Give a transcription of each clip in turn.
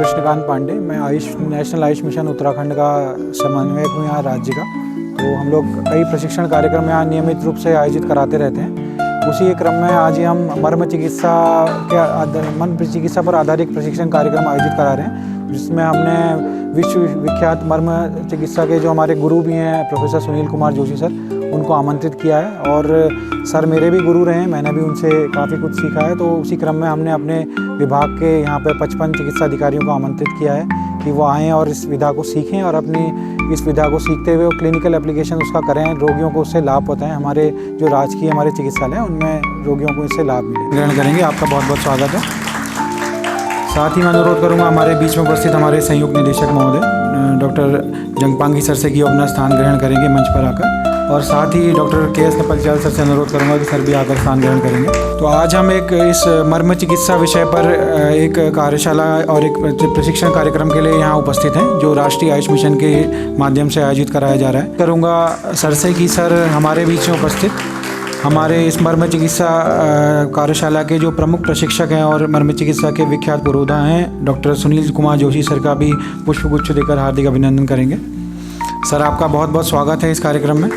कृष्णकांत पांडे। मैं national Ayush mission Uttarakhand का समन्वयक हूँ यहाँ राज्य का। तो हम लोग कई प्रशिक्षण कार्यक्रम यहाँ नियमित रूप से आयोजित कराते रहते हैं। उसी क्रम में आज ही हम मर्म चिकित्सा पर आधारित प्रशिक्षण कार्यक्रम आयोजित करा रहे हैं, जिसमें हमने विश्व विख्यात मर्म चिकित्सा के जो हमारे गुरु भी हैं प्रोफेसर सुनील कुमार जोशी सर, उनको आमंत्रित किया है। और सर मेरे भी गुरु रहे हैं, मैंने भी उनसे काफ़ी कुछ सीखा है। तो उसी क्रम में हमने अपने विभाग के यहाँ पे 55 चिकित्सा अधिकारियों को आमंत्रित किया है कि वो आएँ और इस विधा को सीखें और अपनी इस विधा को सीखते हुए क्लिनिकल एप्लीकेशन उसका करें, रोगियों को उससे लाभ होता है। हमारे जो राजकीय हमारे चिकित्सालय हैं उनमें रोगियों को इससे लाभ मिले। ग्रहण करेंगे। आपका बहुत बहुत स्वागत है। साथ ही मैं अनुरोध करूँगा हमारे बीच में उपस्थित हमारे संयुक्त निदेशक महोदय डॉक्टर जंगपांगी सर से कि अपना स्थान ग्रहण करेंगे मंच पर आकर, और साथ ही डॉक्टर KS नेपालचाल सर से अनुरोध करूंगा कि सर भी आकर स्थान ग्रहण करेंगे। तो आज हम एक इस मर्म चिकित्सा विषय पर एक कार्यशाला और एक प्रशिक्षण कार्यक्रम के लिए यहाँ उपस्थित हैं, जो राष्ट्रीय आयुष मिशन के माध्यम से आयोजित कराया जा रहा है। करूँगा सर से कि सर हमारे बीच में उपस्थित हमारे इस मर्म चिकित्सा कार्यशाला के जो प्रमुख प्रशिक्षक हैं और मर्म चिकित्सा के विख्यात पुरोधा हैं डॉक्टर सुनील कुमार जोशी सर का भी पुष्पगुच्छ देकर हार्दिक अभिनंदन करेंगे। सर आपका बहुत बहुत स्वागत है इस कार्यक्रम में।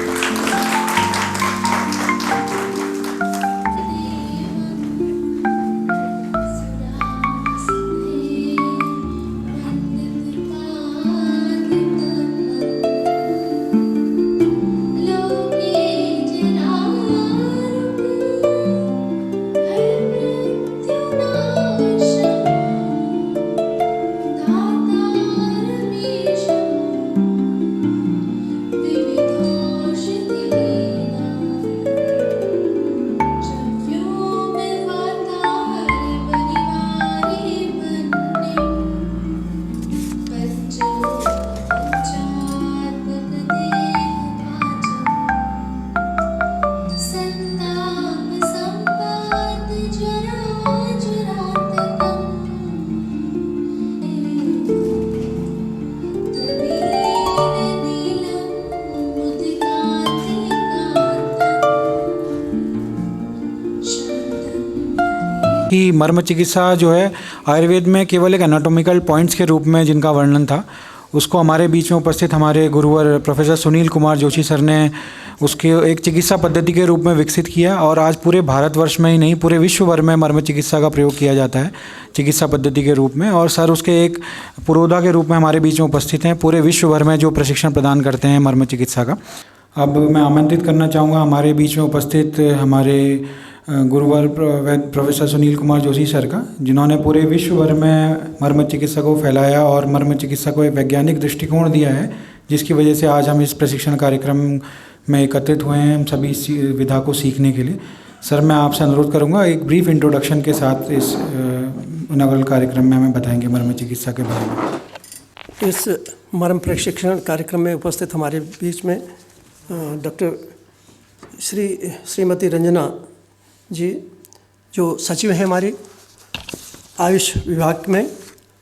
कि मर्म चिकित्सा जो है आयुर्वेद में केवल एक एनाटॉमिकल पॉइंट्स के रूप में जिनका वर्णन था, उसको हमारे बीच में उपस्थित हमारे गुरुवर प्रोफेसर सुनील कुमार जोशी सर ने उसके एक चिकित्सा पद्धति के रूप में विकसित किया। और आज पूरे भारतवर्ष में ही नहीं पूरे विश्व भर में मर्म चिकित्सा का प्रयोग किया जाता है चिकित्सा पद्धति के रूप में। और सर उसके एक पुरोधा के रूप में हमारे बीच में उपस्थित हैं, पूरे विश्व भर में जो प्रशिक्षण प्रदान करते हैं मर्म चिकित्सा का। अब मैं आमंत्रित करना चाहूँगा हमारे बीच में उपस्थित हमारे गुरुवर प्रोफेसर सुनील कुमार जोशी सर का, जिन्होंने पूरे विश्व भर में मर्म चिकित्सा को फैलाया और मर्म चिकित्सा को एक वैज्ञानिक दृष्टिकोण दिया है, जिसकी वजह से आज हम इस प्रशिक्षण कार्यक्रम में एकत्रित हुए हैं हम सभी इस विधा को सीखने के लिए। सर मैं आपसे अनुरोध करूंगा एक ब्रीफ इंट्रोडक्शन के साथ इस इनॉग्रल कार्यक्रम में हमें बताएंगे मर्म चिकित्सा के बारे में। इस मर्म प्रशिक्षण कार्यक्रम में उपस्थित हमारे बीच में डॉक्टर श्रीमती रंजना जी, जो सचिव हैं हमारे आयुष विभाग में,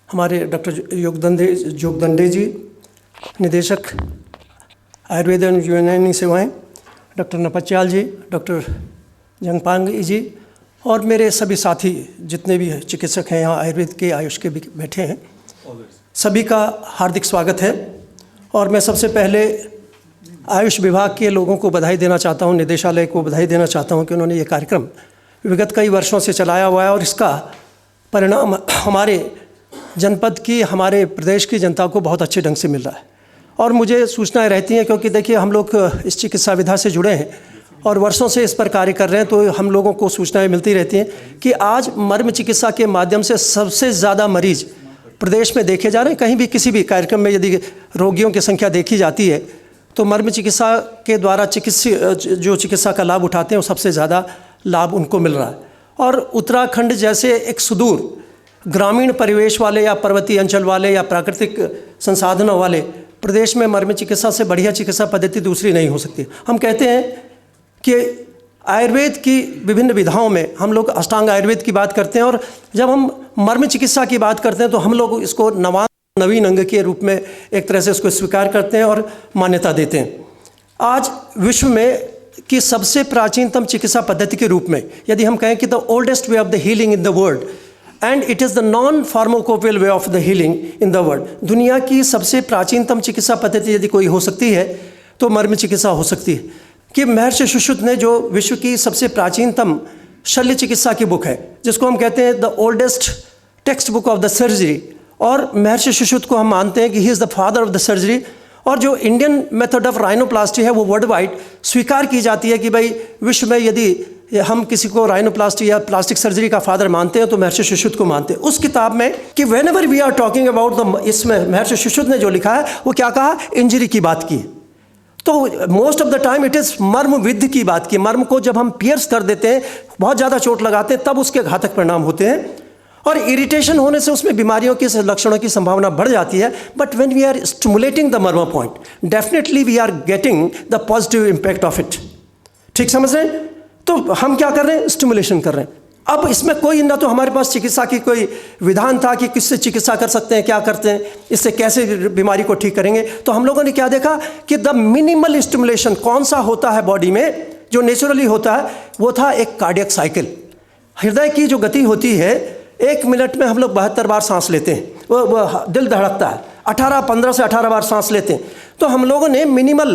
हमारे डॉक्टर जोगदंडे जी, निदेशक आयुर्वेद एवं यूनानी सेवाएं, डॉक्टर नेपालचाल जी, डॉक्टर जंगपांगी जी, और मेरे सभी साथी जितने भी चिकित्सक हैं यहाँ आयुर्वेद के आयुष के भी बैठे हैं, सभी का हार्दिक स्वागत है। और मैं सबसे पहले आयुष विभाग के लोगों को बधाई देना चाहता हूँ, निदेशालय को बधाई देना चाहता हूँ कि उन्होंने ये कार्यक्रम विगत कई वर्षों से चलाया हुआ है और इसका परिणाम हमारे जनपद की, हमारे प्रदेश की जनता को बहुत अच्छे ढंग से मिल रहा है। और मुझे सूचनाएं रहती हैं, क्योंकि देखिए हम लोग इस चिकित्सा विधा से जुड़े हैं और वर्षों से इस पर कार्य कर रहे हैं, तो हम लोगों को सूचनाएँ मिलती रहती हैं कि आज मर्म चिकित्सा के माध्यम से सबसे ज़्यादा मरीज प्रदेश में देखे जा रहे हैं। कहीं भी किसी भी कार्यक्रम में यदि रोगियों की संख्या देखी जाती है तो मर्म चिकित्सा के द्वारा जो चिकित्सा का लाभ उठाते हैं वो सबसे ज़्यादा लाभ उनको मिल रहा है। और उत्तराखंड जैसे एक सुदूर ग्रामीण परिवेश वाले या पर्वतीय अंचल वाले या प्राकृतिक संसाधनों वाले प्रदेश में मर्म चिकित्सा से बढ़िया चिकित्सा पद्धति दूसरी नहीं हो सकती। हम कहते हैं कि आयुर्वेद की विभिन्न विधाओं में हम लोग अष्टांग आयुर्वेद की बात करते हैं, और जब हम मर्म चिकित्सा की बात करते हैं तो हम लोग इसको नवीन अंग के रूप में एक तरह से उसको स्वीकार करते हैं और मान्यता देते हैं। आज विश्व में की सबसे प्राचीनतम चिकित्सा पद्धति के रूप में यदि हम कहें कि the oldest way of the healing in the world, and it is the non pharmacopoeial way of the healing in the world. दुनिया की सबसे प्राचीनतम चिकित्सा पद्धति यदि कोई हो सकती है तो मर्म चिकित्सा हो सकती है। कि महर्षि सुश्रुत ने जो विश्व की सबसे प्राचीनतम शल्य चिकित्सा की बुक है, जिसको हम कहते हैं the oldest text book of the surgery, और महर्षि सुश्रुत को हम मानते हैं कि he is the father of the surgery. और जो इंडियन मेथड ऑफ राइनोप्लास्टी है वो वर्ल्ड वाइड स्वीकार की जाती है कि भाई विश्व में यदि हम किसी को राइनोप्लास्टी या प्लास्टिक सर्जरी का फादर मानते हैं तो महर्षि सुश्रुत को मानते हैं। उस किताब में कि whenever we are talking about the, इसमें महर्षि सुश्रुत ने जो लिखा है वो क्या कहा, इंजरी की बात की। तो most of the time it is मर्म विद्ध की बात की। मर्म को जब हम पियर्स कर देते हैं, बहुत ज़्यादा चोट लगाते हैं, तब उसके घातक परिणाम होते हैं और इरिटेशन होने से उसमें बीमारियों के लक्षणों की संभावना बढ़ जाती है। But when we are stimulating the marma point, definitely we are getting the positive impact of it. ठीक समझ रहे हैं? तो हम क्या कर रहे हैं, स्टिमुलेशन कर रहे हैं। अब इसमें कोई ना तो हमारे पास चिकित्सा की कोई विधान था कि किससे चिकित्सा कर सकते हैं, क्या करते हैं, इससे कैसे बीमारी को ठीक करेंगे। तो हम लोगों ने क्या देखा कि द मिनिमल स्टिमुलेशन कौन सा होता है बॉडी में जो नेचुरली होता है, वो था एक कार्डियक साइकिल। हृदय की जो गति होती है, 1 मिनट में हम लोग 72 बार सांस लेते हैं, वो दिल धड़कता है, 15 से 18 बार सांस लेते हैं। तो हम लोगों ने मिनिमल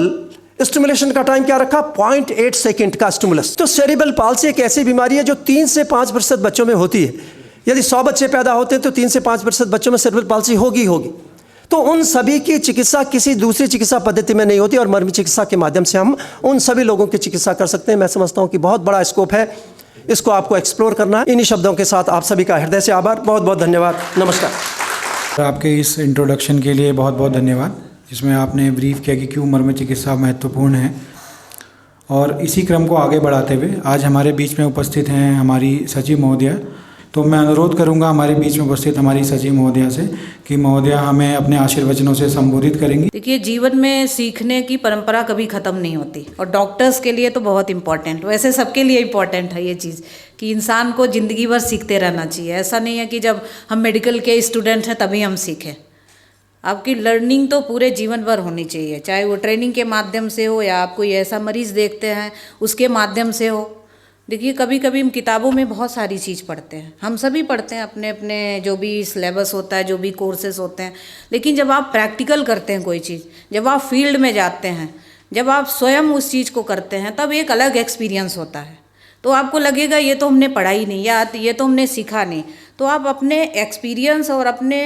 स्टिमुलेशन का टाइम क्या रखा, 0.8 सेकेंड का स्टिमुलस। तो सेरिब्रल पाल्सी एक ऐसी बीमारी है जो 3 से 5% बच्चों में होती है। यदि 100 बच्चे पैदा होते हैं तो 3 से 5% बच्चों में सेरिब्रल पाल्सी होगी। तो उन सभी की चिकित्सा किसी दूसरी चिकित्सा पद्धति में नहीं होती और मर्म चिकित्सा के माध्यम से हम उन सभी लोगों की चिकित्सा कर सकते हैं। मैं समझता हूँ कि बहुत बड़ा स्कोप है, इसको आपको एक्सप्लोर करना है। इन्हीं शब्दों के साथ आप सभी का हृदय से आभार, बहुत बहुत धन्यवाद, नमस्कार। आपके इस इंट्रोडक्शन के लिए बहुत बहुत धन्यवाद, जिसमें आपने ब्रीफ किया कि क्यों मर्म चिकित्सा महत्वपूर्ण है। और इसी क्रम को आगे बढ़ाते हुए आज हमारे बीच में उपस्थित हैं हमारी सचिव महोदया। तो मैं अनुरोध करूंगा हमारे बीच में उपस्थित हमारी सचिव महोदया से कि महोदया हमें अपने आशीर्वचनों से संबोधित करेंगी। देखिए, जीवन में सीखने की परंपरा कभी ख़त्म नहीं होती और डॉक्टर्स के लिए तो बहुत इम्पॉर्टेंट, वैसे सबके लिए इम्पॉर्टेंट है ये चीज़ कि इंसान को ज़िंदगी भर सीखते रहना चाहिए। ऐसा नहीं है कि जब हम मेडिकल के स्टूडेंट हैं तभी हम सीखें। आपकी लर्निंग तो पूरे जीवन भर होनी चाहिए, चाहे वो ट्रेनिंग के माध्यम से हो या आप कोई ऐसा मरीज़ देखते हैं उसके माध्यम से हो। देखिए, कभी कभी हम किताबों में बहुत सारी चीज़ पढ़ते हैं, हम सभी पढ़ते हैं अपने अपने जो भी सिलेबस होता है, जो भी कोर्सेज होते हैं, लेकिन जब आप प्रैक्टिकल करते हैं कोई चीज़, जब आप फील्ड में जाते हैं, जब आप स्वयं उस चीज़ को करते हैं, तब एक अलग एक्सपीरियंस होता है। तो आपको लगेगा ये तो हमने पढ़ा ही नहीं या ये तो हमने सीखा नहीं। तो आप अपने एक्सपीरियंस और अपने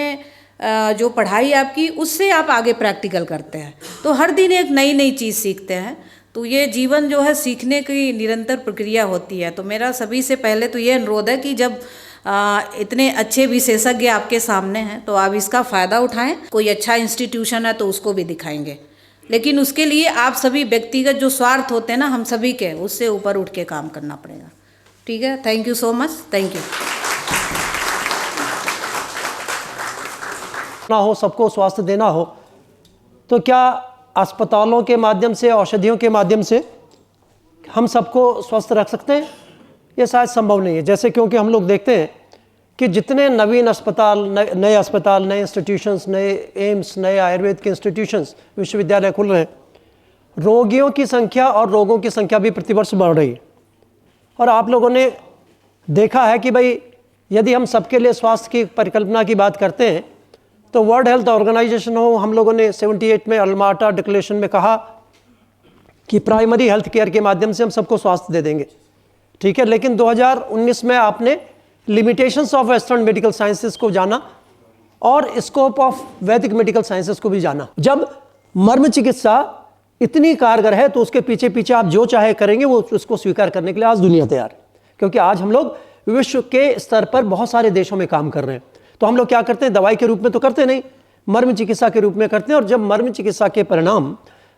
जो पढ़ाई आपकी, उससे आप आगे प्रैक्टिकल करते हैं, तो हर दिन एक नई नई चीज़ सीखते हैं। तो ये जीवन जो है सीखने की निरंतर प्रक्रिया होती है। तो मेरा सभी से पहले तो ये अनुरोध है कि जब इतने अच्छे विशेषज्ञ आपके सामने हैं तो आप इसका फ़ायदा उठाएं। कोई अच्छा इंस्टीट्यूशन है तो उसको भी दिखाएंगे, लेकिन उसके लिए आप सभी व्यक्तिगत जो स्वार्थ होते हैं ना हम सभी के, उससे ऊपर उठ के काम करना पड़ेगा। ठीक है, thank you so much, thank you. ना हो, सबको स्वास्थ्य देना हो, तो क्या अस्पतालों के माध्यम से, औषधियों के माध्यम से हम सबको स्वस्थ रख सकते हैं? ये शायद संभव नहीं है। जैसे क्योंकि हम लोग देखते हैं कि जितने नवीन अस्पताल, नए अस्पताल, नए इंस्टीट्यूशंस, नए एम्स, नए आयुर्वेद के इंस्टीट्यूशंस, विश्वविद्यालय खुल रहे हैं, रोगियों की संख्या और रोगों की संख्या भी प्रतिवर्ष बढ़ रही है। और आप लोगों ने देखा है कि भाई यदि हम सबके लिए स्वास्थ्य की परिकल्पना की बात करते हैं तो वर्ल्ड हेल्थ ऑर्गेनाइजेशन हो, हम लोगों ने 78 में अल्मार्टा डिक्लेरेशन में कहा कि प्राइमरी हेल्थ केयर के माध्यम से हम सबको स्वास्थ्य दे देंगे। ठीक है, लेकिन 2019 में आपने limitations of western medical sciences को जाना और स्कोप ऑफ वैदिक मेडिकल साइंसेस को भी जाना। जब मर्म चिकित्सा इतनी कारगर है तो उसके पीछे पीछे आप जो चाहे करेंगे वो उसको स्वीकार करने के लिए आज दुनिया तैयार है, क्योंकि आज हम लोग विश्व के स्तर पर बहुत सारे देशों में काम कर रहे हैं। तो हम लोग क्या करते हैं, दवाई के रूप में तो करते नहीं, मर्म चिकित्सा के रूप में करते हैं। और जब मर्म चिकित्सा के परिणाम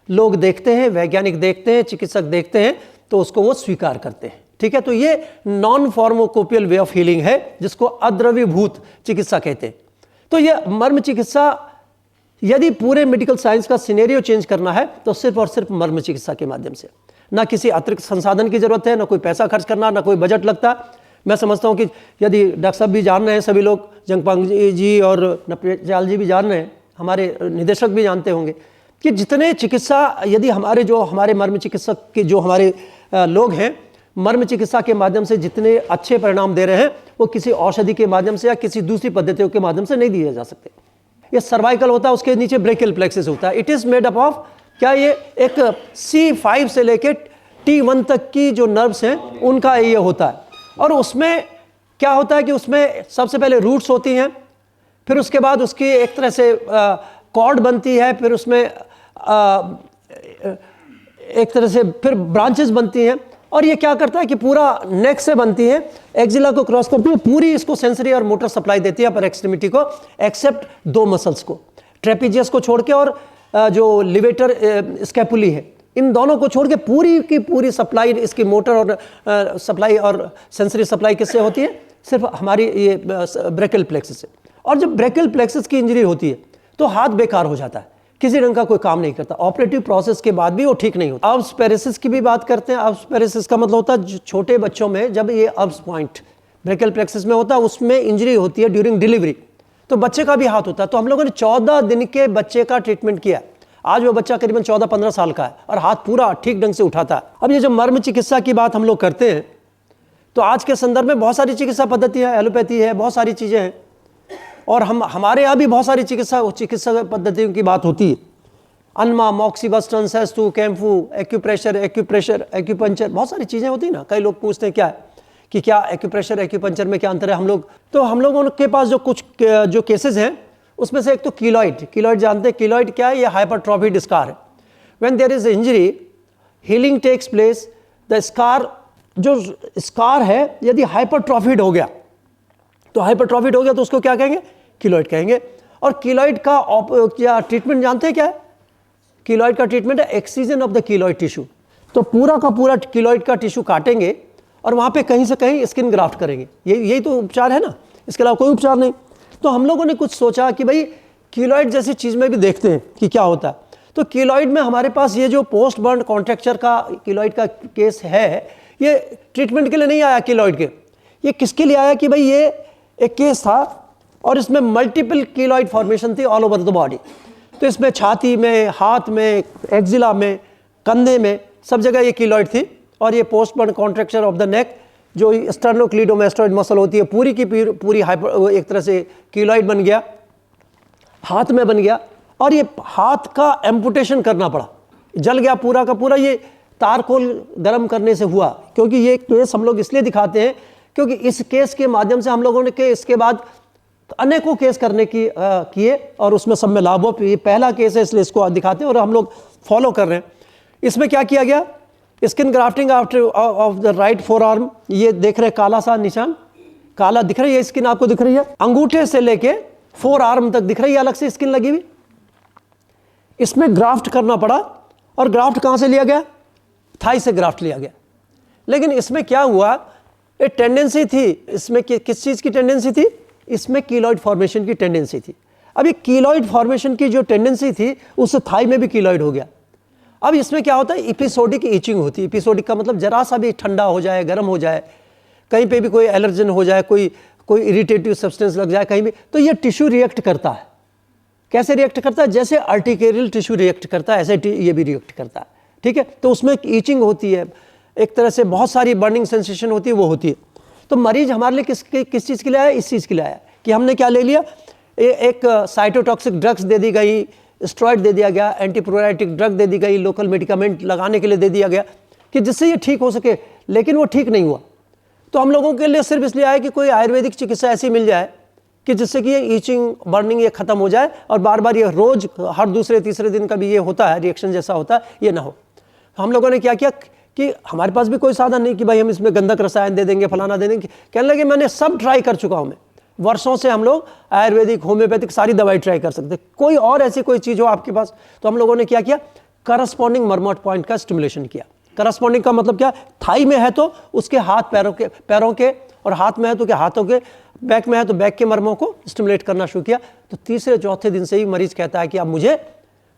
लोग देखते हैं, वैज्ञानिक देखते हैं, चिकित्सक देखते हैं, तो उसको वो स्वीकार करते हैं। ठीक है, तो ये non pharmacopoeial way of healing है, जिसको अद्रव्यभूत चिकित्सा कहते हैं। तो ये मर्म चिकित्सा, यदि पूरे मेडिकल साइंस का सिनेरियो चेंज करना है तो सिर्फ और सिर्फ मर्म चिकित्सा के माध्यम से। ना किसी अतिरिक्त संसाधन की जरूरत है, ना कोई पैसा खर्च करना, ना कोई बजट लगता। मैं समझता हूँ कि यदि डॉक्टर साहब भी जान रहे हैं, सभी लोग, जंगपांग जी और नपचाल जी भी जान रहे हैं, हमारे निदेशक भी जानते होंगे कि जितने चिकित्सा, यदि हमारे मर्म चिकित्सक के जो हमारे लोग हैं मर्म चिकित्सा के माध्यम से जितने अच्छे परिणाम दे रहे हैं वो किसी औषधि के माध्यम से या किसी दूसरी पद्धतियों के माध्यम से नहीं दिए जा सकते। ये सर्वाइकल होता है, उसके नीचे ब्रेकियल प्लेक्सिस होता है। It is made up of, क्या ये एक C5 से लेके T1 तक की जो नर्व्स हैं उनका ये होता है। और उसमें क्या होता है कि उसमें सबसे पहले रूट्स होती हैं, फिर उसके बाद उसकी एक तरह से कॉर्ड बनती है, फिर उसमें एक तरह से फिर ब्रांचेस बनती हैं, और ये क्या करता है कि पूरा नेक से बनती है, एक्जिला को क्रॉस करती है, पूरी इसको सेंसरी और मोटर सप्लाई देती है अपर एक्सट्रीमिटी को, एक्सेप्ट 2 मसल्स को, ट्रेपीजियस को छोड़ के और जो लिवेटर स्कैपुली है, इन दोनों को छोड़ के पूरी की पूरी सप्लाई इसकी मोटर और सप्लाई और सेंसरी सप्लाई किससे होती है? सिर्फ हमारी ये ब्रेकियल प्लेक्सिस से। और जब ब्रेकियल प्लेक्सिस की इंजरी होती है तो हाथ बेकार हो जाता है, किसी ढंग का कोई काम नहीं करता, ऑपरेटिव प्रोसेस के बाद भी वो ठीक नहीं होता। अब्स पेरिसिस की भी बात करते हैं। अब्स पेरिसिस का मतलब होता है छोटे बच्चों में जब ये अब्स पॉइंट ब्रेकियल प्लेक्सिस में होता है, उसमें इंजरी होती है ड्यूरिंग डिलीवरी, तो बच्चे का भी हाथ होता है। तो हम लोगों ने 14 दिन के बच्चे का ट्रीटमेंट किया। आज वो बच्चा करीबन 14-15 साल का है और हाथ पूरा ठीक ढंग से उठाता है। अब ये जो मर्म चिकित्सा की बात हम लोग करते हैं, तो आज के संदर्भ में बहुत सारी चिकित्सा पद्धतियाँ है, एलोपैथी है, बहुत सारी चीज़ें हैं, और हमारे यहाँ भी बहुत सारी चिकित्सा पद्धतियों की बात होती है। अनमा, मॉक्सीबस्टन, सेस्तु, कैम्फू, एक्यूप्रेशर, एक्यूपंचर, बहुत सारी चीज़ें होती हैं ना। कई लोग पूछते हैं क्या है कि क्या एक्यूप्रेशर एक्यूपंचर में क्या अंतर है। हम लोगों के पास जो कुछ जो केसेस हैं उसमें से एक तो कीलॉइड जानते हैं। कीलॉइड क्या है? ये हाइपरट्रॉफिड स्कार है। When there is injury, healing takes place, the scar, जो स्कार है यदि हाइपरट्रॉफिड हो गया, तो हाइपरट्रॉफिड हो गया तो उसको क्या कहेंगे? कीलॉइड कहेंगे। और कीलॉइड का क्या ट्रीटमेंट जानते हैं क्या है? कीलॉइड का ट्रीटमेंट है excision of the keloid tissue. तो पूरा का पूरा कीलॉइड का टिश्यू काटेंगे और वहाँ पे कहीं से कहीं स्किन ग्राफ्ट करेंगे। यही तो उपचार है ना, इसके अलावा कोई उपचार नहीं। तो हम लोगों ने कुछ सोचा कि भाई कीलॉइड जैसी चीज़ में भी देखते हैं कि क्या होता है। तो कीलॉइड में हमारे पास ये जो पोस्ट बर्न कॉन्ट्रैक्चर का कीलॉइड का केस है, ये ट्रीटमेंट के लिए नहीं आया कीलॉइड के, ये किसके लिए आया कि भाई ये एक केस था और इसमें मल्टीपल कीलॉइड फॉर्मेशन थी ऑल ओवर द बॉडी। तो इसमें छाती में, हाथ में, एक्जिला में, कंधे में, सब जगह ये कीलॉइड थी। और ये post burn contracture of the neck, जो स्टर्नोक्लीडोमास्टोइड मसल होती है, पूरी की पूरी हाइपर एक तरह से कीलॉइड बन गया, हाथ में बन गया। और ये हाथ का एम्पुटेशन करना पड़ा, जल गया पूरा का पूरा। ये तारकोल गर्म करने से हुआ। क्योंकि ये केस हम लोग इसलिए दिखाते हैं क्योंकि इस केस के माध्यम से हम लोगों ने इसके बाद अनेकों केस करने की किए और उसमें सब में लाभ हो। ये पहला केस है इसलिए इसको दिखाते हैं और हम लोग फॉलो कर रहे हैं। इसमें क्या किया गया? Skin grafting after of the right four arm. ये देख रहे काला सा निशान, काला दिख रही है स्किन आपको दिख रही है, अंगूठे से लेके फोर आर्म तक दिख रही है अलग से स्किन लगी हुई। इसमें ग्राफ्ट करना पड़ा। और ग्राफ्ट कहाँ से लिया गया? थाई से ग्राफ्ट लिया गया। लेकिन इसमें क्या हुआ, एक टेंडेंसी थी इसमें, किस चीज़ की टेंडेंसी थी? इसमें कीलॉइड फॉर्मेशन की टेंडेंसी थी। अब ये कीलॉइड फॉर्मेशन की जो टेंडेंसी थी उससे थाई में भी कीलॉइड हो गया। अब इसमें क्या होता है? एपिसोडिक इचिंग होती है। एपिसोडिक का मतलब जरा सा भी ठंडा हो जाए, गर्म हो जाए, कहीं पे भी कोई एलर्जन हो जाए, कोई इरिटेटिव सब्सटेंस लग जाए कहीं भी, तो ये टिश्यू रिएक्ट करता है। कैसे रिएक्ट करता है? जैसे आर्टिकेरियल टिश्यू रिएक्ट करता है ऐसे ये भी रिएक्ट करता है। ठीक है, तो उसमें ईचिंग होती है, एक तरह से बहुत सारी बर्निंग सेंसेशन होती है, वो होती है। तो मरीज हमारे लिए किस चीज़ के लिए आया? इस चीज़ के लिए आया कि हमने क्या ले लिया, एक साइटोटॉक्सिक ड्रग्स दे दी गई, स्टेरॉइड दे दिया गया, एंटीप्रोराइटिक ड्रग दे दी गई, लोकल मेडिकामेंट लगाने के लिए दे दिया गया कि जिससे ये ठीक हो सके, लेकिन वो ठीक नहीं हुआ। तो हम लोगों के लिए सिर्फ इसलिए आया कि कोई आयुर्वेदिक चिकित्सा ऐसी मिल जाए कि जिससे कि ये ईचिंग, बर्निंग ये खत्म हो जाए और बार बार ये रोज हर दूसरे तीसरे दिन का भी ये होता है रिएक्शन जैसा होता है, ये ना हो। तो हम लोगों ने क्या किया कि हमारे पास भी कोई साधन नहीं कि भाई हम इसमें गंधक रसायन दे देंगे, फलाना दे देंगे। कहने लगे मैंने सब ट्राई कर चुका हूँ, मैं वर्षों से हम लोग आयुर्वेदिक, होम्योपैथिक सारी दवाई ट्राई कर सकते, कोई और ऐसी कोई चीज़ हो आपके पास। तो हम लोगों ने क्या किया, करस्पॉन्डिंग मर्मोट पॉइंट का स्टिमुलेशन किया। करस्पॉन्डिंग का मतलब क्या? थाई में है तो उसके हाथ पैरों के और हाथ में है तो क्या हाथों के, बैक में है तो बैक के मर्मों को स्टिमुलेट करना शुरू किया। तो तीसरे चौथे दिन से ही मरीज कहता है कि अब मुझे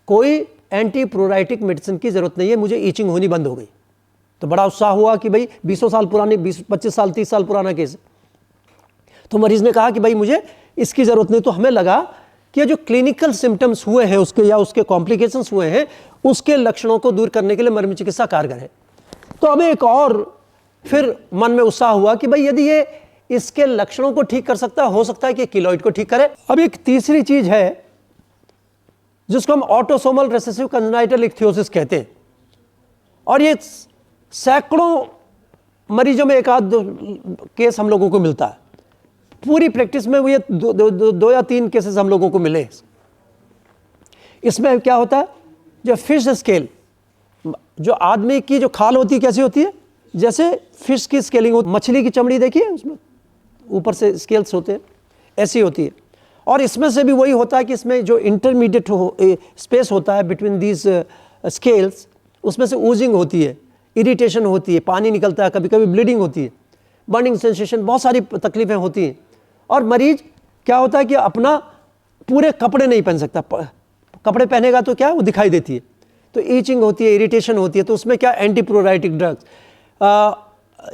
कोई एंटी प्रोराइटिक मेडिसिन की जरूरत नहीं है, मुझे ईचिंग होनी बंद हो गई। तो बड़ा उत्साह हुआ कि भाई 20 साल पुरानी, 25 साल 30 साल पुराना केस। तो मरीज ने कहा कि भाई मुझे इसकी जरूरत नहीं। तो हमें लगा कि ये जो क्लिनिकल सिम्टम्स हुए हैं उसके या उसके कॉम्प्लिकेशंस हुए हैं, उसके लक्षणों को दूर करने के लिए मर्म चिकित्सा कारगर है। तो हमें एक और फिर मन में उत्साह हुआ कि भाई यदि ये इसके लक्षणों को ठीक कर सकता है, हो सकता है कि कीलॉइड को ठीक करे। अब एक तीसरी चीज है जिसको हम ऑटोसोमल रिसेसिव कंजेनाइटल इक्थियोसिस कहते हैं, और ये सैकड़ों मरीजों में एक आध केस हम लोगों को मिलता है। पूरी प्रैक्टिस में ये दो या तीन केसेस हम लोगों को मिले। इसमें क्या होता है, जो फिश स्केल, जो आदमी की जो खाल होती है कैसी होती है, जैसे फिश की स्केलिंग होती, मछली की चमड़ी देखिए उसमें ऊपर से स्केल्स होते हैं, ऐसी होती है। और इसमें से भी वही होता है कि इसमें जो इंटरमीडिएट स्पेस होता है बिटवीन दीज स्केल्स, उसमें से ऊजिंग होती है, इरिटेशन होती है, पानी निकलता है, कभी कभी ब्लीडिंग होती है, बर्निंग सेंसेशन, बहुत सारी तकलीफें होती हैं। और मरीज क्या होता है कि अपना पूरे कपड़े नहीं पहन सकता, कपड़े पहनेगा तो क्या वो दिखाई देती है, तो ईचिंग होती है, इरिटेशन होती है। तो उसमें क्या एंटीप्रोराइटिक ड्रग्स,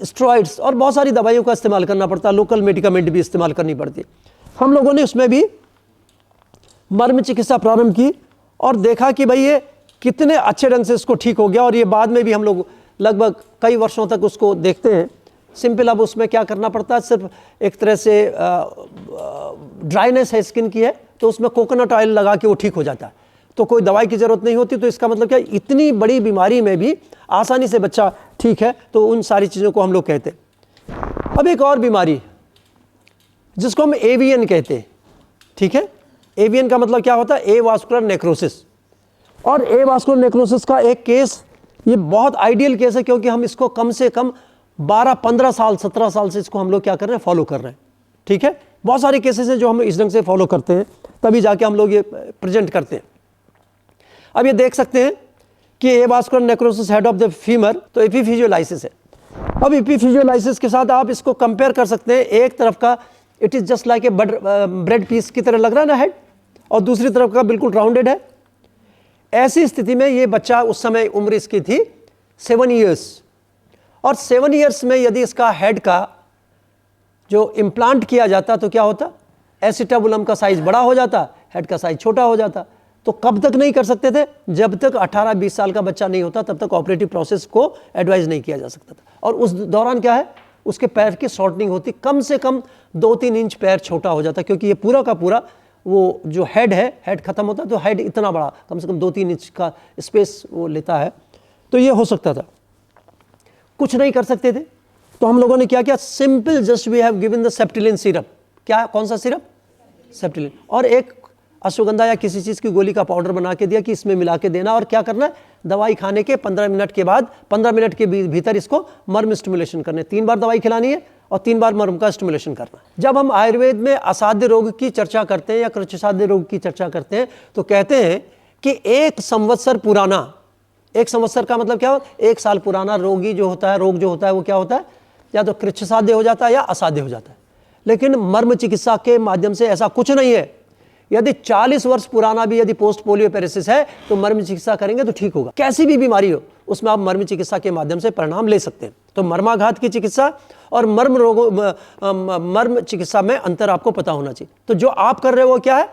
स्टेरॉइड्स और बहुत सारी दवाइयों का इस्तेमाल करना पड़ता है, लोकल मेडिकामेंट भी इस्तेमाल करनी पड़ती है। हम लोगों ने उसमें भी मर्म चिकित्सा प्रारंभ की और देखा कि भाई ये कितने अच्छे ढंग से इसको ठीक हो गया, और ये बाद में भी हम लोग लगभग कई वर्षों तक उसको देखते हैं। सिंपल, अब उसमें क्या करना पड़ता है, सिर्फ एक तरह से ड्राइनेस है स्किन की है तो उसमें कोकोनट ऑयल लगा के वो ठीक हो जाता है, तो कोई दवाई की ज़रूरत नहीं होती। तो इसका मतलब क्या, इतनी बड़ी बीमारी में भी आसानी से बच्चा ठीक है, तो उन सारी चीज़ों को हम लोग कहते हैं। अब एक और बीमारी जिसको हम एवीएन कहते हैं, ठीक है। एवीएन का मतलब क्या होता है, एवास्कुलर नेक्रोसिस। और एवास्कुलर नेक्रोसिस का एक केस, ये बहुत आइडियल केस है, क्योंकि हम इसको कम से कम 12-15 साल 17 साल से इसको हम लोग क्या कर रहे हैं, फॉलो कर रहे हैं, ठीक है। बहुत सारे केसेस हैं जो हम इस ढंग से फॉलो करते हैं, तभी जाके हम लोग ये प्रेजेंट करते हैं। अब ये देख सकते हैं कि avascular necrosis head of the femur, तो एपिफिजियोलाइसिस है। अब एपिफिजियोलाइसिस के साथ आप इसको कंपेयर कर सकते हैं। एक तरफ का it is just like a bread piece की तरह लग रहा है ना हेड, और दूसरी तरफ का बिल्कुल राउंडेड है। ऐसी स्थिति में ये बच्चा, उस समय उम्र इसकी थी 7 ईयर्स, और 7 ईयर्स में यदि इसका हेड का जो इम्प्लांट किया जाता तो क्या होता, एसिटाबुलम का साइज बड़ा हो जाता, हेड का साइज छोटा हो जाता। तो कब तक नहीं कर सकते थे, जब तक 18-20 साल का बच्चा नहीं होता तब तक ऑपरेटिव प्रोसेस को एडवाइज नहीं किया जा सकता था। और उस दौरान क्या है, उसके पैर की शॉर्टनिंग होती, कम से कम 2-3 इंच पैर छोटा हो जाता, क्योंकि ये पूरा का पूरा वो जो हेड है, हेड खत्म होता है तो हेड इतना बड़ा, कम से कम 2-3 इंच का स्पेस वो लेता है। तो ये हो सकता था, कुछ नहीं कर सकते थे। तो हम लोगों ने क्या किया, simple just we have given the Septilin syrup. क्या, कौन सा सिरप, सेप्टिलिन, और एक अश्वगंधा या किसी चीज़ की गोली का पाउडर बना के दिया कि इसमें मिला के देना, और क्या करना है, दवाई खाने के 15 मिनट के बाद 15 मिनट के भीतर इसको मर्म स्टिमुलेशन करने, 3 बार दवाई खिलानी है और 3 बार मर्म का स्टिमुलेशन करना है। जब हम आयुर्वेद में असाध्य रोग की चर्चा करते हैं या कृच्छसाध्य रोग की चर्चा करते हैं तो कहते हैं कि 1 संवत्सर पुराना, 1 संवत्सर का मतलब क्या हो, 1 साल पुराना रोगी जो होता है, रोग जो होता है वो क्या होता है, या तो कृच्छसाध्य हो जाता है या असाध्य हो जाता है। लेकिन मर्म चिकित्सा के माध्यम से ऐसा कुछ नहीं है। यदि 40 वर्ष पुराना भी यदि पोस्ट पोलियो पेरिसिस है तो मर्म चिकित्सा करेंगे तो ठीक होगा। कैसी भी बीमारी हो उसमें आप मर्म चिकित्सा के माध्यम से परिणाम ले सकते हैं। तो मर्माघात की चिकित्सा और मर्म चिकित्सा में अंतर आपको पता होना चाहिए। तो जो आप कर रहे हो वो क्या है,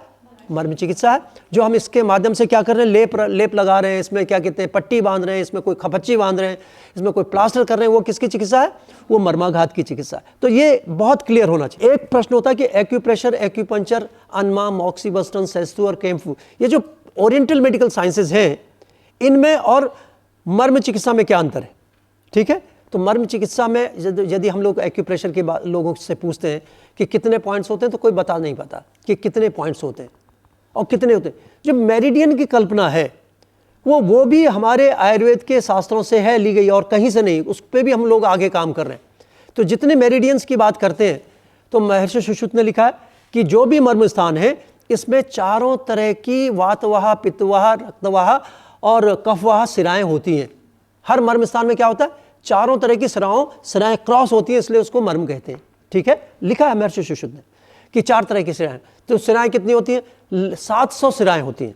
मर्म चिकित्सा है। जो हम इसके माध्यम से क्या कर रहे हैं, लेप लगा रहे हैं, इसमें क्या कहते हैं, पट्टी बांध रहे हैं, इसमें कोई खपच्ची बांध रहे हैं, इसमें कोई प्लास्टर कर रहे हैं, वो किसकी चिकित्सा है, वो मर्माघात की चिकित्सा है। तो ये बहुत क्लियर होना चाहिए। एक प्रश्न होता है कि एक्यूप्रेशर, एक्यूपंक्चर, अनमा, मॉक्सीबस्टन, सेस्तु और केम्फू, ये जो ओरिएंटल मेडिकल साइंसेज हैं, इनमें और मर्म चिकित्सा में क्या अंतर है, ठीक है। तो मर्म चिकित्सा में यदि हम लोग एक्यूप्रेशर के लोगों से पूछते हैं कि कितने पॉइंट्स होते हैं, तो कोई बता नहीं पाता कि कितने पॉइंट्स होते हैं और कितने होते हैं। जो मेरिडियन की कल्पना है वो भी हमारे आयुर्वेद के शास्त्रों से है ली गई और कहीं से नहीं, उस पर भी हम लोग आगे काम कर रहे हैं। तो जितने मेरिडियंस की बात करते हैं तो महर्षि सुश्रुत ने लिखा है कि जो भी मर्म स्थान है इसमें चारों तरह की वातवाह, पित्तवाह, रक्तवाह और कफवाह सिराएं होती हैं। हर मर्म स्थान में क्या होता है, चारों तरह की सिराएं क्रॉस होती हैं, इसलिए उसको मर्म कहते हैं, ठीक है। लिखा है महर्षि सुश्रुत ने कि 4 तरह की सिराएं। तो सिराएं कितनी होती हैं, 700 सिराएं होती हैं।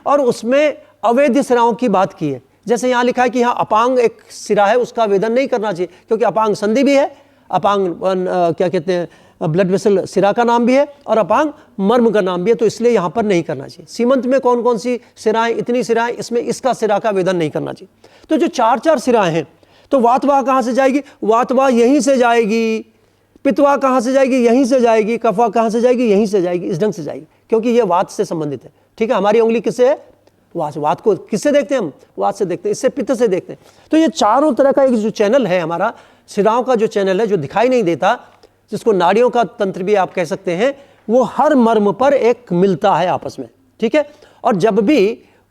और उसमें अवैध सिराओं की बात की है। जैसे यहाँ लिखा है कि यहाँ अपांग एक सिरा है, उसका वेदन नहीं करना चाहिए, क्योंकि अपांग संधि भी है, अपांग क्या कहते हैं, ब्लड वेसल सिरा का नाम भी है, और अपांग मर्म का नाम भी है, तो इसलिए यहाँ पर नहीं करना चाहिए। सीमंत में कौन कौन सी सिराएं, इतनी सिराएं, इसमें इसका सिरा का वेदन नहीं करना चाहिए। तो जो 4-4 सिराएं हैं, तो वातवाह कहाँ से जाएगी? वातवाह यहीं से जाएगी। पित्तवाह कहाँ से जाएगी? यहीं से जाएगी। कफवाह कहाँ से जाएगी? यहीं से जाएगी, इस ढंग से जाएगी, क्योंकि ये वात से संबंधित है। ठीक है, हमारी उंगली किससे है? वात को किससे देखते हैं हम? वात से देखते हैं, इससे पित्त से देखते हैं। तो ये चारों तरह का एक जो चैनल है हमारा, शिराओं का जो चैनल है, जो दिखाई नहीं देता, जिसको नाड़ियों का तंत्र भी आप कह सकते हैं, वो हर मर्म पर एक मिलता है आपस में। ठीक है, और जब भी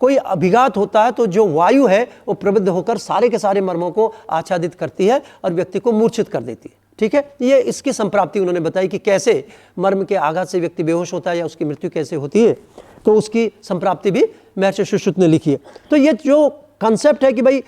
कोई अभिघात होता है तो जो वायु है वो प्रबुद्ध होकर सारे के सारे मर्मों को आच्छादित करती है और व्यक्ति को मूर्छित कर देती है। ठीक है, ये इसकी संप्राप्ति उन्होंने बताई कि कैसे मर्म के आघात से व्यक्ति बेहोश होता है या उसकी मृत्यु कैसे होती है, तो उसकी संप्राप्ति भी महर्षि सुश्रुत ने लिखी है। तो ये जो कंसेप्ट है कि भाई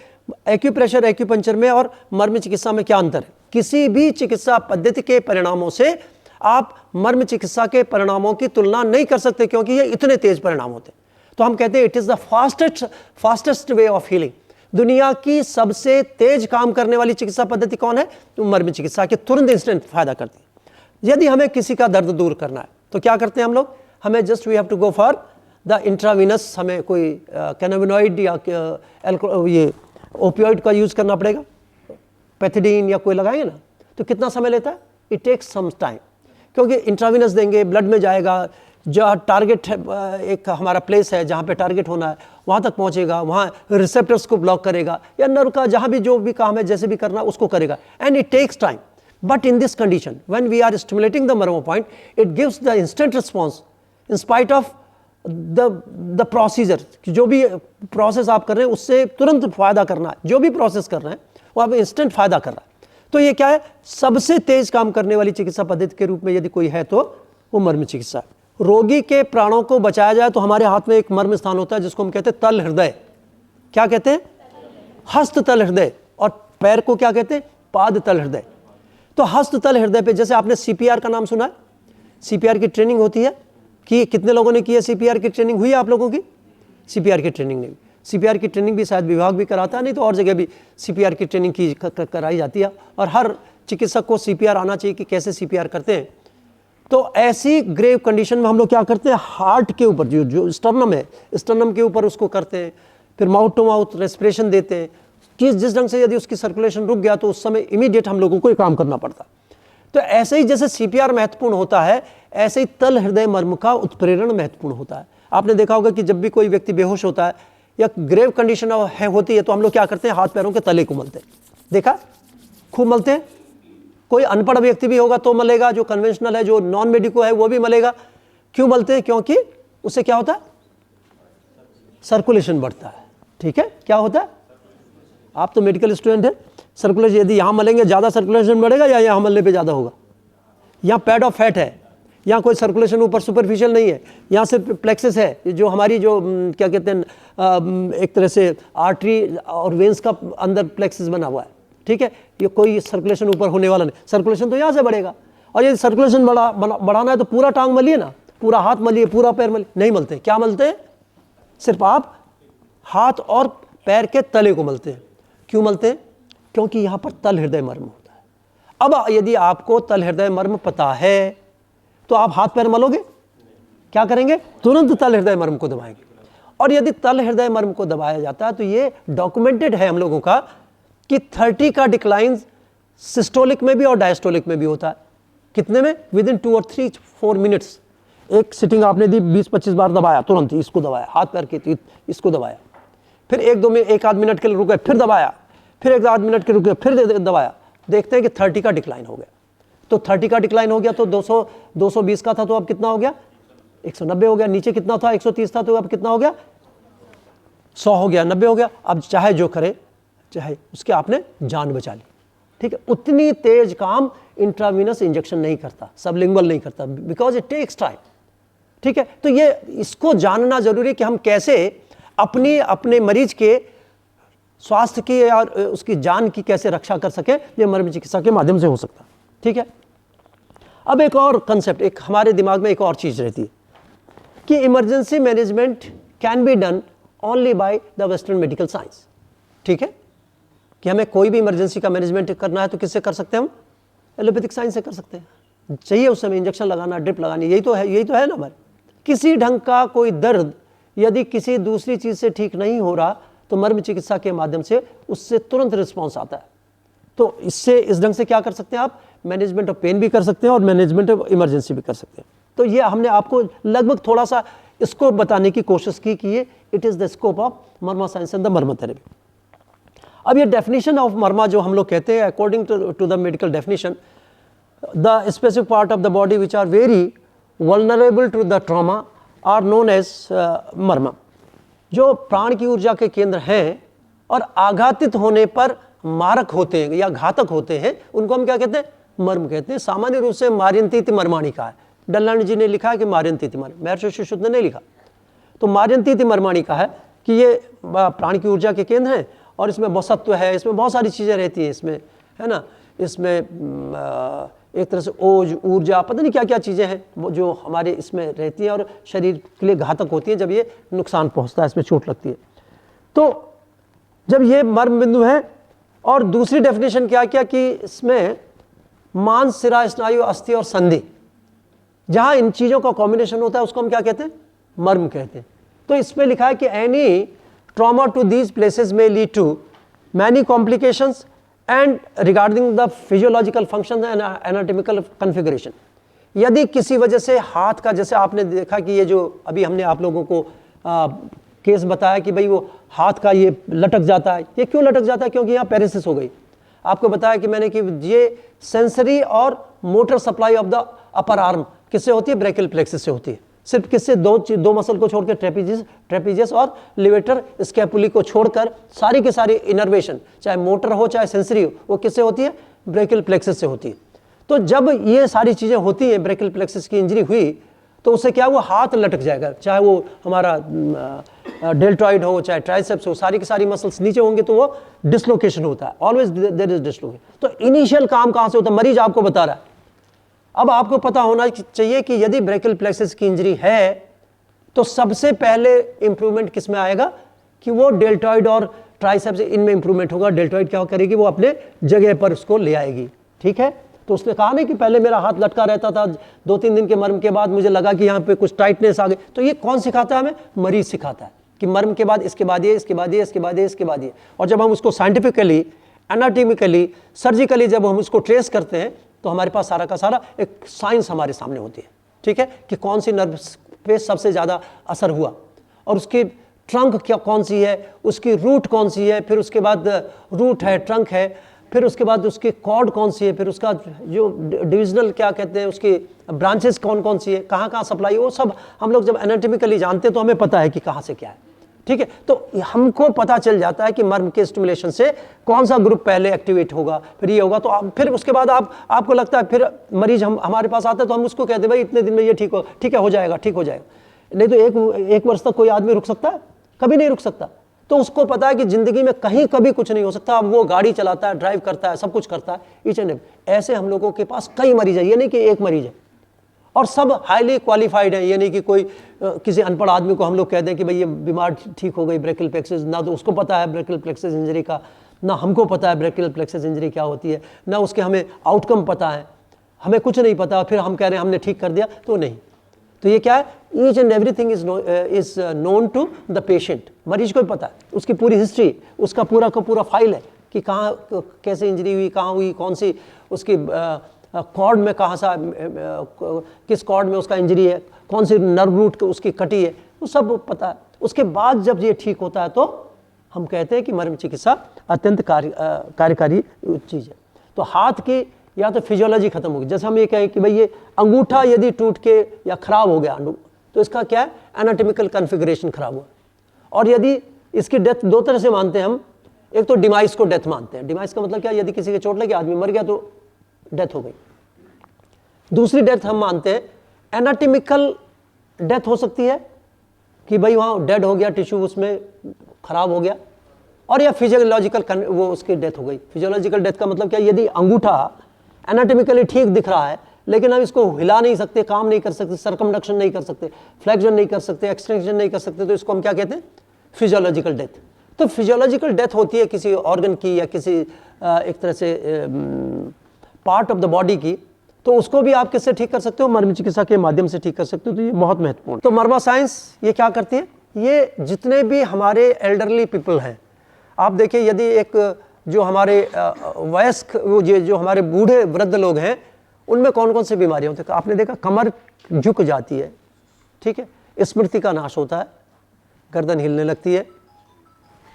एक्यूप्रेशर, एक्यूपंक्चर में और मर्म चिकित्सा में क्या अंतर है, किसी भी चिकित्सा पद्धति के परिणामों से आप मर्म चिकित्सा के परिणामों की तुलना नहीं कर सकते, क्योंकि ये इतने तेज परिणाम होते हैं। तो हम कहते हैं it is the fastest way of healing. दुनिया की सबसे तेज काम करने वाली चिकित्सा पद्धति कौन है? तो मर्म चिकित्सा के तुरंत इंस्टेंट फायदा करती है। यदि हमें किसी का दर्द दूर करना है तो क्या करते हैं हम लोग? हमें just we have to go for the intravenous, हमें कोई कैनाबिनॉइड या ये ओपियोइड का यूज करना पड़ेगा, पैथिडीन या कोई लगाएंगे ना, तो कितना समय लेता है? इट टेक्स सम टाइम, क्योंकि इंट्रावीनस देंगे, ब्लड में जाएगा, जहाँ टारगेट है, एक हमारा प्लेस है जहाँ पे टारगेट होना है वहाँ तक पहुँचेगा, वहाँ रिसेप्टर्स को ब्लॉक करेगा या नर्व का जहाँ भी जो भी काम है जैसे भी करना उसको करेगा, and it takes time. But in this condition when we are stimulating the marma point, it gives the instant response in spite of the procedure. जो भी प्रोसेस आप कर रहे हैं उससे तुरंत फायदा करना है, जो भी प्रोसेस कर रहे हैं वो आप इंस्टेंट फायदा कर रहा है। तो ये क्या है? सबसे तेज काम करने वाली चिकित्सा पद्धति के रूप में यदि कोई है तो वो मर्म चिकित्सा है। रोगी के प्राणों को बचाया जाए तो हमारे हाथ में एक मर्म स्थान होता है जिसको हम कहते हैं तल हृदय। क्या कहते हैं? हस्त तल हृदय। और पैर को क्या कहते हैं? पाद तल हृदय। तो हस्त तल हृदय पे, जैसे आपने सीपीआर का नाम सुना है, सीपीआर की ट्रेनिंग होती है कि कितने लोगों ने की है? सीपीआर की ट्रेनिंग हुई है आप लोगों की? सीपीआर की ट्रेनिंग नहीं। सीपीआर की ट्रेनिंग भी शायद विभाग भी कराता है, नहीं तो और जगह भी सीपीआर की ट्रेनिंग की कराई जाती है, और हर चिकित्सक को सीपीआर आना चाहिए कि कैसे सीपीआर करते हैं। तो ऐसी ग्रेव कंडीशन में हम लोग क्या करते हैं? हार्ट के ऊपर जो स्टर्नम है, स्टर्नम के ऊपर उसको करते हैं, फिर माउथ टू माउथ रेस्पिरेशन देते हैं कि जिस ढंग से यदि उसकी सर्कुलेशन रुक गया तो उस समय इमीडिएट हम लोगों को ये काम करना पड़ता। तो ऐसे ही जैसे सीपीआर महत्वपूर्ण होता है, ऐसे ही तल हृदय मर्म का उत्प्रेरण महत्वपूर्ण होता है। आपने देखा होगा कि जब भी कोई व्यक्ति बेहोश होता है या ग्रेव कंडीशन होती है तो हम लोग क्या करते हैं? हाथ पैरों के तले को मलते हैं। देखा? खूब मलते हैं। कोई अनपढ़ व्यक्ति भी होगा तो मलेगा, जो कन्वेंशनल है, जो नॉन मेडिको है वो भी मलेगा। क्यों मलते हैं? क्योंकि उससे क्या होता है? सर्कुलेशन बढ़ता है। ठीक है, क्या होता है? आप तो मेडिकल स्टूडेंट हैं, सर्कुलेशन यदि यहाँ मलेंगे ज़्यादा सर्कुलेशन बढ़ेगा या यहाँ मलने पे ज़्यादा होगा? यहाँ पैड ऑफ फैट है, यहाँ कोई सर्कुलेशन ऊपर सुपरफिशियल नहीं है, यहाँ सिर्फ प्लेक्सिस है, जो हमारी जो क्या कहते हैं एक तरह से आर्टरी और वेंस का अंदर प्लेक्सिस बना हुआ है। ठीक है, ये कोई सर्कुलेशन ऊपर होने वाला नहीं, सर्कुलेशन तो यहाँ से बढ़ेगा। और यदि सर्कुलेशन बढ़ाना है तो पूरा टांग मलिए ना, पूरा हाथ मलिए, पूरा पैर मलिए। नहीं मलते। क्या मलते हैं? सिर्फ आप हाथ और पैर के तले को मलते हैं। क्यों मलते हैं? क्योंकि यहाँ पर तल हृदय मर्म होता है। अब यदि आपको तल हृदय मर्म पता है तो आप हाथ पैर मलोगे? क्या करेंगे? तुरंत तल हृदय मर्म को दबाएंगे। और यदि तल हृदय मर्म को दबाया जाता है तो ये डॉक्यूमेंटेड है हम लोगों का कि 30 का डिक्लाइन सिस्टोलिक में भी और डायस्टोलिक में भी होता है। कितने में? विद इन 2 और 3-4 मिनट्स। एक सिटिंग आपने दी, 20-25 बार दबाया, तुरंत इसको दबाया, हाथ पैर के इसको दबाया, फिर 1-2 मिनट के लिए रुके, फिर दबाया, फिर 1-8 मिनट के रुके, फिर दबाया, देखते हैं कि 30 का डिक्लाइन हो गया। तो 30 का डिक्लाइन हो गया तो 220 का था तो अब कितना हो गया? 190 हो गया। नीचे कितना था? 130 था तो अब कितना हो गया? 100 हो गया, 90 हो गया। अब चाहे जो करे, चाहे उसके आपने जान बचा ली। ठीक है, उतनी तेज काम इंट्रावीनस इंजेक्शन नहीं करता, सबलिंगुअल नहीं करता, बिकॉज इट टेक्स टाइम। ठीक है, तो ये इसको जानना जरूरी है कि हम कैसे अपने मरीज के स्वास्थ्य की और उसकी जान की कैसे रक्षा कर सके। ये मर्म चिकित्सा के माध्यम से हो सकता। ठीक है, अब एक और कंसेप्ट, एक हमारे दिमाग में एक और चीज रहती है कि emergency management can be done only by the western medical science. ठीक है, कि हमें कोई भी इमरजेंसी का मैनेजमेंट करना है तो किससे कर सकते हैं? हम एलोपैथिक साइंस से कर सकते हैं। चाहिए उस समय इंजेक्शन लगाना, ड्रिप लगानी, यही तो है ना हमारे। किसी ढंग का कोई दर्द यदि किसी दूसरी चीज से ठीक नहीं हो रहा तो मर्म चिकित्सा के माध्यम से उससे तुरंत रिस्पॉन्स आता है। तो इससे इस ढंग से क्या कर सकते हैं आप, मैनेजमेंट ऑफ पेन भी कर सकते हैं और मैनेजमेंट ऑफ इमरजेंसी भी कर सकते हैं। तो ये हमने आपको लगभग थोड़ा सा इसको बताने की कोशिश की कि ये it is the scope of Marma science and the Marma therapy. अब ये डेफिनेशन ऑफ मर्मा जो हम लोग कहते हैं, according to the medical definition, the specific part of the body which are very vulnerable to the trauma are known as marma. जो प्राण की ऊर्जा के केंद्र हैं और आघातित होने पर मारक होते हैं या घातक होते हैं, उनको हम क्या कहते हैं, मर्म कहते हैं। सामान्य रूप से मार्यंतीति मर्माणी का है, डल्लानी जी ने लिखा है कि मार्यंतीति मर्म, महर्षि सुश्रुत ने नहीं लिखा। तो मार्यंतीति मर्माणी का है कि ये प्राण की ऊर्जा के केंद्र हैं और इसमें बहुत सत्व है, इसमें बहुत सारी चीज़ें रहती हैं, इसमें है ना, इसमें एक तरह से ओज, ऊर्जा, पता नहीं क्या क्या चीज़ें हैं वो जो हमारे इसमें रहती हैं और शरीर के लिए घातक होती हैं जब ये नुकसान पहुंचता है, इसमें चोट लगती है। तो जब ये मर्म बिंदु है, और दूसरी डेफिनेशन क्या किया कि इसमें मांस, सिरा, स्नायु, अस्थि और संधि, जहां इन चीज़ों का कॉम्बिनेशन होता है उसको हम क्या कहते हैं, मर्म कहते हैं। तो इसमें लिखा है कि any trauma to these places में lead to many complications and regarding the physiological function and anatomical configuration. यदि किसी वजह से हाथ का, जैसे आपने देखा कि ये जो अभी हमने आप लोगों को केस बताया कि भाई वो हाथ का ये लटक जाता है, ये क्यों लटक जाता है, क्योंकि यहाँ पैरालिसिस हो गई। आपको बताया कि मैंने कि ये सेंसरी और motor supply of the upper arm किससे होती है, ब्रैकियल प्लेक्सस से होती है। सिर्फ किससे, दो मसल को छोड़कर, ट्रेपीजियस और लिवेटर स्कैपुली को छोड़कर सारी की सारी इनर्वेशन, चाहे मोटर हो चाहे सेंसरी हो, वो किससे होती है, ब्रैकियल प्लेक्सस से होती है। तो जब ये सारी चीज़ें होती हैं, ब्रैकियल प्लेक्सस की इंजरी हुई, तो उससे क्या, वो हाथ लटक जाएगा, चाहे वो हमारा डेल्टॉइड हो चाहे ट्राइसेप्स हो, सारी की सारी मसल्स नीचे होंगे तो वो डिसलोकेशन होता है, ऑलवेज देयर इज डिसलोकेशन। तो इनिशियल काम कहाँ से होता है, मरीज आपको बता रहा है। अब आपको पता होना चाहिए कि यदि ब्रैकियल प्लेक्सस की इंजरी है तो सबसे पहले इंप्रूवमेंट किस में आएगा कि वो डेल्टॉइड और ट्राइसेप्स, इनमें इंप्रूवमेंट होगा। डेल्टॉइड क्या करेगी, वो अपने जगह पर उसको ले आएगी, ठीक है। तो उसने कहा नहीं कि पहले मेरा हाथ लटका रहता था, 2-3 दिन के मर्म के बाद मुझे लगा कि यहाँ पे कुछ टाइटनेस आ गई। तो ये कौन सिखाता है हमें, मरीज सिखाता है कि मर्म के बाद इसके बाद ये, इसके बाद ये, इसके बाद ये, इसके बाद ये। और जब हम उसको साइंटिफिकली, एनाटॉमिकली, सर्जिकली जब हम उसको ट्रेस करते हैं तो हमारे पास सारा का सारा एक साइंस हमारे सामने होती है, ठीक है, कि कौन सी नर्व पे सबसे ज़्यादा असर हुआ और उसकी ट्रंक क्या कौन सी है, उसकी रूट कौन सी है, फिर उसके बाद रूट है, ट्रंक है, फिर उसके बाद उसकी कॉर्ड कौन सी है, फिर उसका जो डिविजनल क्या कहते हैं, उसकी ब्रांचेस कौन कौन सी है, कहाँ कहाँ सप्लाई, वो सब हम लोग जब एनाटॉमिकली जानते हैं तो हमें पता है कि कहाँ से क्या है, ठीक है। तो हमको पता चल जाता है कि मर्म के स्टिमुलेशन से कौन सा ग्रुप पहले एक्टिवेट होगा, फिर ये होगा। तो फिर उसके बाद आपको लगता है, फिर मरीज हमारे पास आता है तो हम उसको कहते हैं भाई इतने दिन में ये ठीक है, हो जाएगा, ठीक हो जाएगा। नहीं तो एक वर्ष तक कोई आदमी रुक सकता है, कभी नहीं रुक सकता। तो उसको पता है कि जिंदगी में कहीं कभी कुछ नहीं हो सकता। अब वो गाड़ी चलाता है, ड्राइव करता है, सब कुछ करता है, ईच एंड ऐसे हम लोगों के पास कई मरीज है, ये नहीं कि एक मरीज है, और सब हाईली क्वालिफाइड है। ये नहीं कि कोई किसी अनपढ़ आदमी को हम लोग कह दें कि भाई ये बीमार ठीक हो गई ब्रैकियल प्लेक्सस, ना तो उसको पता है ब्रैकियल प्लेक्सस इंजरी का, ना हमको पता है ब्रैकियल प्लेक्सस इंजरी क्या होती है, ना उसके हमें आउटकम पता है, हमें कुछ नहीं पता, फिर हम कह रहे हैं हमने ठीक कर दिया, तो नहीं। तो ये क्या है, each and everything is known to the patient. मरीज को भी पता है, उसकी पूरी हिस्ट्री, उसका पूरा का पूरा फाइल है कि कहाँ कैसे इंजरी हुई, कहाँ हुई, कौन सी उसकी कॉर्ड में कहाँ सा, किस कॉर्ड में उसका इंजरी है, कौन सी नर्व रूट उसकी कटी है, वो सब पता है। उसके बाद जब ये ठीक होता है तो हम कहते हैं कि मर्म चिकित्सा अत्यंत कार्यकारी चीज़ है। तो हाथ की या तो फिजियोलॉजी खत्म होगी, जैसे हम ये कहें कि भाई ये अंगूठा यदि टूट के या खराब हो गया तो इसका क्या है, एनाटॉमिकल कॉन्फ़िगरेशन खराब हुआ। और यदि इसकी डेथ दो तरह से मानते हैं हम, एक तो डिमाइस को डेथ मानते हैं। डिमाइस का मतलब क्या, यदि किसी के चोट लगी, आदमी मर गया तो डेथ हो गई। दूसरी डेथ हम मानते हैं एनाटॉमिकल डेथ हो सकती है कि भाई वहाँ डेड हो गया, टिश्यू उसमें खराब हो गया, और या फिजियोलॉजिकल वो उसकी डेथ हो गई। फिजियोलॉजिकल डेथ का मतलब क्या, यदि अंगूठा एनाटॉमिकली ठीक दिख रहा है लेकिन हम इसको हिला नहीं सकते, काम नहीं कर सकते, सर्कमडक्शन नहीं कर सकते, फ्लेक्शन नहीं कर सकते, एक्सटेंशन नहीं कर सकते, तो इसको हम क्या कहते हैं, फिजियोलॉजिकल डेथ। तो फिजियोलॉजिकल डेथ होती है किसी ऑर्गन की या किसी एक तरह से पार्ट ऑफ द बॉडी की, तो उसको भी आप किससे ठीक कर सकते हो, मर्म चिकित्सा के माध्यम से ठीक कर सकते हो। तो ये बहुत महत्वपूर्ण। तो मर्मा साइंस ये क्या करती है, ये जितने भी हमारे एल्डरली पीपल हैं, आप देखिए यदि एक जो हमारे वयस्क जो हमारे बूढ़े वृद्ध लोग हैं उनमें कौन कौन सी बीमारियां होती है? आपने देखा कमर झुक जाती है, ठीक है, स्मृति का नाश होता है, गर्दन हिलने लगती है,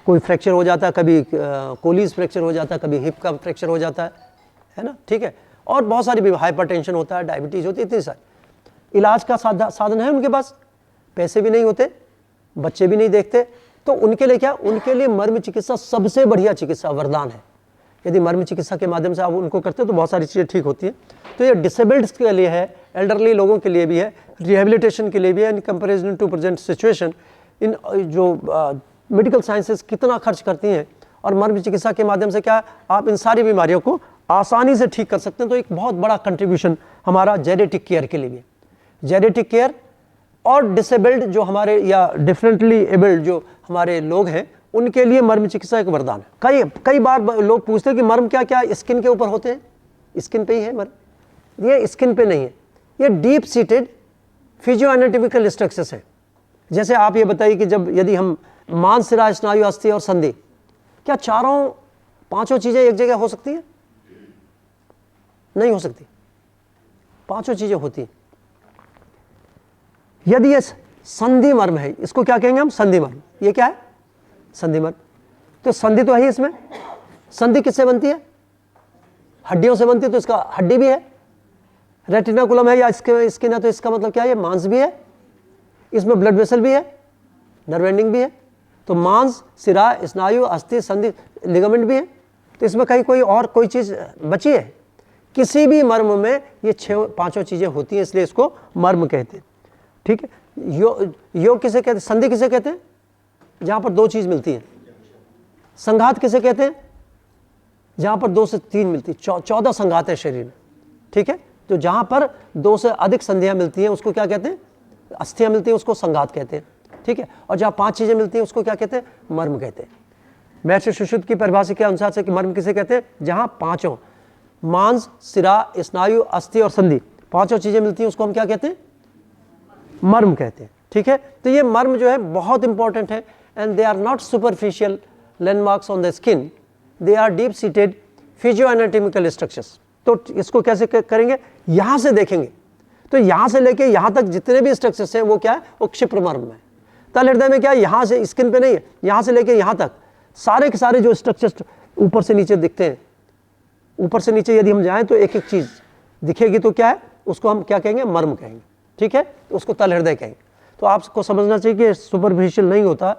कोई फ्रैक्चर हो जाता है, कभी कोलीज फ्रैक्चर हो जाता है, कभी हिप का फ्रैक्चर हो जाता है ना, ठीक है, और बहुत सारी हाइपरटेंशन होता है, डायबिटीज़ होती है, इतनी सारी। इलाज का साधन है उनके पास, पैसे भी नहीं होते, बच्चे भी नहीं देखते, तो उनके लिए क्या, उनके लिए मर्म चिकित्सा सबसे बढ़िया चिकित्सा, वरदान है। यदि मर्म चिकित्सा के माध्यम से आप उनको करते हो तो बहुत सारी चीज़ें ठीक होती हैं। तो ये डिसेबल्ड के लिए है, एल्डरली लोगों के लिए भी है, रिहेबिलिटेशन के लिए भी है। In comparison to present situation, इन जो मेडिकल साइंसेस कितना खर्च करती हैं, और मर्म चिकित्सा के माध्यम से क्या आप इन सारी बीमारियों को आसानी से ठीक कर सकते हैं। तो एक बहुत बड़ा कंट्रीब्यूशन हमारा जेनेटिक केयर के लिए भी है। जेनेटिक केयर और डिसेबल्ड जो हमारे या डिफरेंटली एबल्ड जो हमारे लोग हैं उनके लिए मर्म चिकित्सा एक वरदान है। कई बार लोग पूछते हैं कि मर्म क्या क्या स्किन के ऊपर होते हैं? स्किन पे ही है मर्म? ये स्किन पे नहीं है, ये deep seated physio anatomical structures है। जैसे आप ये बताइए कि जब यदि हम मांस, सिरा, स्नायु, अस्थि और संधि, क्या चारों पांचों चीजें एक जगह हो सकती है? नहीं हो सकती, पांचों चीजें होती हैं। यदि ये संधि मर्म है, इसको क्या कहेंगे हम? संधि मर्म। ये क्या है? संधि मर्म। तो संधि तो है ही इसमें। संधि किससे बनती है? हड्डियों से बनती है, तो इसका हड्डी भी है, रेटिनाकुलम है या स्किन है, तो इसका मतलब क्या है? ये मांस भी है, इसमें ब्लड वेसल भी है, नर्व एंडिंग भी है। तो मांस, सिरा, स्नायु, अस्थि, संधि, लिगामेंट भी है। तो इसमें कहीं कोई चीज बची है? किसी भी मर्म में ये पांचों चीजें होती हैं, इसलिए इसको मर्म कहते हैं, ठीक है। योग किसे कहते हैं? संधि किसे कहते हैं? जहां पर दो चीज मिलती है। संघात किसे कहते हैं? जहां पर 2 से 3 मिलती है। 14 संघात है शरीर में, ठीक है। तो जहां पर 2 से अधिक संधियां मिलती हैं उसको क्या कहते हैं? अस्थियां मिलती हैं उसको संघात कहते हैं, ठीक है। और जहां 5 चीजें मिलती हैं उसको क्या कहते हैं? मर्म कहते हैं। महर्षि सुश्रुत की परिभाषा के अनुसार से कि मर्म किसे कहते हैं? जहां पांचों मांस, सिरा, स्नायु, अस्थि और संधि पांचों चीजें मिलती हैं उसको हम क्या कहते हैं? मर्म कहते हैं, ठीक है। तो ये मर्म जो है बहुत इंपॉर्टेंट है, and they are not superficial landmarks on the skin, they are deep seated physio anatomical structures. तो इसको कैसे करेंगे? यहां से देखेंगे तो यहां से लेके यहां तक जितने भी स्ट्रक्चर्स हैं वो क्या है? वो क्षिप्र मर्म है। तल हृदय में क्या है? यहां से, स्किन पे नहीं है, यहां से लेके यहां तक सारे के सारे जो स्ट्रक्चर्स ऊपर से नीचे दिखते हैं, ऊपर से नीचे यदि हम जाएं तो एक एक चीज दिखेगी, तो क्या है? उसको हम क्या कहेंगे? मर्म कहेंगे, ठीक है। उसको तल हृदय कहेंगे। तो आपको समझना चाहिए कि सुपरफिशियल नहीं होता,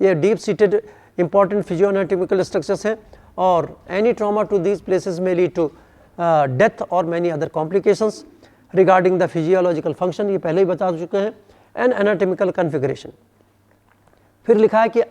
ये deep seated important physio anatomical structures हैं, और any trauma to these places में लीड टू डेथ और many other complications regarding the physiological function, ये पहले ही बता चुके हैं, एंड एनाटॉमिकल कॉन्फ़िगरेशन। फिर लिखा है कि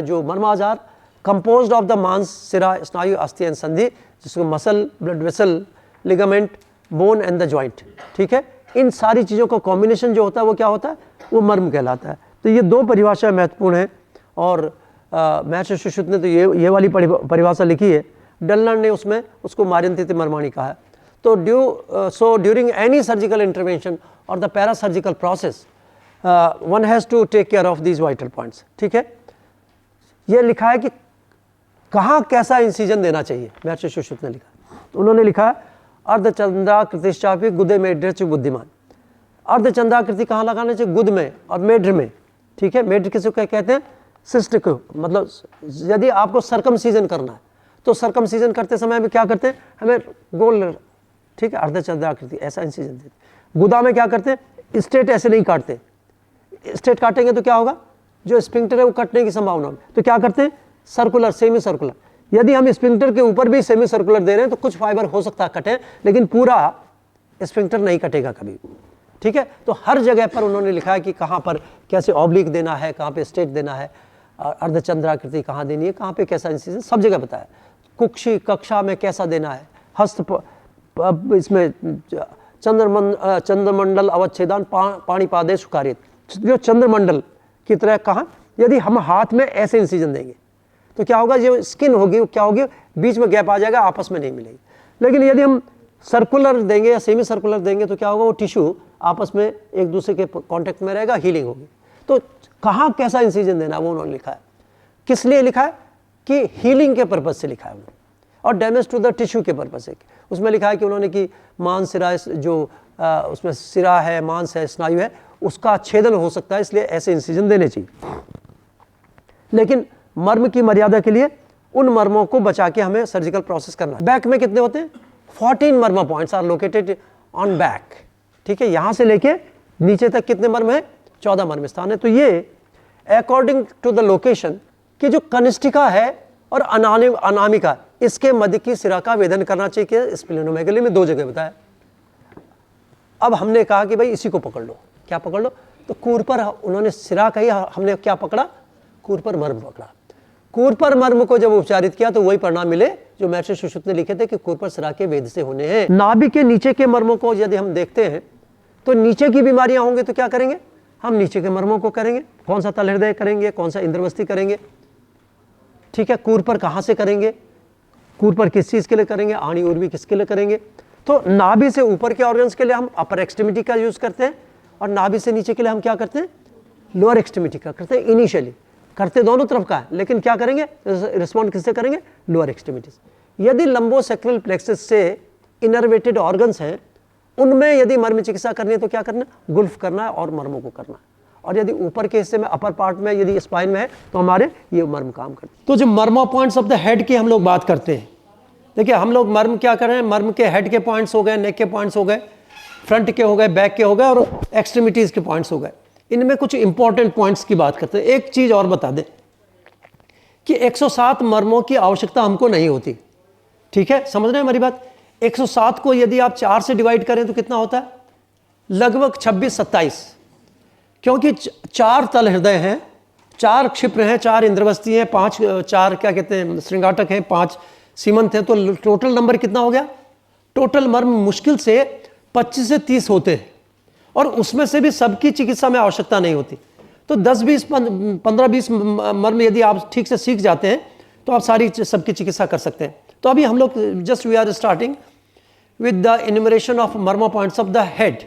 जो मर्माजार कंपोज्ड ऑफ द मांस, सिरा, स्नायु, अस्थि एंड संधि, जिसको muscle, blood vessel, ligament, bone and the joint, ठीक है। इन सारी चीज़ों का कॉम्बिनेशन जो होता है वो क्या होता है? वो मर्म कहलाता है। तो ये दो परिभाषा महत्वपूर्ण है, और महर्षि सुश्रुत ने तो ये वाली परिभाषा लिखी है, डलनर ने उसमें उसको मार्यन्तीति मर्माणि कहा है। तो ड्यूरिंग एनी सर्जिकल इंटरवेंशन और the parasurgical process one has to take care of these vital points, ठीक है। ये लिखा है कि कहाँ कैसा इंसिजन देना चाहिए, महर्षि सुश्रुत ने लिखा। तो उन्होंने लिखा अर्धचंद्राकृतिश्चापि गुदे मेढ्र च बुद्धिमान। अर्धचंद्राकृति कहाँ लगाना चाहिए? गुद में और मेढ्र में, ठीक है। मेढ्र किसे कहते हैं? सिस्ट को, मतलब यदि आपको सर्कमसीजन करना है तो सर्कमसीजन करते समय में क्या करते हैं? हमें गोल, ठीक है, अर्धचंद्राकृति ऐसा इंसिजन देते। गुदा में क्या करते हैं? स्ट्रेट ऐसे नहीं काटते, स्ट्रेट काटेंगे तो क्या होगा? जो स्फिंक्टर है वो कटने की संभावना होगी। तो क्या करते हैं? Circular, semi circular. यदि हम स्फिंक्टर के ऊपर भी सेमी सर्कुलर दे रहे हैं तो कुछ फाइबर हो सकता है कटे, लेकिन पूरा स्फिंक्टर नहीं कटेगा कभी, ठीक है। तो हर जगह पर उन्होंने लिखा है कि कहाँ पर कैसे ऑब्लिक देना है, कहाँ पे स्ट्रेट देना है, अर्धचंद्राकृति कहाँ देनी है, कहाँ पे कैसा इंसिजन, सब जगह बताया। कुक्षी कक्षा में कैसा देना है, हस्त इसमें चंद्रमंडल अवच्छेदन पाणिपादे सुकारित, जो चंद्रमंडल की तरह कहाँ, यदि हम हाथ में ऐसे इंसिजन देंगे तो क्या होगा? जो स्किन होगी वो क्या होगी? बीच में गैप आ जाएगा, आपस में नहीं मिलेगी। लेकिन यदि हम सर्कुलर देंगे या सेमी सर्कुलर देंगे तो क्या होगा? वो टिश्यू आपस में एक दूसरे के कांटेक्ट में रहेगा, हीलिंग होगी। तो कहाँ कैसा इंसिजन देना वो उन्होंने लिखा है। किस लिए लिखा है? कि हीलिंग के पर्पज से लिखा है उन्होंने। और डैमेज टू द टिश्यू के पर्पज से। उसमें लिखा है कि उन्होंने कि मांस सिरा जो उसमें सिरा है, मांस है, स्नायु है, उसका छेदन हो सकता है, इसलिए ऐसे इंसिजन देने चाहिए। लेकिन मर्म की मर्यादा के लिए उन मर्मों को बचा के हमें सर्जिकल प्रोसेस करना है। बैक में कितने होते हैं? 14 marma points are located on back, ठीक है। यहां से लेके नीचे तक कितने मर्म है? 14 मर्म स्थान है। तो ये अकॉर्डिंग टू द लोकेशन कि जो कनिष्ठिका है और अनामिका, इसके मध्य की सिरा का वेदन करना चाहिए। स्प्लेनोमेगली में 2 जगह बताया। अब हमने कहा कि भाई इसी को पकड़ लो। क्या पकड़ लो? तो कूर पर उन्होंने सिरा कही, हमने क्या पकड़ा? कूर पर मर्म पकड़ा। कूर पर मर्म को जब उपचारित किया तो वही परिणाम मिले जो महर्षि सुश्रुत ने लिखे थे कि कूर पर सिरा के वेद से होने हैं। नाभि के नीचे के मर्मों को यदि हम देखते हैं तो नीचे की बीमारियां होंगी तो क्या करेंगे? हम नीचे के मर्मों को करेंगे। कौन सा? तल हृदय करेंगे, कौन सा? इंद्रवस्ती करेंगे, ठीक है। कूर पर कहां से करेंगे? कूर पर किस चीज के लिए करेंगे? आणी उर्वी किसके लिए करेंगे? तो नाभि से ऊपर के ऑर्गन्स के लिए हम अपर एक्सट्रीमिटी का यूज करते हैं और नाभि से नीचे के लिए हम क्या करते हैं? लोअर एक्सट्रीमिटी का करते हैं। इनिशियली करते दोनों तरफ का है, लेकिन क्या करेंगे? रिस्पॉन्ड किससे करेंगे? लोअर एक्सट्रीमिटी से। यदि लंबोसेक्रल प्लेक्सस से इनर्वेटेड ऑर्गन्स हैं, उनमें यदि मर्म चिकित्सा करनी है तो क्या करना है? गुल्फ करना है और मर्मों को करना है। और यदि ऊपर के हिस्से में, अपर पार्ट में, यदि स्पाइन में है तो हमारे ये मर्म काम करते हैं। तो जो मर्मा पॉइंट्स ऑफ द हेड की हम लोग बात करते हैं, देखिए हम लोग मर्म क्या कर रहे हैं? मर्म के हेड के पॉइंट्स हो गए, नेक के पॉइंट्स हो गए, फ्रंट के हो गए, बैक के हो गए और एक्सट्रीमिटीज के पॉइंट्स हो गए। इनमें कुछ इंपॉर्टेंट पॉइंट्स की बात करते हैं। एक चीज और बता दें कि 107 मर्मों की आवश्यकता हमको नहीं होती, ठीक है। समझ रहे हैं हमारी बात? 107 को यदि आप 4 से डिवाइड करें तो कितना होता है? लगभग 26-27, क्योंकि 4 तल हृदय हैं, 4 क्षिप्र हैं, 4 इंद्रवस्ती हैं, 4 क्या कहते हैं श्रृंगाटक हैं, 5 सीमंत हैं। तो टोटल नंबर कितना हो गया? टोटल मर्म मुश्किल से 25 से 30 होते हैं और उसमें से भी सबकी चिकित्सा में आवश्यकता नहीं होती। तो 10-20 15-20 मर्म यदि आप ठीक से सीख जाते हैं तो आप सारी सबकी चिकित्सा कर सकते हैं। तो अभी हम लोग just we are starting with the enumeration of marma points of the head.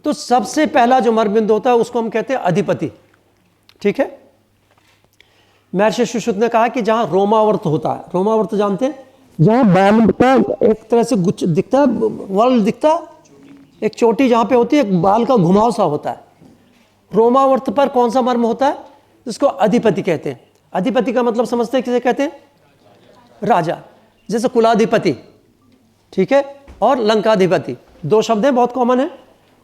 तो सबसे पहला जो मर्म बिंदु होता है उसको हम कहते हैं अधिपति, ठीक है। महर्षि सुश्रुत ने कहा कि जहां रोमावर्त होता है, रोमावर्त जानते हैं, जहां बाल का एक तरह से गुच्छ दिखता है, वर्ल दिखता है, एक चोटी जहां पे होती है, एक बाल का घुमाव सा होता है। रोमावर्त पर कौन सा मर्म होता है? जिसको अधिपति कहते हैं। अधिपति का मतलब समझते हैं किसे कहते हैं? राजा। जैसे कुलाधिपति, ठीक है, और लंकाधिपति, 2 शब्द हैं, बहुत कॉमन है।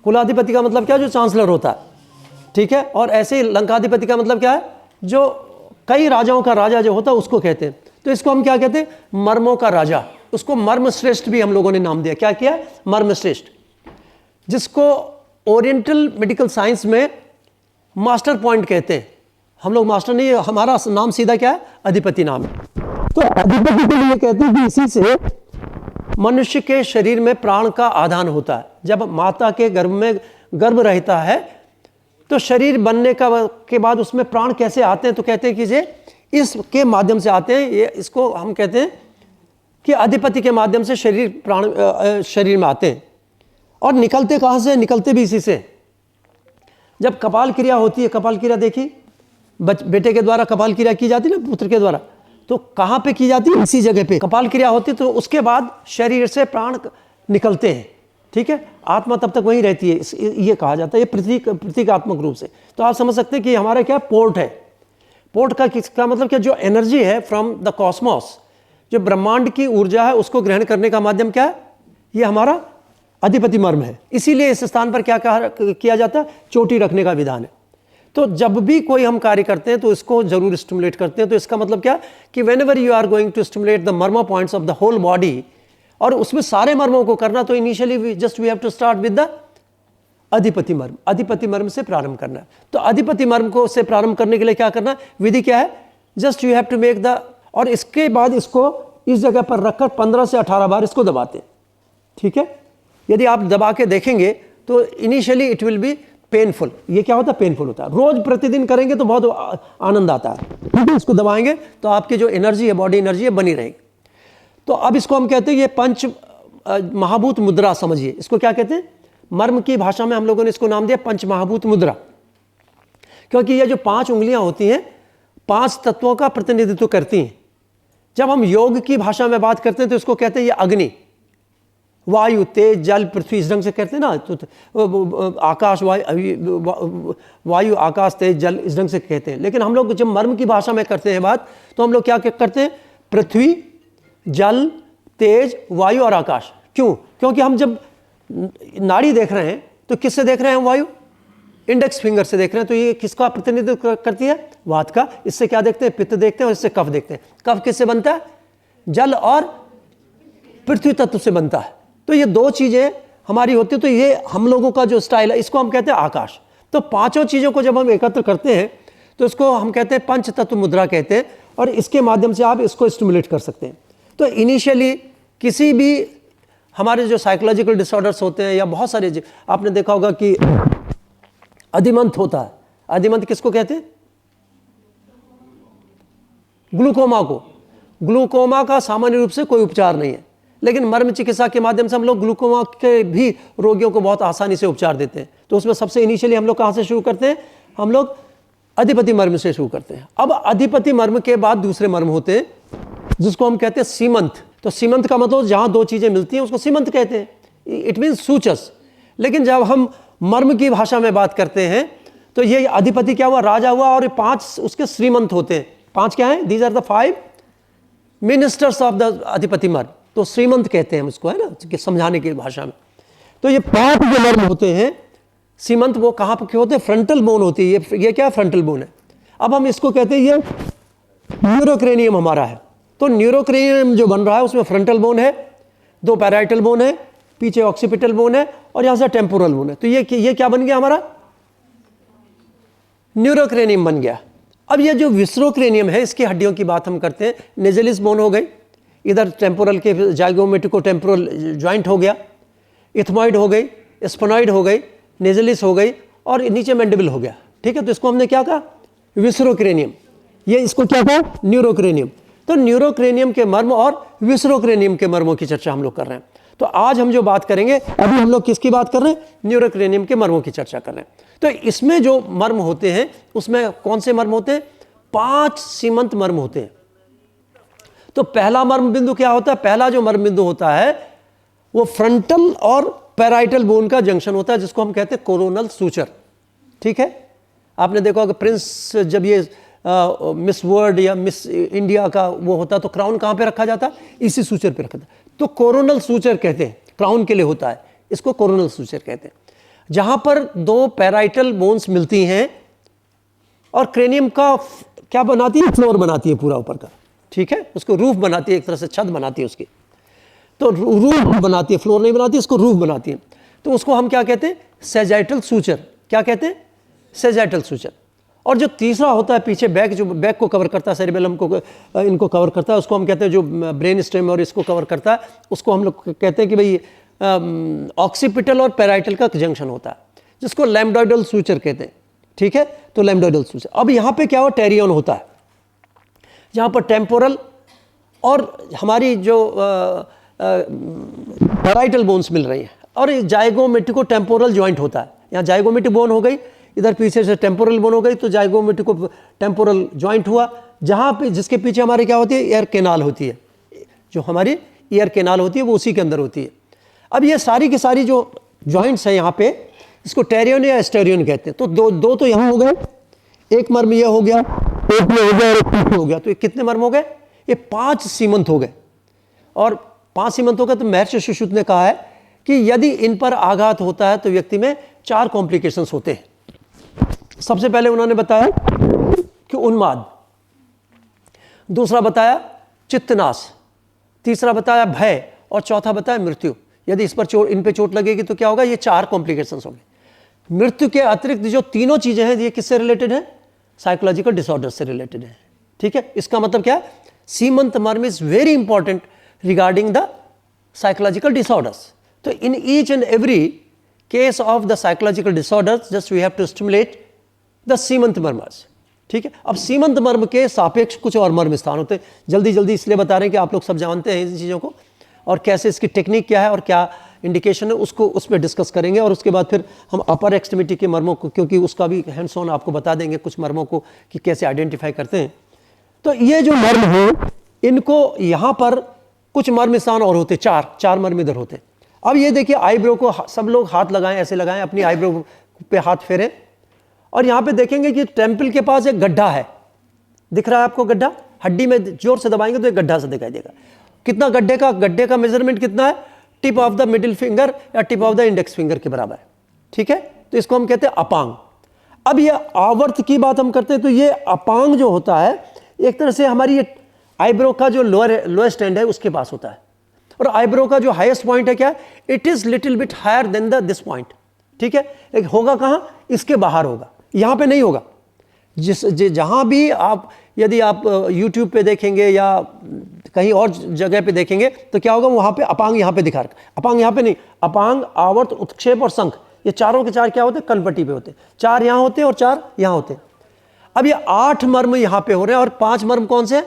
कुलाधिपति का मतलब क्या है? जो चांसलर होता है, ठीक है। और ऐसे ही लंकाधिपति का मतलब क्या है? जो कई राजाओं का राजा जो होता है उसको कहते हैं। तो इसको हम क्या कहते हैं? मर्मों का राजा। उसको मर्म श्रेष्ठ भी हम लोगों ने नाम दिया। क्या किया? मर्म श्रेष्ठ, जिसको ओरिएंटल मेडिकल साइंस में मास्टर पॉइंट कहते हैं। हम लोग मास्टर नहीं, हमारा नाम सीधा क्या है? अधिपति नाम है। तो अधिपति के लिए कहते हैं कि इसी से मनुष्य के शरीर में प्राण का आधान होता है। जब माता के गर्भ में गर्भ रहता है तो शरीर बनने के बाद उसमें प्राण कैसे आते हैं? तो कहते हैं कि ये इसके माध्यम से आते हैं। ये इसको हम कहते हैं कि अधिपति के माध्यम से प्राण शरीर में आते हैं। और निकलते कहाँ से? निकलते भी इसी से। जब कपाल क्रिया होती है, कपाल क्रिया देखी, बेटे के द्वारा कपाल क्रिया की जाती है ना, पुत्र के द्वारा, तो कहाँ पे की जाती है? इसी जगह पे कपाल क्रिया होती है। तो उसके बाद शरीर से प्राण निकलते हैं, ठीक है। आत्मा तब तक वहीं रहती है, ये कहा जाता है, ये प्रतीकात्मक रूप से। तो आप समझ सकते हैं कि हमारा क्या पोर्ट है। पोर्ट का किसका मतलब क्या? जो एनर्जी है फ्रॉम द कॉस्मोस, जो ब्रह्मांड की ऊर्जा है, उसको ग्रहण करने का माध्यम क्या है? ये हमारा अधिपति मर्म है। इसीलिए इस स्थान पर क्या किया जाता है? चोटी रखने का विधान है। तो जब भी कोई हम कार्य करते हैं तो इसको जरूर स्टिमुलेट करते हैं। तो इसका मतलब क्या कि whenever you are going to stimulate the marma points of the whole body, और उसमें सारे मर्मों को करना, तो initially we have to start with the Adhipati marma. अधिपति मर्म से प्रारंभ करना है। तो अधिपति मर्म को से प्रारंभ करने के लिए क्या करना है? विधि क्या है? Just you have to make the, और इसके बाद इसको इस जगह पर रखकर 15 से 18 बार इसको दबाते हैं, ठीक है। यदि आप दबा के देखेंगे तो initially it will be painful. ये क्या होता है? पेनफुल होता है। रोज प्रतिदिन करेंगे तो बहुत आनंद आता है, ठीक है। इसको दबाएंगे तो आपकी जो एनर्जी है, बॉडी एनर्जी है, बनी रहेगी। तो अब इसको हम कहते हैं, ये पंच महाभूत मुद्रा समझिए। इसको क्या कहते हैं? मर्म की भाषा में हम लोगों ने इसको नाम दिया पंच महाभूत मुद्रा, क्योंकि ये जो 5 उंगलियां होती हैं 5 तत्वों का प्रतिनिधित्व करती हैं। जब हम योग की भाषा में बात करते हैं तो इसको कहते हैं ये अग्नि, वायु, तेज, जल, पृथ्वी, इस ढंग से कहते हैं ना, तो आकाश, वायु, आकाश, तेज, जल, इस ढंग से कहते हैं। लेकिन हम लोग जब मर्म की भाषा में करते हैं बात, तो हम लोग क्या करते हैं? पृथ्वी, जल, तेज, वायु और आकाश। क्यों? क्योंकि हम जब नाड़ी देख रहे हैं तो किससे देख रहे हैं? वायु, इंडेक्स फिंगर से देख रहे हैं, तो ये किसका प्रतिनिधित्व करती है? वात का। इससे क्या देखते हैं? पित्त देखते हैं, और इससे कफ देखते हैं। कफ किससे बनता है? जल और पृथ्वी तत्व से बनता है। तो ये दो चीजें हमारी होती है। तो ये हम लोगों का जो स्टाइल है, इसको हम कहते हैं आकाश। तो पांचों चीजों को जब हम एकत्र करते हैं तो इसको हम कहते हैं पंच तत्व मुद्रा कहते हैं, और इसके माध्यम से आप इसको स्टिमुलेट कर सकते हैं। तो इनिशियली किसी भी हमारे जो साइकोलॉजिकल डिसऑर्डर्स होते हैं, या बहुत सारे, आपने देखा होगा कि अधिमंत होता है। अधिमंत किसको कहते हैं? ग्लूकोमा को। ग्लूकोमा का सामान्य रूप से कोई उपचार नहीं है, लेकिन मर्म चिकित्सा के माध्यम से हम लोग ग्लूकोमा के भी रोगियों को बहुत आसानी से उपचार देते हैं। तो उसमें सबसे इनिशियली हम लोग कहाँ से शुरू करते हैं? हम लोग अधिपति मर्म से शुरू करते हैं। अब अधिपति मर्म के बाद दूसरे मर्म होते हैं, जिसको हम कहते हैं सीमंत। तो सीमंत का मतलब जहाँ दो चीज़ें मिलती हैं उसको सीमंत कहते हैं। इट मीन्स सूचस। लेकिन जब हम मर्म की भाषा में बात करते हैं तो ये अधिपति क्या हुआ? राजा हुआ, और 5 उसके श्रीमंत होते हैं। 5 क्या हैं? These are the 5 ministers of the Adhipati marma. तो श्रीमंत कहते हैं हम इसको, है ना, कि समझाने की भाषा में। तो ये 5 जो मर्म होते हैं सीमंत, वो कहाँ पर होते हैं? फ्रंटल बोन होती है। ये क्या? फ्रंटल बोन है। अब हम इसको कहते हैं ये न्यूरोक्रेनियम हमारा है। तो न्यूरोक्रेनियम जो बन रहा है उसमें फ्रंटल बोन है, 2 पैराइटल बोन है, पीछे ऑक्सीपिटल बोन है, और यहां से टेम्पोरल बोन है। तो ये क्या बन गया? हमारा न्यूरोक्रेनियम बन गया। अब ये जो विसरोक्रेनियम है, इसकी हड्डियों की बात हम करते हैं। नेजलिस बोन हो गई, इधर टेम्पोरल के जाइगोमेटिको टेम्पोरल ज्वाइंट हो गया, इथमॉइड हो गई, स्पोनॉइड हो गई, नेजलिस हो गई, और नीचे मैंडिबल हो गया। ठीक है, तो इसको हमने क्या कहा? विसरोक्रेनियम। ये इसको क्या कहा? न्यूरोक्रेनियम। तो न्यूरोक्रेनियम के मर्म और विसरोक्रेनियम के मर्मों की चर्चा हम लोग कर रहे हैं। तो आज हम जो बात करेंगे, अभी हम लोग किसकी बात कर रहे हैं? न्यूरोक्रेनियम के मर्मों की चर्चा कर रहे हैं। तो इसमें जो मर्म होते हैं उसमें कौन से मर्म होते हैं? 5 सीमंत मर्म होते हैं। तो पहला मर्म बिंदु क्या होता है? पहला जो मर्म बिंदु होता है वो फ्रंटल और पैराइटल बोन का जंक्शन होता है, जिसको हम कहते हैं कोरोनल सूचर। ठीक है, आपने देखा कि प्रिंस जब ये मिस वर्ल्ड या मिस इंडिया का वो होता तो क्राउन कहाँ पे रखा जाता? इसी सूचर पे रखा था। तो कोरोनल सूचर कहते हैं, क्राउन के लिए होता है, इसको कोरोनल सूचर कहते हैं। जहां पर 2 पैराइटल बोन्स मिलती हैं और क्रेनियम का क्या बनाती है? फ्लोर बनाती है पूरा ऊपर का। ठीक है, उसको रूफ बनाती है, एक तरह से छत बनाती है उसकी। तो रूफ बनाती है, फ्लोर नहीं बनाती, इसको रूफ बनाती है। तो उसको हम क्या कहते हैं? Sagittal suture. क्या कहते हैं? Sagittal suture. और जो तीसरा होता है पीछे बैक, जो बैक को कवर करता है, सेरिबेलम को, इनको कवर करता है, उसको हम कहते हैं, जो ब्रेन स्टेम और इसको कवर करता है, उसको हम लोग कहते हैं कि भाई ऑक्सीपिटल और पैराइटल का जंक्शन होता है, जिसको लैम्बडॉइडल सूचर कहते हैं। ठीक है, तो लैम्बडॉइडल सूचर। अब यहाँ पे क्या हुआ? टेरियन होता है, जहाँ पर टेम्पोरल और हमारी जो पैराइटल बोन्स मिल रही हैं, और जाइगोमेटिको टेम्पोरल ज्वाइंट होता है। यहाँ जाइगोमेटिक बोन हो गई, इधर पीछे से टेम्पोरल बोन हो गई, तो जाइगोमेटिको टेम्पोरल ज्वाइंट हुआ, जहाँ पे जिसके पीछे हमारे क्या होती है? एयर कैनाल होती है। जो हमारी एयर कैनाल होती है वो उसी के अंदर होती है। अब ये सारी की सारी जो ज्वाइंट्स है यहाँ पे, इसको टेरियन या एस्टेरियन कहते हैं। तो दो तो यहाँ हो गए, एक मर्म ये हो गया, एक में हो गया, और एक पीछे हो गया। तो ये कितने मर्म हो गए? ये 5 सीमंत हो गए। और 5 सीमंत हो गए। तो महर्षि सुश्रुत ने कहा है कि यदि इन पर आघात होता है तो व्यक्ति में 4 कॉम्प्लिकेशंस होते हैं। सबसे पहले उन्होंने बताया कि उन्माद, दूसरा बताया चित्तनाश, तीसरा बताया भय, और चौथा बताया मृत्यु। यदि इस पर इन पे चोट लगेगी तो क्या होगा? ये 4 कॉम्प्लिकेशंस होंगे। मृत्यु के अतिरिक्त जो तीनों चीजें हैं, ये किससे रिलेटेड है? साइकोलॉजिकल डिसऑर्डर से रिलेटेड है। ठीक है, इसका मतलब क्या है? Seemant marma is very important regarding the psychological disorders. तो in each and every case of the psychological disorders just we have to stimulate the Seemant marmas. ठीक है, अब सीमंत मर्म के सापेक्ष कुछ और मर्म स्थान होते हैं। जल्दी जल्दी इसलिए बता रहे हैं कि आप लोग सब जानते हैं इन चीज़ों को, और कैसे इसकी टेक्निक क्या है और क्या इंडिकेशन है, उसको उस पर डिस्कस करेंगे। और उसके बाद फिर हम अपर एक्सट्रीमिटी के मर्मों को, क्योंकि उसका भी हैंड्स ऑन आपको बता देंगे कुछ मर्मों को कि कैसे आइडेंटिफाई करते हैं। तो ये जो मर्म है इनको यहाँ पर कुछ मर्म स्थान और होते, चार मर्म इधर होते। अब ये देखिए आईब्रो को सब लोग हाथ लगाएं, ऐसे लगाएं, अपनी आईब्रो पे हाथ फेरें और यहाँ पे देखेंगे कि टेम्पल के पास एक गड्ढा है, दिख रहा है आपको गड्ढा? हड्डी में जोर से दबाएंगे तो एक गड्ढा से दिखाई देगा। कितना गड्ढे का मेजरमेंट कितना है? Tip of the middle finger या tip of the index finger के बराबर है, ठीक है? तो इसको हम कहते हैं अपांग। अब ये आवर्त की बात हम करते हैं तो ये अपांग जो होता है एक तरह से हमारी ये आईब्रो का जो लोएस्ट एंड है उसके पास होता है, और आईब्रो का जो हाईएस्ट पॉइंट है क्या? It is little bit higher than this point, ठीक है? एक होगा कहाँ? इसके बाहर होगा, यहाँ पे नहीं होगा। जहाँ भी आप, यदि आप YouTube पे देखेंगे या कहीं और जगह पे देखेंगे तो क्या होगा? वहाँ पे अपांग यहाँ पे दिखा रखा, अपांग यहाँ पे नहीं। अपांग, आवर्त, उत्क्षेप और संख, ये चारों के चार क्या होते हैं? कनपट्टी पे होते हैं। 4 यहाँ होते हैं और 4 यहाँ होते हैं। अब ये 8 मर्म यहाँ पे हो रहे हैं और 5 मर्म कौन से?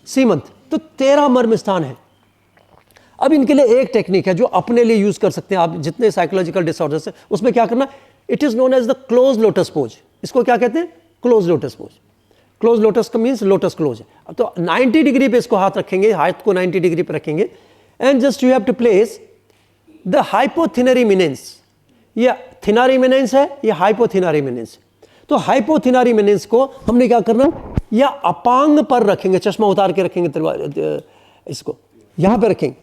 सीमंत, तो 13 मर्म स्थान है। अब इनके लिए एक टेक्निक है जो अपने लिए यूज कर सकते हैं आप, जितने साइकोलॉजिकल डिसऑर्डर्स है उसमें क्या करना? It is known as the close lotus pose. इसको क्या कहते हैं? Close lotus pose. Close lotus का मीन्स लोटस क्लोज है। तो 90 डिग्री पे इसको हाथ रखेंगे, हाथ को 90 डिग्री पे रखेंगे and just you have to place the hypothenar eminence. ये थिनर इमिनेंस है, ये हाइपोथिनर इमिनेंस है। तो हाइपोथिनर इमिनेंस को हमने क्या करना? या अपांग पर रखेंगे, चश्मा उतार के रखेंगे, इसको यहां पे रखेंगे।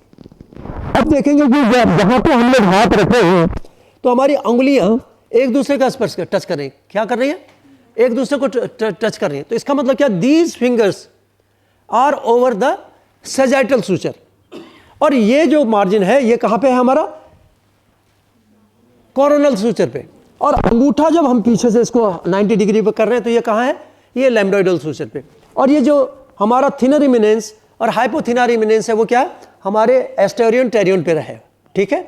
अब देखेंगे कि जहां पे हम लोग हाथ रखे हैं तो हमारी अंगुलियां एक दूसरे का स्पर्श कर, टच कर रही हैं। क्या कर रही है? एक दूसरे को टच कर रही है। तो इसका मतलब क्या? These fingers are over the sagittal suture, और ये जो मार्जिन है ये कहां पे है? हमारा कोरोनल सूचर पे। और अंगूठा जब हम पीछे से इसको 90 डिग्री पे कर रहे हैं तो ये कहां है? ये लैम्बडोइडल सूचर पे। और ये जो हमारा थिनर इमिनेंस और हाइपोथिनर इमिनेंस है वो क्या है? हमारे एस्टेरियन टेरियन पे रहे, ठीक है?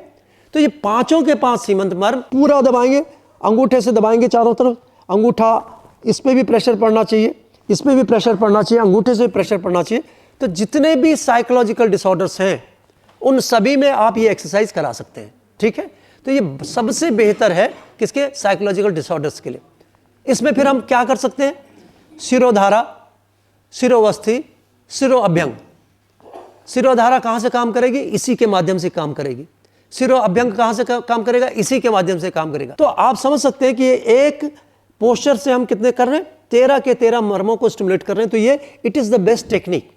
तो ये पांचों के 5 सीमंत मर्म पूरा दबाएंगे, अंगूठे से दबाएंगे चारों तरफ। अंगूठा, इस पे भी प्रेशर पड़ना चाहिए, इस पे भी प्रेशर पड़ना चाहिए, अंगूठे से भी प्रेशर पड़ना चाहिए। तो जितने भी साइकोलॉजिकल डिसऑर्डर्स हैं उन सभी में आप ये एक्सरसाइज करा सकते हैं, ठीक है? तो ये सबसे बेहतर है किसके? साइकोलॉजिकल डिसऑर्डर्स के लिए। इसमें फिर हम क्या कर सकते हैं? शिरोधारा, शिरोवस्थी, शिरो अभ्यंग। शिरोधारा कहाँ से काम करेगी? इसी के माध्यम से काम करेगी। शिरो अभ्यंग कहाँ से काम करेगा? इसी के माध्यम से काम करेगा। तो आप समझ सकते हैं कि एक पोस्चर से हम कितने कर रहे हैं? 13 के 13 मर्मों को स्टिमुलेट कर रहे हैं। तो ये it is the best technique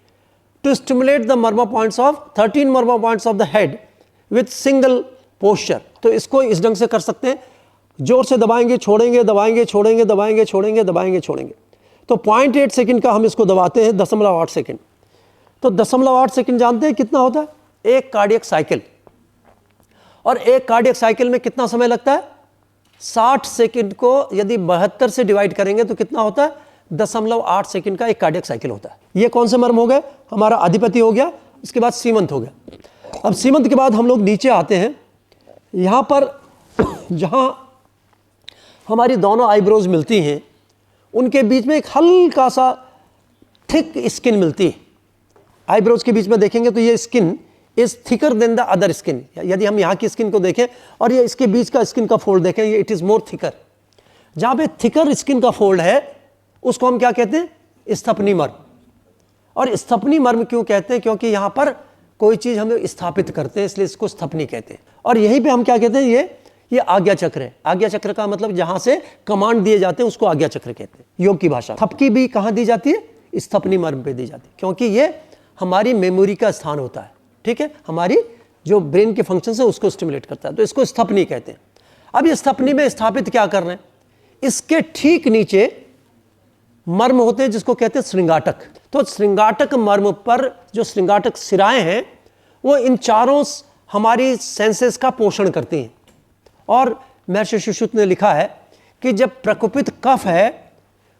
to stimulate the marma points of 13 marma points of the head with single posture. तो इसको इस ढंग से कर सकते हैं, जोर से दबाएंगे, छोड़ेंगे, दबाएंगे, छोड़ेंगे, दबाएंगे, छोड़ेंगे, दबाएंगे, छोड़ेंगे। तो 0.8 सेकंड का हम इसको दबाते हैं, 0.8 सेकंड। तो 0.8 सेकंड जानते हैं कितना होता है? एक कार्डियक साइकिल। और एक कार्डियक साइकिल में कितना समय लगता है? 60 सेकंड को यदि 72 से डिवाइड करेंगे तो कितना होता है? 0.8 सेकंड का एक कार्डियक साइकिल होता है। ये कौन से मर्म हो गए? हमारा अधिपति हो गया, इसके बाद सीमंत हो गया। अब सीमंत के बाद हम लोग नीचे आते हैं, यहां पर जहां हमारी दोनों आईब्रोज मिलती हैं उनके बीच में एक हल्का सा थिक स्किन मिलती है। आईब्रोज के बीच में देखेंगे तो ये skin is thicker than the other skin. यदि हम यहाँ की स्किन को देखें और ये इसके बीच का स्किन का फोल्ड देखें, ये इट इज मोर थिकर। जहाँ पे थिकर स्किन का फोल्ड है उसको हम क्या कहते हैं? स्थपनी मर्म। और स्थपनी मर्म क्यों कहते हैं? क्योंकि यहाँ पर कोई चीज हम स्थापित करते हैं, इसलिए इसको स्थपनी कहते हैं। और यहीं पे हम क्या कहते हैं? ये आज्ञा चक्र है। आज्ञा चक्र का मतलब जहां से कमांड दिए जाते हैं उसको आज्ञा चक्र कहते हैं योग की भाषा। थपकी भी कहाँ दी जाती है? स्थपनी मर्म पे दी जाती है, क्योंकि ये हमारी मेमोरी का स्थान होता है, ठीक है? हमारी जो ब्रेन के फंक्शन है उसको स्टिमुलेट करता है, तो इसको स्थपनी कहते हैं। अब ये स्थपनी में स्थापित क्या कर रहे हैं? इसके ठीक नीचे मर्म होते हैं जिसको कहते हैं श्रृंगाटक। तो श्रृंगाटक मर्म पर जो श्रृंगाटक सिराएं हैं वो इन चारों हमारी सेंसेस का पोषण करती हैं। और महर्षि सुश्रुत ने लिखा है कि जब प्रकोपित कफ है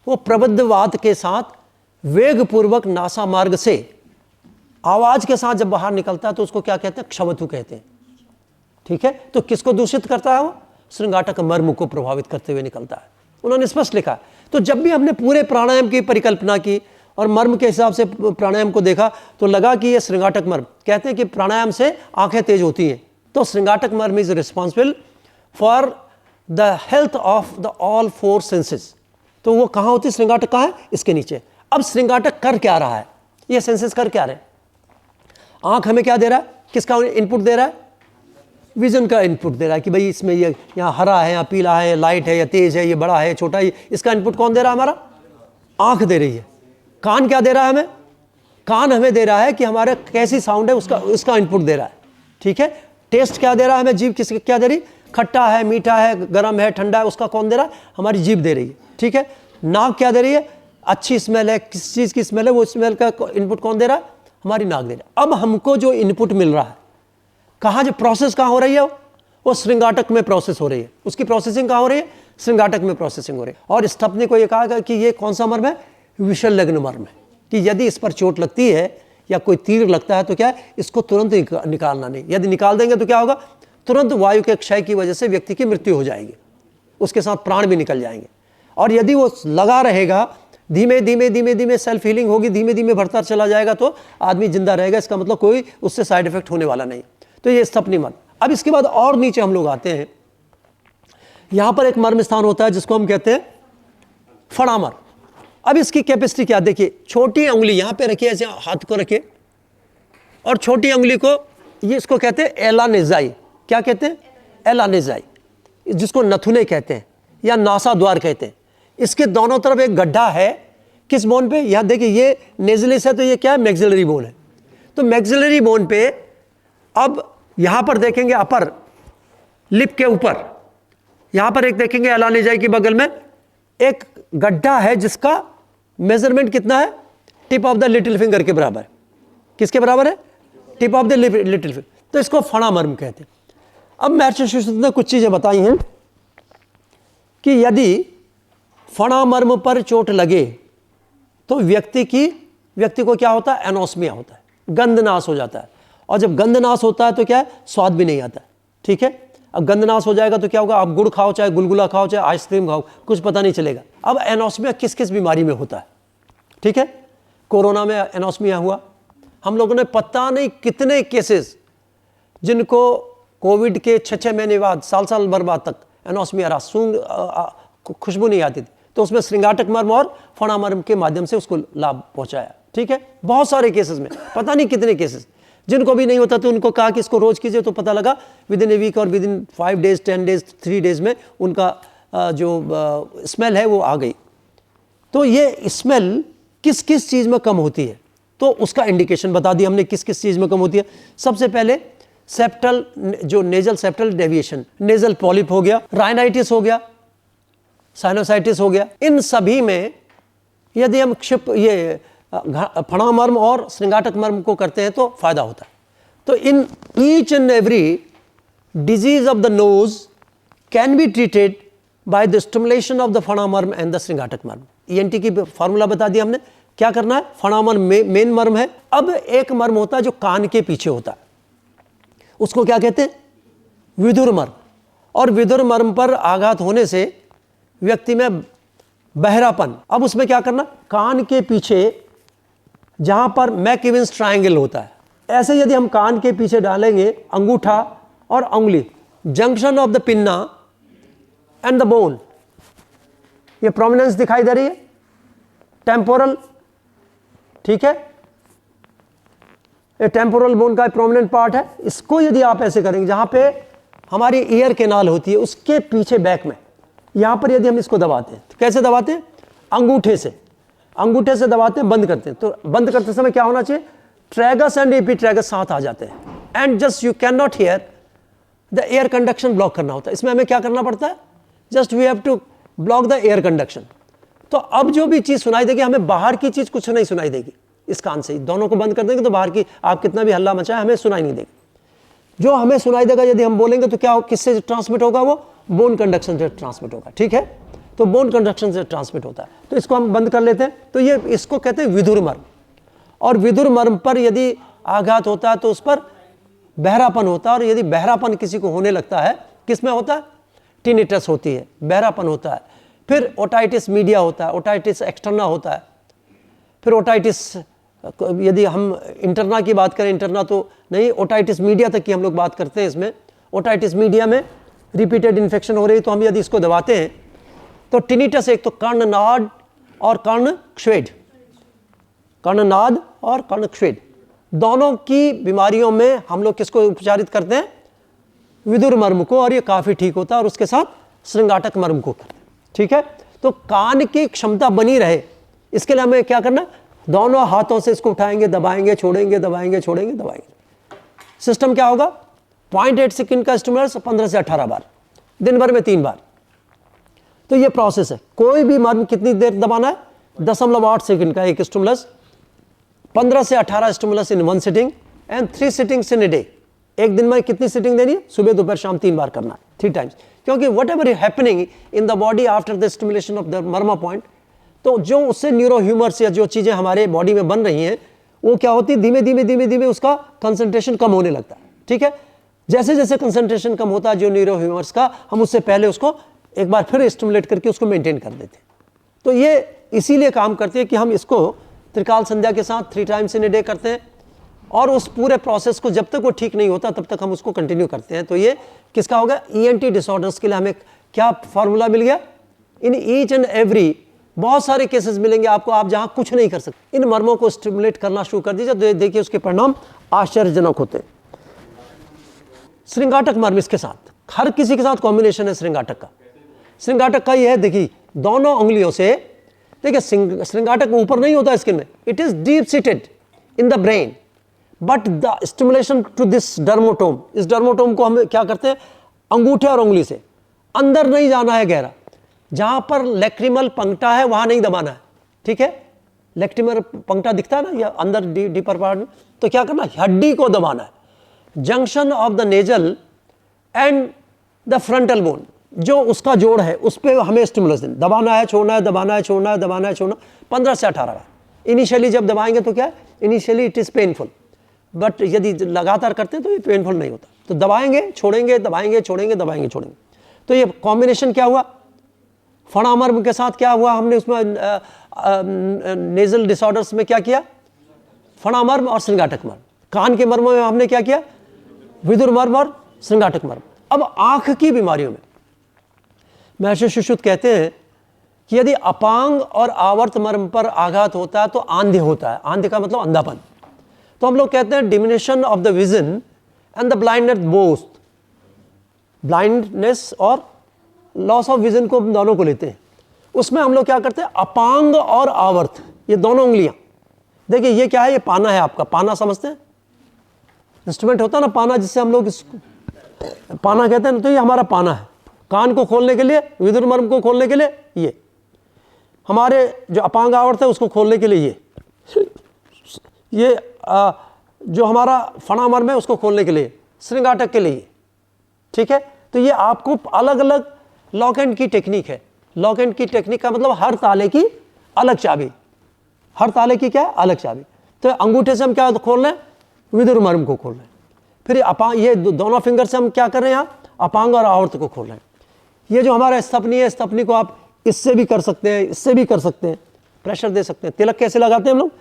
वो प्रबद्धवात के साथ वेगपूर्वक नासा मार्ग से आवाज के साथ जब बाहर निकलता है तो उसको क्या कहते हैं? क्षवथु कहते हैं, ठीक है? तो किसको दूषित करता है? वो श्रृंगाटक मर्म को प्रभावित करते हुए निकलता है। उन्होंने स्पष्ट लिखा। तो जब भी हमने पूरे प्राणायाम की परिकल्पना की और मर्म के हिसाब से प्राणायाम को देखा तो लगा कि ये श्रृंगाटक मर्म। कहते हैं कि प्राणायाम से आंखें तेज होती हैं, तो श्रृंगाटक मर्म is responsible for the health of the all 4 senses. तो वो कहाँ होती है? श्रृंगाटक कहाँ है? इसके नीचे। अब श्रृंगाटक कर क्या रहा है? ये सेंसेस कर क्या रहे हैं? आंख हमें क्या दे रहा है, किसका इनपुट दे रहा है? विजन का इनपुट दे रहा है कि भाई इसमें ये यहाँ हरा है, यहाँ पीला है, लाइट है या तेज है, ये बड़ा है छोटा है, इसका इनपुट कौन दे रहा है? हमारा आंख दे रही है। कान क्या दे रहा है हमें? कान हमें दे रहा है कि हमारा कैसी साउंड है उसका इनपुट दे रहा है, ठीक है। टेस्ट क्या दे रहा है हमें? जीभ किसके क्या दे रही? खट्टा है, मीठा है, गर्म है, ठंडा है, उसका कौन दे रहा है? हमारी जीभ दे रही है, ठीक है। नाक क्या दे रही है? अच्छी स्मेल है, किस चीज़ की स्मेल है, वो स्मेल का इनपुट कौन दे रहा है? हमारी नाक दे रहा है। अब हमको जो इनपुट मिल रहा है, कहाँ जो प्रोसेस कहाँ हो रही है? वो श्रृंगाटक में प्रोसेस हो रही है। उसकी प्रोसेसिंग कहाँ हो रही है? श्रृंगाटक में प्रोसेसिंग हो रही है। और स्टफनी को ये कहा कि ये कौन सा मर्म है? विषल्लग्न मर्म है, कि यदि इस पर चोट लगती है या कोई तीर लगता है तो क्या है, इसको तुरंत निकालना नहीं। यदि निकाल देंगे तो क्या होगा? तुरंत वायु के क्षय की वजह से व्यक्ति की मृत्यु हो जाएगी, उसके साथ प्राण भी निकल जाएंगे। और यदि वो लगा रहेगा, धीमे धीमे धीमे धीमे सेल्फ हीलिंग होगी, धीमे धीमे बढ़ता चला जाएगा तो आदमी जिंदा रहेगा। इसका मतलब कोई उससे साइड इफेक्ट होने वाला नहीं। तो ये स्थपनी मर्म। अब इसके बाद और नीचे हम लोग आते हैं, यहां पर एक मर्म स्थान होता है जिसको हम कहते हैं फणामर्म। अब इसकी कैपेसिटी क्या? देखिए, छोटी उंगली यहां पे रखिए, ऐसे हाथ को रखिए और छोटी उंगली को, ये इसको कहते हैं एलानेजाई। क्या कहते हैं? एलानेजाई, जिसको नथुने कहते हैं या नासा द्वार कहते हैं। इसके दोनों तरफ एक गड्ढा है, किस बोन पे? यहां देखिए, ये नेजलिस है तो ये क्या है? मैक्सिलरी बोन है। तो मैक्सिलरी बोन पे अब यहां पर देखेंगे अपर लिप के ऊपर, यहां पर एक देखेंगे एलानेजाई के बगल में एक गड्ढा है जिसका मेजरमेंट कितना है? Tip of the little finger के बराबर है। किसके बराबर है? Tip of the little finger. तो इसको फणामर्म कहते हैं। अब महर्षि सुश्रुत ने कुछ चीजें बताई हैं कि यदि फणामर्म पर चोट लगे तो व्यक्ति को क्या होता है? एनोस्मिया होता है, गंधनाश हो जाता है। और जब गंधनाश होता है तो क्या है? स्वाद भी नहीं आता है, ठीक है। अब गंधनाश हो जाएगा तो क्या होगा? आप गुड़ खाओ, चाहे गुलगुला खाओ, चाहे आइसक्रीम खाओ, कुछ पता नहीं चलेगा। अब एनोस्मिया किस किस बीमारी में होता है, ठीक है। कोरोना में एनोस्मिया हुआ, हम लोगों ने पता नहीं कितने केसेस जिनको कोविड के 6-6 महीने बाद, साल भर बाद तक एनोस्मिया रहा, सूंघ खुशबू नहीं आती थी, तो उसमें श्रृंगाटक मर्म और फणामर्म के माध्यम से उसको लाभ पहुंचाया, ठीक है। बहुत सारे केसेस में, पता नहीं कितने केसेस, जिनको भी नहीं होता तो उनको कहा कि इसको रोज कीजिए, तो पता लगा विद इन ए वीक और with in 5 days 10 days 3 days में उनका जो स्मेल है वो आ गई। तो ये स्मेल किस किस चीज़ में कम होती है, तो उसका इंडिकेशन बता दिया हमने किस किस चीज़ में कम होती है। सबसे पहले सेप्टल, जो nasal septal deviation, nasal polyp हो गया, राइनाइटिस हो गया, साइनोसाइटिस हो गया, इन सभी में यदि हम ये फणामर्म और श्रृंगाटक मर्म को करते हैं तो फायदा होता है। तो in each and every disease of the nose can be treated by the stimulation of the Phanamarma and the Shringataka marma. ENT की फॉर्मूला बता दिया हमने, क्या करना है? फणामर्म मेन मर्म है। अब एक मर्म होता है जो कान के पीछे होता है, उसको क्या कहते हैं? विधुर मर्म। और विधुर मर्म पर आघात होने से व्यक्ति में बहरापन, अब उसमें क्या करना? कान के पीछे जहां पर मैकइवन्स ट्रायंगल होता है, ऐसे यदि हम कान के पीछे डालेंगे अंगूठा और उंगली, junction of the pinna and the bone, ये प्रोमिनेंस दिखाई दे रही है, टेम्पोरल, ठीक है, ये टेम्पोरल बोन का प्रोमिनेंट पार्ट है। इसको यदि आप ऐसे करेंगे, जहां पे हमारी ईयर केनाल होती है उसके पीछे बैक में, यहां पर यदि हम इसको दबाते हैं, तो कैसे दबाते हैं? अंगूठे से दबाते हैं, बंद करते हैं। तो बंद करते समय क्या होना चाहिए? ट्रैगस एंड एपिट्रैगस साथ आ जाते हैं, and just you can not hear the air conduction, block करना होता है। इसमें हमें क्या करना पड़ता है? Just we have to block the air conduction. तो अब जो भी चीज सुनाई देगी, हमें बाहर की चीज कुछ नहीं सुनाई देगी इस कान से ही। दोनों को बंद कर देंगे तो बाहर की आप कितना भी हल्ला मचाए हमें सुनाई नहीं देगी। जो हमें सुनाई देगा यदि हम बोलेंगे तो क्या किससे ट्रांसमिट होगा? वो बोन कंडक्शन से ट्रांसमिट होगा, ठीक है। तो बोन कंडक्शन से ट्रांसमिट होता है, तो इसको हम बंद कर लेते हैं। तो ये इसको कहते हैं विधुर मर्म। और विधुर मर्म पर यदि आघात होता है तो उस पर बहरापन होता है, और यदि बहरापन किसी को होने लगता है, किस में होता है? टिनिटस होती है, बहरापन होता है। फिर ओटाइटिस मीडिया होता है, ओटाइटिस एक्सटर्ना होता है, फिर ओटाइटिस, यदि हम इंटरना की बात करें, इंटरना तो नहीं, ओटाइटिस मीडिया तक की हम लोग बात करते हैं। इसमें ओटाइटिस मीडिया में रिपीटेड इन्फेक्शन हो रही है, तो हम यदि इसको दबाते हैं तो टिनिटस, एक तो कर्णनाद और कर्णक्षेद, कर्णनाद और कॉर्नक्वेट, दोनों की बीमारियों में हम लोग किसको उपचारित करते हैं? विदुर मर्म को, और ये काफ़ी ठीक होता है, और उसके साथ श्रृंगाटक मर्म को करते हैं। ठीक है, तो कान की क्षमता बनी रहे इसके लिए हमें क्या करना? दोनों हाथों से इसको उठाएंगे, दबाएंगे, छोड़ेंगे, दबाएंगे, छोड़ेंगे, दबाएंगे। सिस्टम क्या होगा? 0.8 सेकंड का स्टिमुलस 15 से 18 बार, दिन भर में 3 बार। तो ये प्रोसेस है। कोई भी मर्म कितनी देर दबाना है? 0.8 सेकंड का एक स्टिमुलस, 15 से 18 stimulus in 1 sitting and 3 sittings in a day. एक दिन में कितनी सिटिंग देनी है? सुबह, दोपहर, शाम 3 बार करना है, 3 टाइम्स। क्योंकि what ever happening in the body after the stimulation of the Marma point, तो जो उससे न्यूरो ह्यूमर्स या जो चीज़ें हमारे बॉडी में बन रही हैं वो क्या होती है? धीमे धीमे धीमे धीमे उसका कंसंट्रेशन कम होने लगता है। ठीक है, जैसे जैसे कंसंट्रेशन कम होता है जो न्यूरो ह्यूमर्स का, हम उससे पहले उसको एक बार फिर स्टिमुलेट करके उसको मेंटेन कर देते हैं। तो ये इसीलिए काम करती है कि हम इसको त्रिकाल संध्या के साथ 3 टाइम्स इन ए डे करते हैं, और उस पूरे प्रोसेस को जब तक वो ठीक नहीं होता तब तक हम उसको कंटिन्यू करते हैं। तो ये किसका होगा? ENT डिसऑर्डर्स के लिए हमें क्या फॉर्मूला मिल गया? इन ईच एंड एवरी, बहुत सारे केसेस मिलेंगे आपको, आप जहां कुछ नहीं कर सकते, इन मर्मों को स्टिमुलेट करना शुरू कर दीजिए, तो देखिए उसके परिणाम आश्चर्यजनक होते हैं। श्रृंगाटक मर्म इसके साथ, हर किसी के साथ कॉम्बिनेशन है श्रृंगाटक का। श्रृंगाटक का ये है, देखिए दोनों उंगलियों से, देखिए श्रृंगाटक ऊपर नहीं होता स्किन में, it is deep seated in the brain, but the stimulation to this dermatome, इस डर्मोटोम को हम क्या करते हैं? अंगूठे और उंगली से अंदर नहीं जाना है गहरा, जहां पर लैक्रिमल पंक्टा है वहां नहीं दबाना है। ठीक है, लैक्रिमल पंक्टा दिखता है ना, या अंदर डीपर पार्ट में, तो क्या करना? हड्डी को दबाना है, junction of the nasal and the frontal bone, जो उसका जोड़ है उस पर हमें स्टिमुलस देना, दबाना है, छोड़ना है, दबाना है, छोड़ना है, दबाना है, छोड़ना, 15 से 18 बार। इनिशियली जब दबाएंगे तो क्या है? Initially it is painful, but यदि लगातार करते हैं तो ये पेनफुल नहीं होता। तो दबाएंगे, छोड़ेंगे, दबाएंगे, छोड़ेंगे, दबाएंगे, छोड़ेंगे। तो ये कॉम्बिनेशन क्या हुआ? फणा मर्म के साथ क्या हुआ? हमने उसमें नेजल डिसऑर्डर्स में क्या किया? फणा मर्म और श्रृंगाटक मर्म। कान के मर्मों में हमने क्या किया? विदुर मर्म और श्रृंगाटक मर्म। अब आंख की बीमारियों में महर्षि सुश्रुत कहते हैं कि यदि अपांग और आवर्त मर्म पर आघात होता है तो आंध्य होता है। आंध्य का मतलब अंधापन। तो हम लोग कहते हैं diminishing of the vision and the blindness both, blindness और लॉस ऑफ विजन को दोनों को लेते हैं। उसमें हम लोग क्या करते हैं? अपांग और आवर्त, ये दोनों उंगलियां, देखिए ये क्या है? ये पाना है आपका। पाना समझते हैं? इंस्ट्रूमेंट होता है ना पाना, जिससे हम लोग इसको पाना कहते हैं ना, तो ये हमारा पाना है। कान को खोलने के लिए, विदुर मर्म को खोलने के लिए ये, हमारे जो अपांग आवर्त है उसको खोलने के लिए ये जो हमारा फणा मर्म है उसको खोलने के लिए, श्रृंगाटक के लिए। ठीक है, तो ये आपको अलग अलग लॉक एंड की टेक्निक है। लॉक एंड की टेक्निक का मतलब हर ताले की अलग चाबी, हर ताले की क्या है? अलग चाबी। तो अंगूठे से हम क्या खोल रहे हैं? विदुर मर्म को खोल रहे हैं। फिर अपांग, ये दोनों फिंगर से हम क्या कर रहे हैं? यहाँ अपांग और आवर्त को खोल रहे हैं। ये जो हमारा स्तपनी है, स्तपनी को आप इससे भी कर सकते हैं, इससे भी कर सकते हैं, प्रेशर दे सकते हैं। तिलक कैसे लगाते हैं हम लोग?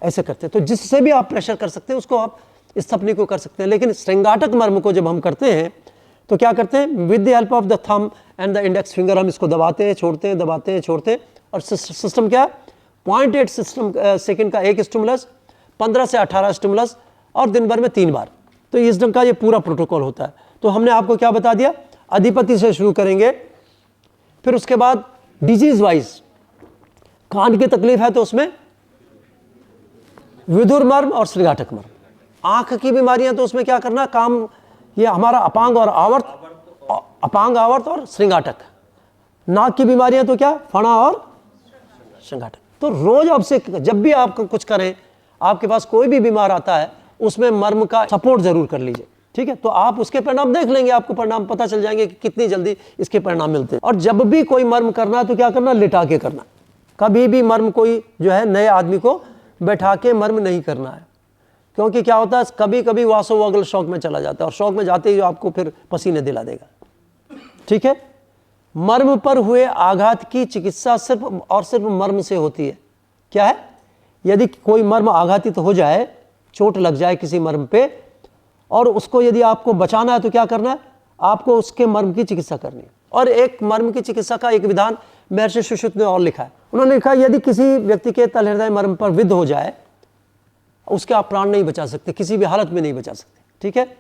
ऐसे करते हैं। तो जिससे भी आप प्रेशर कर सकते हैं उसको आप स्तपनी को कर सकते हैं। लेकिन श्रृंगाटक मर्म को जब हम करते हैं तो क्या करते हैं? With the help of the thumb and the index finger हम इसको दबाते हैं, छोड़ते हैं, दबाते हैं, छोड़ते हैं। और सिस्टम क्या है? 0.8 सेकंड का एक स्टिमुलस, 15 से 18 स्टिमुलस, और दिन भर में 3 बार। तो इस ढंग का ये पूरा प्रोटोकॉल होता है। तो हमने आपको क्या बता दिया? अधिपति से शुरू करेंगे, फिर उसके बाद डिजीज वाइज, कान की तकलीफ है तो उसमें विदुर मर्म और श्रृंगाटक मर्म। आंख की बीमारियां तो उसमें क्या करना काम? ये हमारा अपांग और आवर्त, अपांग आवर्त और श्रृंगाटक। नाक की बीमारियां तो क्या? फणा और श्रृंगाटक। तो रोज आपसे जब भी आप कुछ करें, आपके पास कोई भी बीमार आता है, उसमें मर्म का सपोर्ट जरूर कर लीजिए। ठीक है, तो आप उसके परिणाम देख लेंगे, आपको परिणाम पता चल जाएंगे कि कितनी जल्दी इसके परिणाम मिलते हैं। और जब भी कोई मर्म करना है तो क्या करना? लिटा के करना। कभी भी मर्म कोई जो है नए आदमी को बैठा के मर्म नहीं करना है, क्योंकि क्या होता है कभी कभी वासोवागल शौक में चला जाता है, और शौक में जाते ही आपको फिर पसीने दिला देगा। ठीक है, मर्म पर हुए आघात की चिकित्सा सिर्फ और सिर्फ मर्म से होती है। क्या है? यदि कोई मर्म आघातित हो जाए, चोट लग जाए किसी मर्म पे, और उसको यदि आपको बचाना है तो क्या करना है? आपको उसके मर्म की चिकित्सा करनी है। और एक मर्म की चिकित्सा का एक विधान महर्षि सुश्रुत ने और लिखा है। उन्होंने लिखा यदि किसी व्यक्ति के तल हृदय मर्म पर विद्ध हो जाए उसके आप प्राण नहीं बचा सकते, किसी भी हालत में नहीं बचा सकते, ठीक है।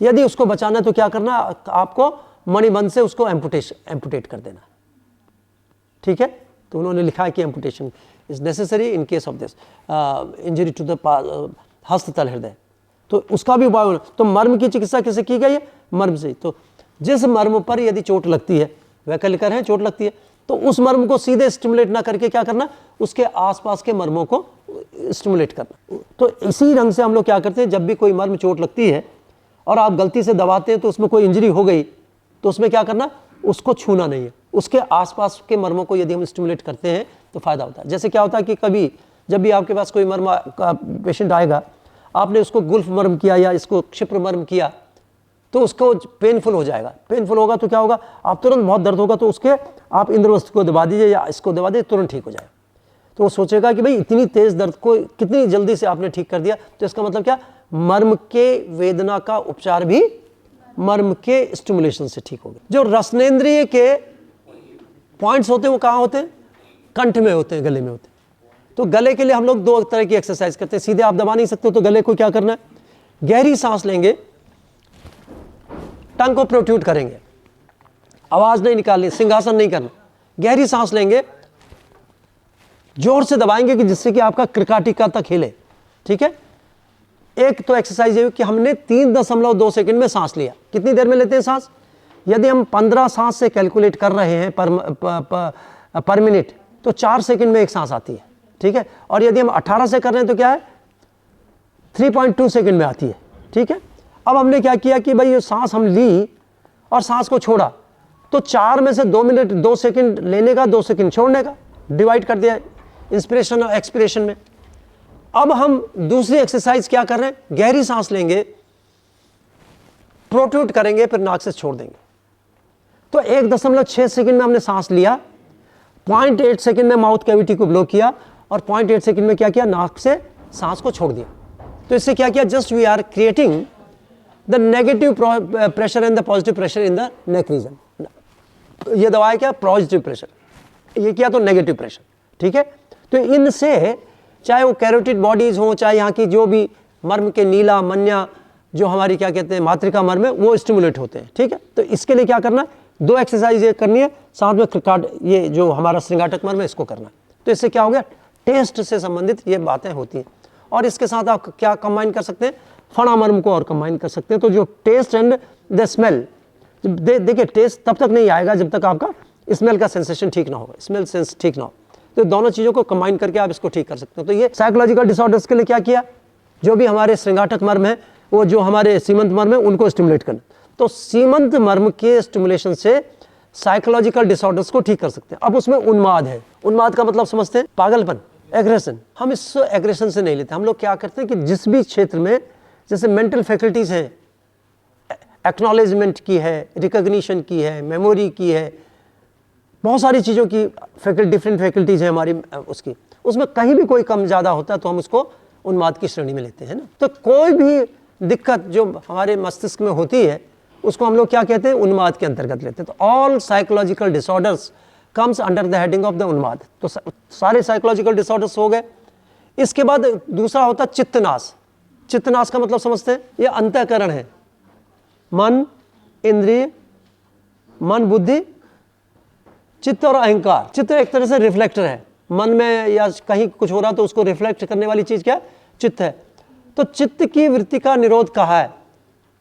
यदि उसको बचाना है तो क्या करना, आपको मणिबंध से उसको एम्पुटेट कर देना, ठीक है। तो उन्होंने लिखा है कि amputation is necessary in case of this injury to the Hasta Tala हृदय। तो उसका भी उपाय होना। तो मर्म की चिकित्सा कैसे की गई है, मर्म से। तो जिस मर्म पर यदि चोट लगती है, वैकल्पिक है चोट लगती है, तो उस मर्म को सीधे स्टिमुलेट ना करके क्या करना, उसके आसपास के मर्मों को स्टिमुलेट करना। तो इसी ढंग से हम लोग क्या करते हैं, जब भी कोई मर्म चोट लगती है और आप गलती से दबाते हैं तो उसमें कोई इंजरी हो गई, तो उसमें क्या करना, उसको छूना नहीं है, उसके आसपास के मर्मों को यदि हम स्टिमुलेट करते हैं तो फायदा होता है। जैसे क्या होता है कि कभी जब भी आपके पास कोई मर्म का पेशेंट आएगा, आपने उसको गुल्फ मर्म किया या इसको क्षिप्र मर्म किया, तो उसको पेनफुल हो जाएगा। पेनफुल होगा तो क्या होगा, आप तुरंत बहुत दर्द होगा तो उसके आप इंद्रवस्त्र को दबा दीजिए या इसको दबा दीजिए, तुरंत ठीक हो जाएगा। तो वो सोचेगा कि भाई इतनी तेज दर्द को कितनी जल्दी से आपने ठीक कर दिया। तो इसका मतलब क्या, मर्म के वेदना का उपचार भी मर्म के स्टिमुलेशन से ठीक हो गया। जो रसनेंद्रिय के पॉइंट्स होते हैं वो कहाँ होते हैं, कंठ में होते हैं, गले में होते हैं। तो गले के लिए हम लोग दो तरह की एक्सरसाइज करते हैं। सीधे आप दबा नहीं सकते, तो गले को क्या करना है, गहरी सांस लेंगे, टंग को प्रोट्रूड करेंगे, आवाज नहीं निकालनी, सिंहासन नहीं करना, गहरी सांस लेंगे, जोर से दबाएंगे कि जिससे कि आपका कृकाटिका तक हिले, ठीक है। एक तो एक्सरसाइज है कि हमने 3.2 सेकंड में सांस लिया। कितनी देर में लेते हैं सांस, यदि हम 15 सांस से कैलकुलेट कर रहे हैं पर मिनट, तो 4 सेकंड में एक सांस आती है, ठीक है। और यदि हम 18 से कर रहे हैं तो क्या है, 3.2 सेकंड में आती है, ठीक है। अब हमने क्या किया कि भाई ये सांस हम ली और सांस को छोड़ा, तो 4 में से 2 मिनट 2 सेकंड लेने का, 2 सेकंड छोड़ने का, डिवाइड कर दिया इंस्पिरेशन और एक्सपिरेशन में। अब हम दूसरी एक्सरसाइज क्या कर रहे हैं, गहरी सांस लेंगे, प्रोट्रूड करेंगे, फिर नाक से छोड़ देंगे। तो 1.6 सेकंड में हमने सांस लिया, 0.8 सेकंड में माउथ कैविटी को ब्लो किया और 0.8 सेकंड में क्या किया, नाक से सांस को छोड़ दिया। तो इससे क्या किया, just we are creating the negative pressure and the positive pressure in the neck region. ये दवा है क्या, पॉजिटिव प्रेशर, ये किया तो नेगेटिव प्रेशर, ठीक है। तो इनसे चाहे वो कैरोटिड बॉडीज हो, चाहे यहाँ की जो भी मर्म के नीला मन्या, जो हमारी क्या कहते हैं मातृका मर्म है, वो स्टिमुलेट होते हैं, ठीक है। तो इसके लिए क्या करना है, 2 एक्सरसाइज ये करनी है, साथ में ये जो हमारा श्रृंगाटक मर्म है इसको करना है। तो इससे क्या हो गया, टेस्ट से संबंधित ये बातें होती हैं। और इसके साथ आप क्या कंबाइन कर सकते हैं, फणा मर्म को और कंबाइन कर सकते हैं। तो जो टेस्ट एंड द स्मेल, देखिए टेस्ट तब तक नहीं आएगा जब तक आपका स्मेल का सेंसेशन ठीक ना हो, स्मेल सेंस ठीक ना हो। तो दोनों चीज़ों को कंबाइन करके आप इसको ठीक कर सकते हो। तो ये साइकोलॉजिकल डिसऑर्डर्स के लिए क्या किया, जो भी हमारे श्रृंगाटक मर्म है, वो जो हमारे सीमंत मर्म है, उनको स्टिमुलेट करना। तो सीमंत मर्म के स्टिमुलेशन से साइकोलॉजिकल डिसऑर्डर्स को ठीक कर सकते हैं। अब उसमें उन्माद है, उन्माद का मतलब समझते हैं, पागलपन, एग्रेशन। हम इस एग्रेशन से नहीं लेते। हम लोग क्या करते हैं कि जिस भी क्षेत्र में जैसे मेंटल फैकल्टीज हैं, एक्नॉलेजमेंट की है, रिकॉग्निशन की है, मेमोरी की है, बहुत सारी चीज़ों की डिफरेंट फैकल्टीज है हमारी, उसमें कहीं भी कोई कम ज़्यादा होता है तो हम उसको उन्माद की श्रेणी में लेते हैं ना। तो कोई भी दिक्कत जो हमारे मस्तिष्क में होती है उसको हम लोग क्या कहते हैं, उन्माद के अंतर्गत लेते हैं। तो all psychological disorders comes under the heading of the उन्माद। तो सारे साइकोलॉजिकल डिसऑर्डर्स हो गए। इसके बाद दूसरा होता है चित्तनाश। चित्तनाश का मतलब समझते हैं, ये अंतःकरण है, मन, इंद्रिय, मन, बुद्धि, चित्त और अहंकार। चित्त एक तरह से रिफ्लेक्टर है, मन में या कहीं कुछ हो रहा तो उसको रिफ्लेक्ट करने वाली चीज क्या, चित्त है। तो चित्त की वृत्ति का निरोध कहा है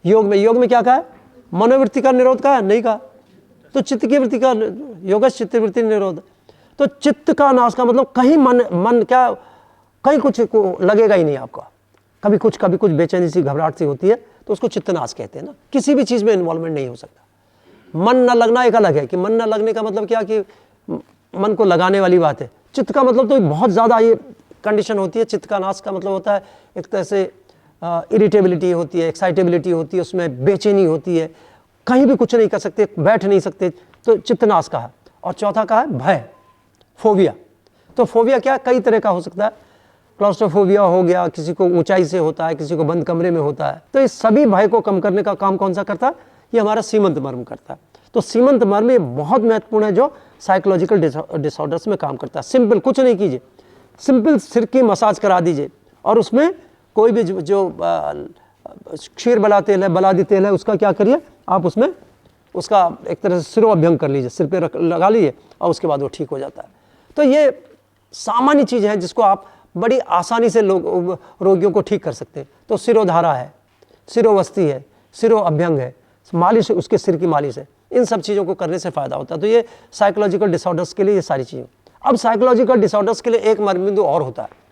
योग में। योग में क्या कहा है, मनोवृत्ति का निरोध कहा है, नहीं कहा। तो चित्त की वृत्ति का योग चित्त वृत्ति निरोध। तो चित्त का नाश का मतलब कहीं मन क्या, कहीं कुछ लगेगा ही नहीं आपका, कभी कुछ बेचैनी सी घबराहट सी होती है तो उसको चित्तनाश कहते हैं ना। किसी भी चीज में इन्वॉल्वमेंट नहीं हो सकता। मन न लगना एक अलग है, कि मन न लगने का मतलब क्या, कि मन को लगाने वाली बात है। चित्त का मतलब तो बहुत ज़्यादा ये कंडीशन होती है। चित्त का नाश का मतलब होता है एक तरह से इरिटेबिलिटी होती है, एक्साइटेबिलिटी होती है, उसमें बेचैनी होती है, कहीं भी कुछ नहीं कर सकते, बैठ नहीं सकते, तो चित्तनाश का है। और चौथा का है भय, फोबिया। तो फोबिया क्या, कई तरह का हो सकता है। क्लॉस्ट्रोफोबिया हो गया, किसी को ऊंचाई से होता है, किसी को बंद कमरे में होता है। तो इस सभी भय को कम करने का काम कौन सा करता है, ये हमारा सीमंत मर्म करता है। तो सीमंत मर्म ये बहुत महत्वपूर्ण है, जो साइकोलॉजिकल डिसऑर्डर्स में काम करता है। सिंपल कुछ नहीं कीजिए, सिंपल सिर की मसाज करा दीजिए और उसमें कोई भी जो क्षीर बला तेल है, बलादी तेल है, उसका क्या करिए आप उसमें उसका एक तरह से सिरो अभ्यंग कर लीजिए, सिर पे लगा लीजिए और उसके बाद वो ठीक हो जाता है। तो ये सामान्य चीज़ है जिसको आप बड़ी आसानी से रोगियों को ठीक कर सकते हैं। तो सिरोधारा है, सिरोवस्ती है, सिरो अभ्यंग है, मालिश, उसके सिर की मालिश है, इन सब चीज़ों को करने से फ़ायदा होता है। तो ये साइकोलॉजिकल डिसऑर्डर्स के लिए ये सारी चीज़ें। अब साइकोलॉजिकल डिसऑर्डर्स के लिए एक मर्मबिंदु और होता है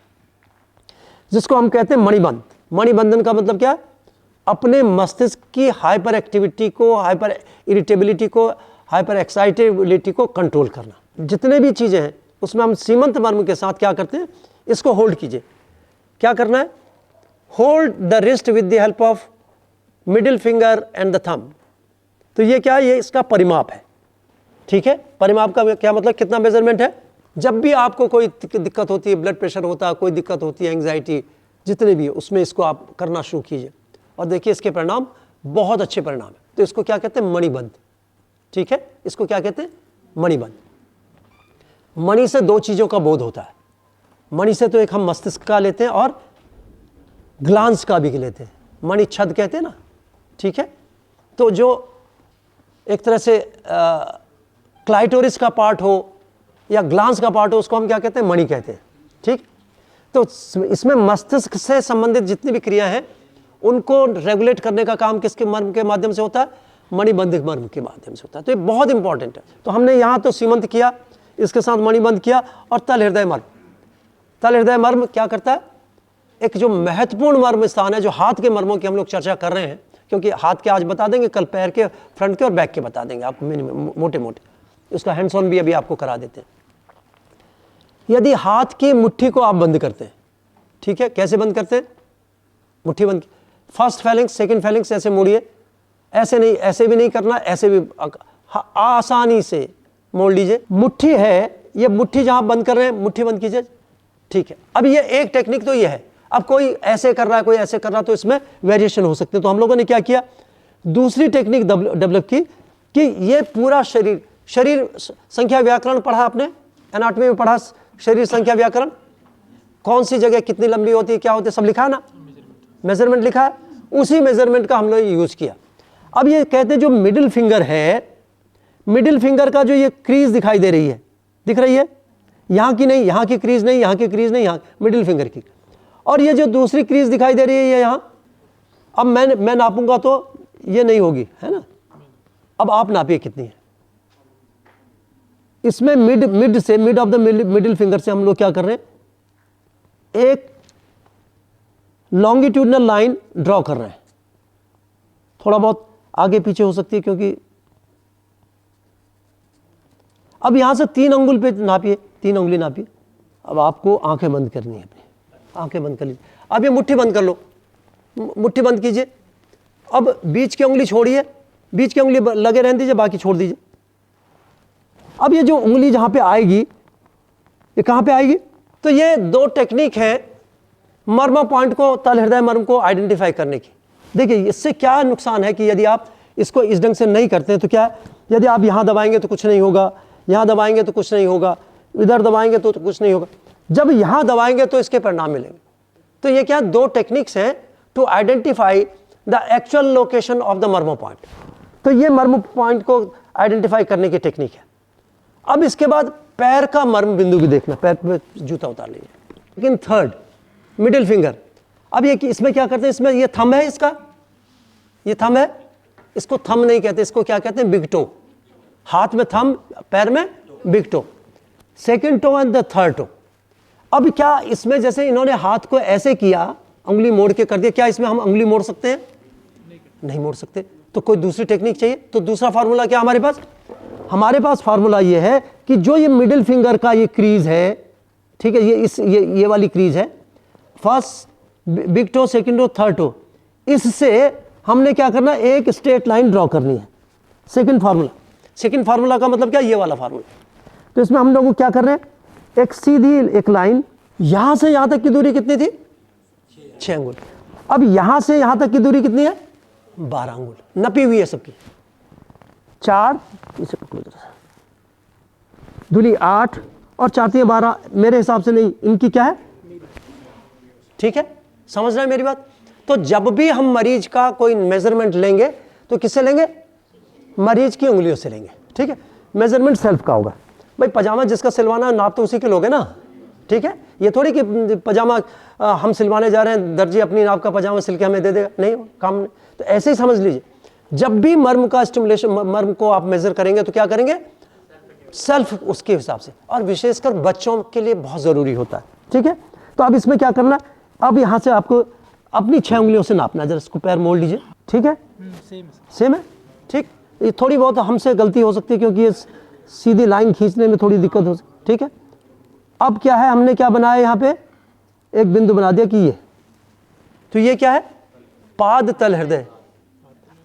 जिसको हम कहते हैं मणिबंध। मणिबंधन का मतलब क्या है? अपने मस्तिष्क की हाइपर एक्टिविटी को, हाइपर इरिटेबिलिटी को, हाइपर एक्साइटेबिलिटी को कंट्रोल करना। जितने भी चीज़ें हैं उसमें हम सीमंत मर्म के साथ क्या करते हैं, इसको होल्ड कीजिए। क्या करना है? Hold the wrist with the help of middle finger and the thumb. तो ये क्या है? ये इसका परिमाप है, ठीक है। परिमाप का क्या मतलब? कितना मेजरमेंट है? जब भी आपको कोई दिक्कत होती है, ब्लड प्रेशर होता है, कोई दिक्कत होती है, एंग्जाइटी, जितने भी है, उसमें इसको आप करना शुरू कीजिए और देखिए इसके परिणाम बहुत अच्छे परिणाम है। तो इसको क्या कहते हैं? मणिबंध, ठीक है। इसको क्या कहते हैं? मणिबंध। मणि से दो चीज़ों का बोध होता है। मणि से तो एक हम मस्तिष्क का लेते हैं और ग्लांस का भी लेते हैं, मणि छद कहते हैं ना, ठीक है। तो जो एक तरह से क्लाइटोरिस का पार्ट हो या ग्लांस का पार्ट हो, उसको हम क्या कहते हैं? मणि कहते हैं, ठीक। तो इसमें मस्तिष्क से संबंधित जितनी भी क्रिया हैं उनको रेगुलेट करने का काम किसके मर्म के माध्यम से होता है? मणिबंधिक मर्म के माध्यम से होता है। तो ये बहुत इंपॉर्टेंट है। तो हमने यहाँ तो सीमंत किया, इसके साथ मणिबंध किया, और तल हृदय मर्म। तल हृदय मर्म क्या करता है? एक जो महत्वपूर्ण मर्म स्थान है, जो हाथ के मर्मों की हम लोग चर्चा कर रहे हैं, क्योंकि हाथ के आज बता देंगे, कल पैर के फ्रंट के और बैक के बता देंगे आपको मोटे मोटे। उसका हैंड्स ऑन भी अभी आपको करा देते हैं। यदि हाथ की मुट्ठी को आप बंद करते हैं, ठीक है, कैसे बंद करते हैं? मुट्ठी बंद, फर्स्ट फैलिंग्स, सेकंड फैलिंग्स ऐसे मोड़िए, ऐसे नहीं, ऐसे भी नहीं करना, ऐसे भी आसानी से मोड़ लीजिए। मुट्ठी है, ये मुट्ठी जहां बंद कर रहे हैं, मुट्ठी बंद कीजिए, ठीक है। अब ये एक टेक्निक तो ये है। अब कोई ऐसे कर रहा है, कोई ऐसे कर रहा है, तो इसमें वेरिएशन हो सकते हैं। तो हम लोगों ने क्या किया? दूसरी टेक्निक डेवलप की कि ये पूरा शरीर संख्या व्याकरण पढ़ा आपने, एनाटॉमी में पढ़ा शरीर संख्या व्याकरण, कौन सी जगह कितनी लंबी होती है, क्या होती है, सब लिखा है ना, मेजरमेंट लिखा है। उसी मेजरमेंट का हम लोग यूज किया। अब ये कहते हैं जो मिडिल फिंगर है, मिडिल फिंगर का जो ये क्रीज दिखाई दे रही है, दिख रही है, यहाँ की नहीं, यहाँ की क्रीज नहीं, यहाँ की क्रीज नहीं, यहाँ मिडिल फिंगर की, और ये जो दूसरी क्रीज दिखाई दे रही है ये यहाँ। अब मैं नापूंगा तो ये नहीं होगी, है ना। अब आप नापिए कितनी है। इसमें mid of the middle finger से हम लोग क्या कर रहे हैं? एक लॉन्गिट्यूडनल लाइन ड्रॉ कर रहे हैं। थोड़ा बहुत आगे पीछे हो सकती है, क्योंकि अब यहां से 3 अंगुल पे नापिए, 3 अंगुली नापिए। अब आपको आंखें बंद करनी है, अपनी आंखें बंद कर लीजिए। अब ये मुट्ठी बंद कर लो, मुट्ठी बंद कीजिए। अब बीच की उंगली छोड़िए, बीच की उंगली लगे रहने दीजिए, बाकी छोड़ दीजिए। अब ये जो उंगली जहां पे आएगी, ये कहां पे आएगी? तो ये 2 टेक्निक है मर्म पॉइंट को, तल हृदय मर्म को आइडेंटिफाई करने की। देखिए इससे क्या नुकसान है कि यदि आप इसको इस ढंग से नहीं करते हैं तो क्या है, यदि आप यहां दबाएंगे तो कुछ नहीं होगा, यहां दबाएंगे तो कुछ नहीं होगा, इधर दबाएंगे तो कुछ नहीं होगा, जब यहां दबाएंगे तो इसके परिणाम मिलेंगे। तो ये क्या 2 टेक्निक्स हैं to identify the actual location of the marma point. तो ये मर्म पॉइंट को आइडेंटिफाई करने की टेक्निक है। अब इसके बाद पैर का मर्म बिंदु भी देखना, पैर पे जूता उतार लीजिए। लेकिन थर्ड मिडिल फिंगर, अब ये इसमें क्या करते हैं? इसमें ये थंब है, इसका ये थंब है, इसको थंब नहीं कहते, इसको क्या कहते हैं? Big toe. हाथ में थंब, पैर में big toe, second toe and the third toe. अब क्या इसमें जैसे इन्होंने हाथ को ऐसे किया, उंगली मोड़ के कर दिया, क्या इसमें हम उंगली मोड़ सकते हैं? नहीं मोड़ सकते। तो कोई दूसरी टेक्निक चाहिए। तो दूसरा फार्मूला क्या हमारे पास? हमारे पास फार्मूला ये है कि जो ये मिडिल फिंगर का ये क्रीज है, ठीक है, ये वाली क्रीज है, first big toe, second toe, third toe, इससे हमने क्या करना? एक स्ट्रेट लाइन ड्रॉ करनी है। सेकंड फार्मूला का मतलब क्या? ये वाला फार्मूला। तो इसमें हम लोग क्या कर रहे हैं? एक सीधी एक लाइन, यहां से यहां तक की दूरी कितनी थी? 6 अंगुल। अब यहां से यहां तक की दूरी कितनी है? 12 अंगुल नपी हुई है सबकी। 4 इसे पकड़ो जरा, दूरी 8 और 4 3 12, मेरे हिसाब से नहीं, इनकी क्या है? ठीक है, समझ रहे हैं मेरी बात? तो जब भी हम मरीज का कोई मेजरमेंट लेंगे तो किससे लेंगे? मरीज की उंगलियों से लेंगे, ठीक है? मेजरमेंट सेल्फ का होगा। भाई पजामा जिसका सिलवाना नाप तो उसी के लोगे ना, ठीक है? ये थोड़ी कि पजामा हम सिलवाने जा रहे हैं, दर्जी अपनी नाप का पजामा सिल के हमें दे देगा, नहीं काम नहीं। तो ऐसे ही समझ लीजिए, जब भी मर्म का स्टिमुलेशन, मर्म को आप मेजर करेंगे तो क्या करेंगे? सेल्फ उसके हिसाब से, और विशेषकर बच्चों के लिए बहुत ज़रूरी होता है, ठीक है? तो अब इसमें क्या करना, अब यहाँ से आपको अपनी 6 उंगलियों से नापना है। जरा इसको पैर मोड़ लीजिए, ठीक है? सेम है, ठीक? ये थोड़ी बहुत हमसे गलती हो सकती है क्योंकि ये सीधी लाइन खींचने में थोड़ी दिक्कत हो सकती, ठीक है? अब क्या है, हमने क्या बनाया यहाँ पे? एक बिंदु बना दिया कि ये, तो ये क्या है? पाद तल हृदय।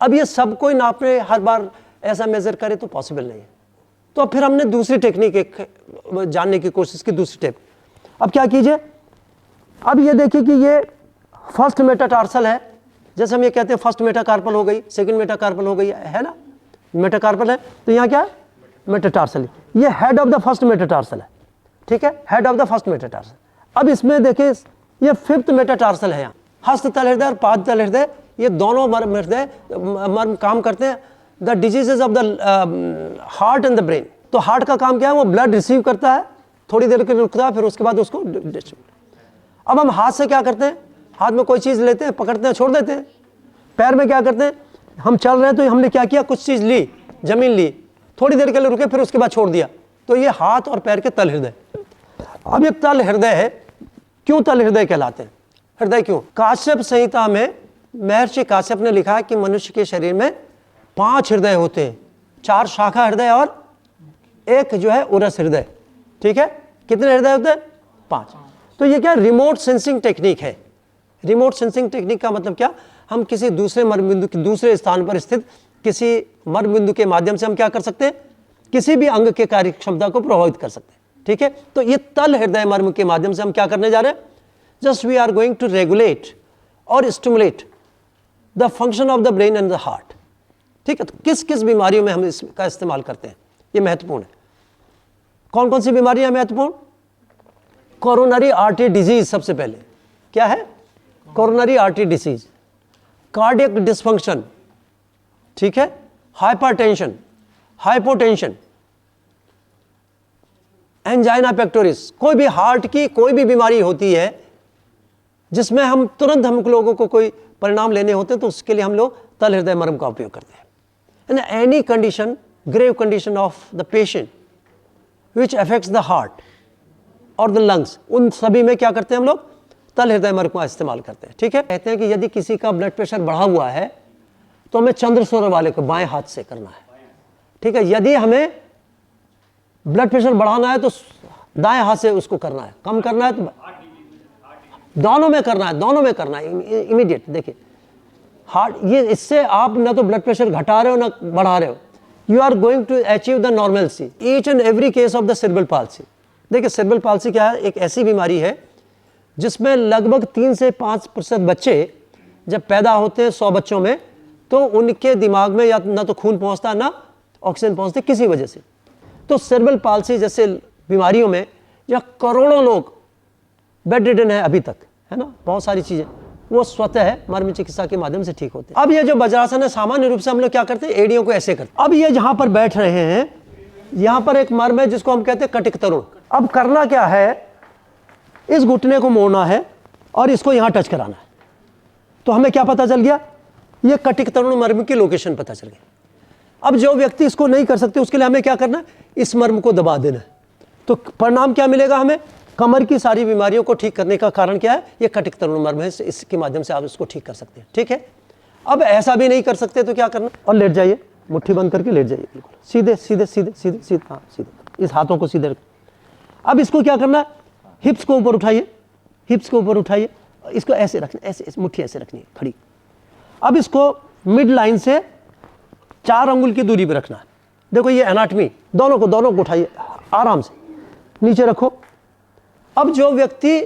अब ये सब कोई नापने हर बार ऐसा मेजर करे तो पॉसिबल नहीं है। तो अब फिर हमने दूसरी टेक्निक एक जानने की कोशिश की, दूसरी टेप। अब क्या कीजिए, अब ये देखिए कि ये फर्स्ट मेटाटार्सल है, जैसे हम ये कहते हैं फर्स्ट मेटाकार्पल हो गई, सेकंड मेटाकार्पल हो गई, है ना? मेटाकार्पल है, तो यहाँ क्या है? मेटाटार्सल। ये head of the first metatarsal है, ठीक है? Head of the first metatarsal. अब इसमें देखिए ये 5th मेटाटार्सल है। यहाँ हस्त तल हृदय और पाद तल हृदय, ये दोनों मर्म काम करते हैं the diseases of the heart and the brain. तो हार्ट का काम क्या है? वो ब्लड रिसीव करता है, थोड़ी देर के लिए रुकता है, फिर उसके बाद उसको डिस्ट्रीब्यूट। अब हम हाथ से क्या करते हैं? हाथ में कोई चीज़ लेते हैं, पकड़ते हैं, छोड़ देते हैं। पैर में क्या करते हैं? हम चल रहे हैं तो हमने क्या किया? कुछ चीज़ ली, जमीन ली, थोड़ी देर के लिए रुके, फिर उसके बाद छोड़ दिया। तो ये हाथ और पैर के तल हृदय। अब ये तल हृदय है, क्यों तल हृदय कहलाते हैं? हृदय क्यों? काश्यप संहिता में महर्षि काश्यप ने लिखा है कि मनुष्य के शरीर में 5 हृदय होते हैं, 4 शाखा हृदय और एक जो है उरस हृदय, ठीक है? कितने हृदय होते हैं? 5। तो ये क्या रिमोट सेंसिंग टेक्निक है। रिमोट सेंसिंग टेक्निक का मतलब क्या? हम किसी दूसरे मर्म बिंदु के दूसरे स्थान पर स्थित किसी मर्म बिंदु के माध्यम से हम क्या कर सकते हैं? किसी भी अंग के कार्य क्षमता को प्रभावित कर सकते हैं, ठीक है? तो ये तल हृदय मर्म के माध्यम से हम क्या करने जा रहे हैं? Just we are going to regulate और stimulate the function of the brain and the heart, ठीक है? तो किस किस बीमारियों में हम इसका इस्तेमाल करते हैं, ये महत्वपूर्ण है। कौन कौन सी बीमारियां महत्वपूर्ण? कोरोनरी आर्टरी डिजीज सबसे पहले। क्या है? Coronary artery disease, cardiac dysfunction, ठीक है? Hypertension, hypotension, angina pectoris. कोई भी हार्ट की कोई भी बीमारी होती है जिसमें हम तुरंत हम लोगों को कोई परिणाम लेने होते हैं तो उसके लिए हम लोग तल हृदय मर्म का उपयोग करते हैं। And any condition, grave condition of the patient which affects the heart और द लंग्स, उन सभी में क्या करते हैं हम लोग? तल हृदय मर्म का इस्तेमाल करते हैं, ठीक है? कहते हैं कि यदि किसी का ब्लड प्रेशर बढ़ा हुआ है तो हमें चंद्रसौर वाले को बाएं हाथ से करना है, ठीक है? यदि हमें ब्लड प्रेशर बढ़ाना है तो दाएं हाथ से उसको करना है, कम करना है तो दोनों में करना है, दोनों में करना है इमीडिएट। देखिए हार्ट, ये इससे आप ना तो ब्लड प्रेशर घटा रहे हो ना बढ़ा रहे हो, you are going to achieve the normalcy each and every case of the cerebral palsy. देखिए सेरेब्रल पाल्सी क्या है? एक ऐसी बीमारी है जिसमें लगभग 3 से 5% बच्चे जब पैदा होते हैं 100 बच्चों में, तो उनके दिमाग में या ना तो खून पहुंचता ना ऑक्सीजन पहुंचती किसी वजह से। तो सेरेब्रल पाल्सी जैसे बीमारियों में या करोड़ों लोग बेड रिडन है अभी तक, है ना? बहुत सारी चीज़ें वो स्वतः मर्म चिकित्सा के माध्यम से ठीक होते हैं। अब ये जो वज्रासन है, सामान्य रूप से हम लोग क्या करते हैं? एड़ियों को ऐसे करते हैं। अब ये जहाँ पर बैठ रहे हैं, यहाँ पर एक मर्म है जिसको हम कहते हैं कटिक तरुण। अब करना क्या है? इस घुटने को मोड़ना है और इसको यहाँ टच कराना है। तो हमें क्या पता चल गया? ये कटिक तरुण मर्म की लोकेशन पता चल गया। अब जो व्यक्ति इसको नहीं कर सकते उसके लिए हमें क्या करना है? इस मर्म को दबा देना है। तो परिणाम क्या मिलेगा हमें? कमर की सारी बीमारियों को ठीक करने का कारण क्या है? ये कटिक तरुण मर्म है, इसके माध्यम से आप इसको ठीक कर सकते हैं, ठीक है? अब ऐसा भी नहीं कर सकते तो क्या करना? और लेट जाइए, मुट्ठी बंद करके लेट जाइए, बिल्कुल सीधे सीधे सीधे सीधे सीधे, हाँ सीधे, इस हाथों को सीधे रखें। अब इसको क्या करना है? हिप्स को ऊपर उठाइए, हिप्स को ऊपर उठाइए, इसको ऐसे रखना, ऐसे मुट्ठी ऐसे रखनी है खड़ी। अब इसको मिड लाइन से 4 अंगुल की दूरी पर रखना है। देखो ये एनाटमी, दोनों को उठाइए आराम से, नीचे रखो। अब जो व्यक्ति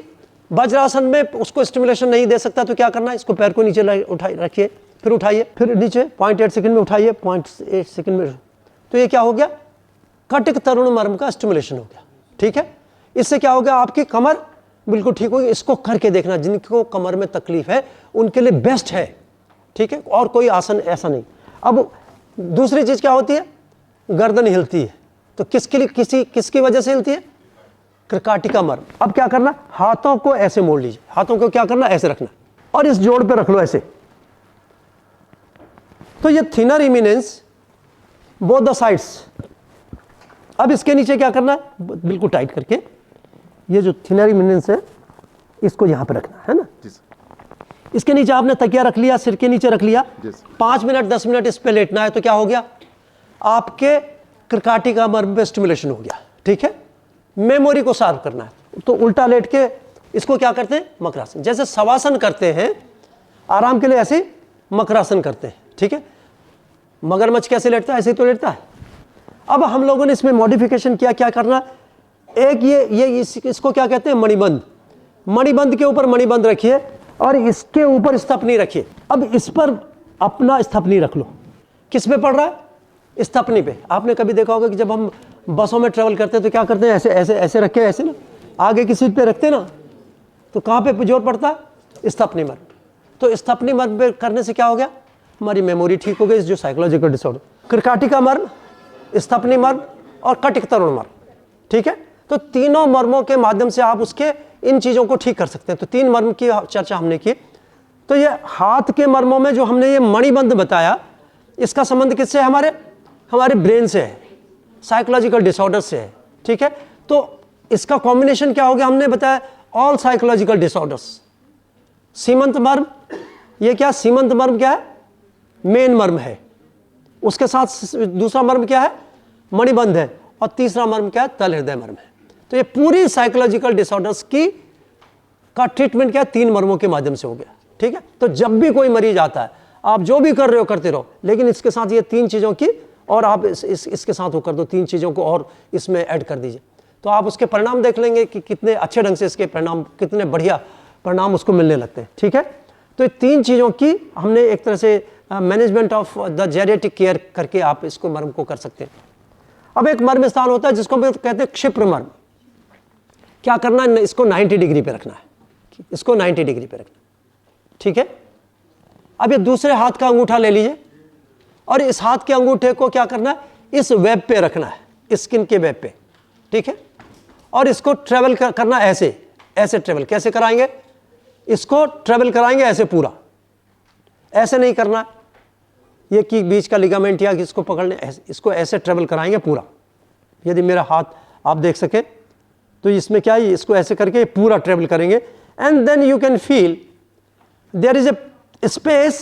वज्रासन में उसको स्टिमुलेशन नहीं दे सकता तो क्या करना है? इसको पैर को नीचे उठाइए, रखिए, फिर उठाइए, फिर नीचे 0.8 सेकंड में उठाइए, 0.8 सेकंड में। तो ये क्या हो गया? कटिक तरुण मर्म का स्टिमुलेशन हो गया, ठीक है? इससे क्या हो गया? आपकी कमर बिल्कुल ठीक होगी। इसको करके देखना, जिनको कमर में तकलीफ है उनके लिए बेस्ट है, ठीक है, और कोई आसन ऐसा नहीं। अब दूसरी चीज क्या होती है, गर्दन हिलती है, तो किसके लिए, किसकी वजह से हिलती है, कृकाटिका मर्म। अब क्या करना, हाथों को ऐसे मोड़ लीजिए, हाथों को क्या करना, ऐसे रखना और इस जोड़ पे रख लो ऐसे। तो ये thenar eminence both the sides. अब इसके नीचे क्या करना है, बिल्कुल टाइट करके ये जो थिनर इमिनेंस है इसको यहां पे रखना है ना। इसके नीचे आपने तकिया रख लिया, सिर के नीचे रख लिया, 5 मिनट 10 मिनट इस पे लेटना है। तो क्या हो गया, आपके कृकाटिका मर्म पे स्टिमुलेशन हो गया, ठीक है। मेमोरी को साफ करना है तो उल्टा लेट के इसको क्या करते हैं, मकरासन। जैसे शवासन करते हैं आराम के लिए, ऐसे मकरासन करते हैं, ठीक है। मगरमच्छ कैसे लेटता है, ऐसे ही तो लेटता है। अब हम लोगों ने इसमें मॉडिफिकेशन किया, क्या करना, एक इसको क्या कहते हैं, मणिबंध। मणिबंध के ऊपर मणिबंध रखिए और इसके ऊपर स्थपनी रखिए। अब इस पर अपना स्थपनी रख लो। किस पे पड़ रहा है, स्थपनी पे। आपने कभी देखा होगा कि जब हम बसों में ट्रेवल करते हैं तो क्या करते हैं, ऐसे ऐसे ऐसे रख के, ऐसे ना आगे की सीट पे रखते हैं ना, तो कहाँ पे जोर पड़ता है, स्थपनी मर्म। तो स्थपनी मर्म पे करने से क्या हो गया, हमारी मेमोरी ठीक हो गई, जो साइकोलॉजिकल डिसऑर्डर। कृकाटिका मर्म, स्थपनी मर्म और कटिक तरुण मर्म, ठीक है। तो तीनों मर्मों के माध्यम से आप उसके इन चीजों को ठीक कर सकते हैं। तो 3 मर्म की चर्चा हमने की। तो ये हाथ के मर्मों में जो हमने ये मणिबंध बताया, इसका संबंध किससे है, हमारे ब्रेन से है, साइकोलॉजिकल डिसऑर्डर से है, ठीक है। तो इसका कॉम्बिनेशन क्या हो गया, हमने बताया ऑल साइकोलॉजिकल डिसऑर्डर्स। सीमंत मर्म, ये क्या, सीमंत मर्म क्या है, मेन मर्म है, उसके साथ दूसरा मर्म क्या है, मणिबंध है, और तीसरा मर्म क्या है, तल हृदय मर्म है। तो ये पूरी साइकोलॉजिकल डिसऑर्डर्स का ट्रीटमेंट क्या है, 3 मर्मों के माध्यम से हो गया, ठीक है। तो जब भी कोई मरीज आता है, आप जो भी कर रहे हो करते रहो, लेकिन इसके साथ ये 3 चीजों की, और आप इसके साथ वो कर दो, 3 चीजों को और इसमें ऐड कर दीजिए, तो आप उसके परिणाम देख लेंगे कि कितने अच्छे ढंग से इसके परिणाम, कितने बढ़िया परिणाम उसको मिलने लगते हैं, ठीक है। तो ये 3 चीजों की हमने एक तरह से management of the geriatric care करके आप इसको मर्म को कर सकते हैं। अब एक मर्म स्थान होता है जिसको हम कहते हैं क्षिप्र मर्म। क्या करना है, इसको 90 डिग्री पे रखना है, इसको 90 डिग्री पे रखना, ठीक है। अब ये दूसरे हाथ का अंगूठा ले लीजिए और इस हाथ के अंगूठे को क्या करना है, इस वेब पे रखना है, स्किन के वेब पे, ठीक है। और इसको ट्रेवल करना ऐसे, ऐसे ट्रेवल कैसे कराएंगे, इसको ट्रेवल कराएंगे ऐसे पूरा, ऐसे नहीं करना ये कि बीच का लिगामेंट या इसको पकड़ने, इसको ऐसे ट्रेवल कराएंगे पूरा। यदि मेरा हाथ आप देख सके तो इसमें क्या है, इसको ऐसे करके पूरा ट्रेवल करेंगे। And then you can feel there is a space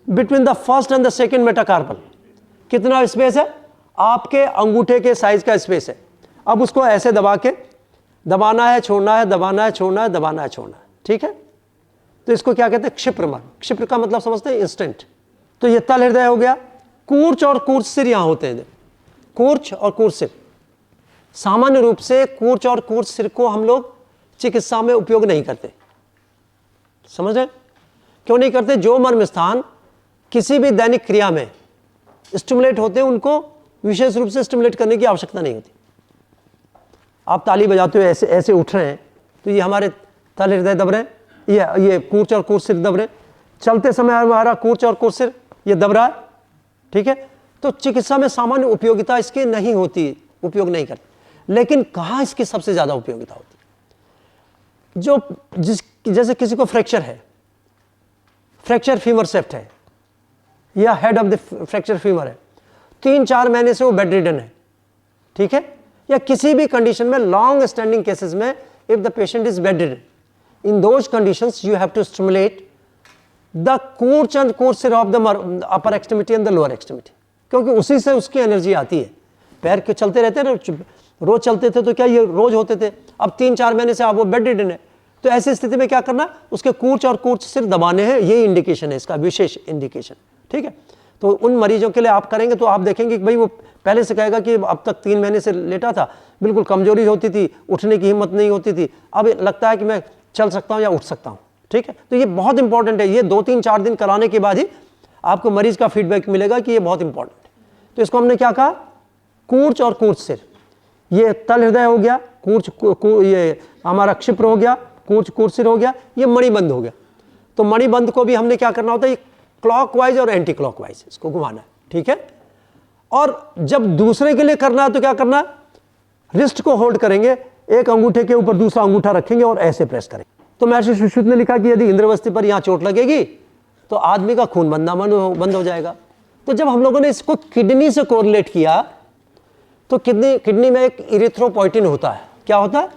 between the first and the second metacarpal. कितना स्पेस है, आपके अंगूठे के साइज का स्पेस है। अब उसको ऐसे दबा के, दबाना है छोड़ना है, दबाना है छोड़ना है, दबाना है छोड़ना है, ठीक है। तो इसको क्या कहते हैं, क्षिप्र मर्म। क्षिप्र का मतलब समझते हैं, इंस्टेंट। तो ये तल हृदय हो गया। कूर्च और कूर्च सिर यहां होते हैं, कूर्च और कूर्च सिर। सामान्य रूप से कूर्च और कूर्च सिर को हम लोग चिकित्सा में उपयोग नहीं करते, समझ रहे, क्यों नहीं करते, जो मर्म स्थान किसी भी दैनिक क्रिया में स्टिमुलेट होते हैं उनको विशेष रूप से स्टिमुलेट करने की आवश्यकता नहीं होती। आप ताली बजाते हुए ऐसे ऐसे उठ रहे हैं तो ये हमारे तल हृदय दब रहे हैं, ये कूर्च और कूर्च सिर दब रहे हैं। चलते समय हमारा कूर्च और कूर्च सिर ये दब रहा है, ठीक है। तो चिकित्सा में सामान्य उपयोगिता इसकी नहीं होती, उपयोग नहीं करते। लेकिन कहाँ इसकी सबसे ज्यादा उपयोगिता होती है, जैसे किसी को फ्रैक्चर है, फ्रैक्चर फीमर सेप्ट है या head of the fracture femur है, 3-4 महीने से वो बेड रिडन है, ठीक है। या किसी भी कंडीशन में लॉन्ग स्टैंडिंग केसेस में if the patient is bedridden, in those conditions you have to stimulate the कूर्च एंड कूर्च सिर of the upper extremity and the lower extremity, क्योंकि उसी से उसकी एनर्जी आती है। पैर के चलते रहते हैं, रोज चलते थे तो क्या ये रोज होते थे, अब 3-4 महीने से आप वो बेड रिडन है, तो ऐसी स्थिति में क्या करना, उसके कूर्च और कूर्च सिर दबाने हैं, ये इंडिकेशन है इसका, विशेष इंडिकेशन, ठीक है। तो उन मरीजों के लिए आप करेंगे तो आप देखेंगे कि भाई वो पहले से कहेगा कि अब तक 3 महीने से लेटा था, बिल्कुल कमजोरी होती थी, उठने की हिम्मत नहीं होती थी, अब लगता है कि मैं चल सकता हूँ या उठ सकता हूँ, ठीक है। तो ये बहुत इंपॉर्टेंट है, ये 2-3-4 दिन कराने के बाद ही आपको मरीज का फीडबैक मिलेगा कि ये बहुत इंपॉर्टेंट है। तो इसको हमने क्या कहा, कूर्च और कूर्च सिर। ये तल हृदय हो गया, कूर्च ये हमारा क्षिप्र हो गया, कुर्सिर हो गया, ये मणिबंध हो गया। तो मणिबंध को भी हमने क्या करना होता है, क्लॉकवाइज और एंटी क्लॉकवाइज इसको घुमाना है, ठीक है। और जब दूसरे के लिए करना है तो क्या करना है, रिस्ट को होल्ड करेंगे, एक अंगूठे के ऊपर दूसरा अंगूठा रखेंगे और ऐसे प्रेस करेंगे। तो महर्षि सुश्रुत ने लिखा कि यदि इंद्रवस्ती पर यहाँ चोट लगेगी तो आदमी का खून बनना बंद हो जाएगा। तो जब हम लोगों ने इसको किडनी से कोरिलेट किया तो किडनी में एक इरिथ्रोपोइटिन होता है। क्या होता है?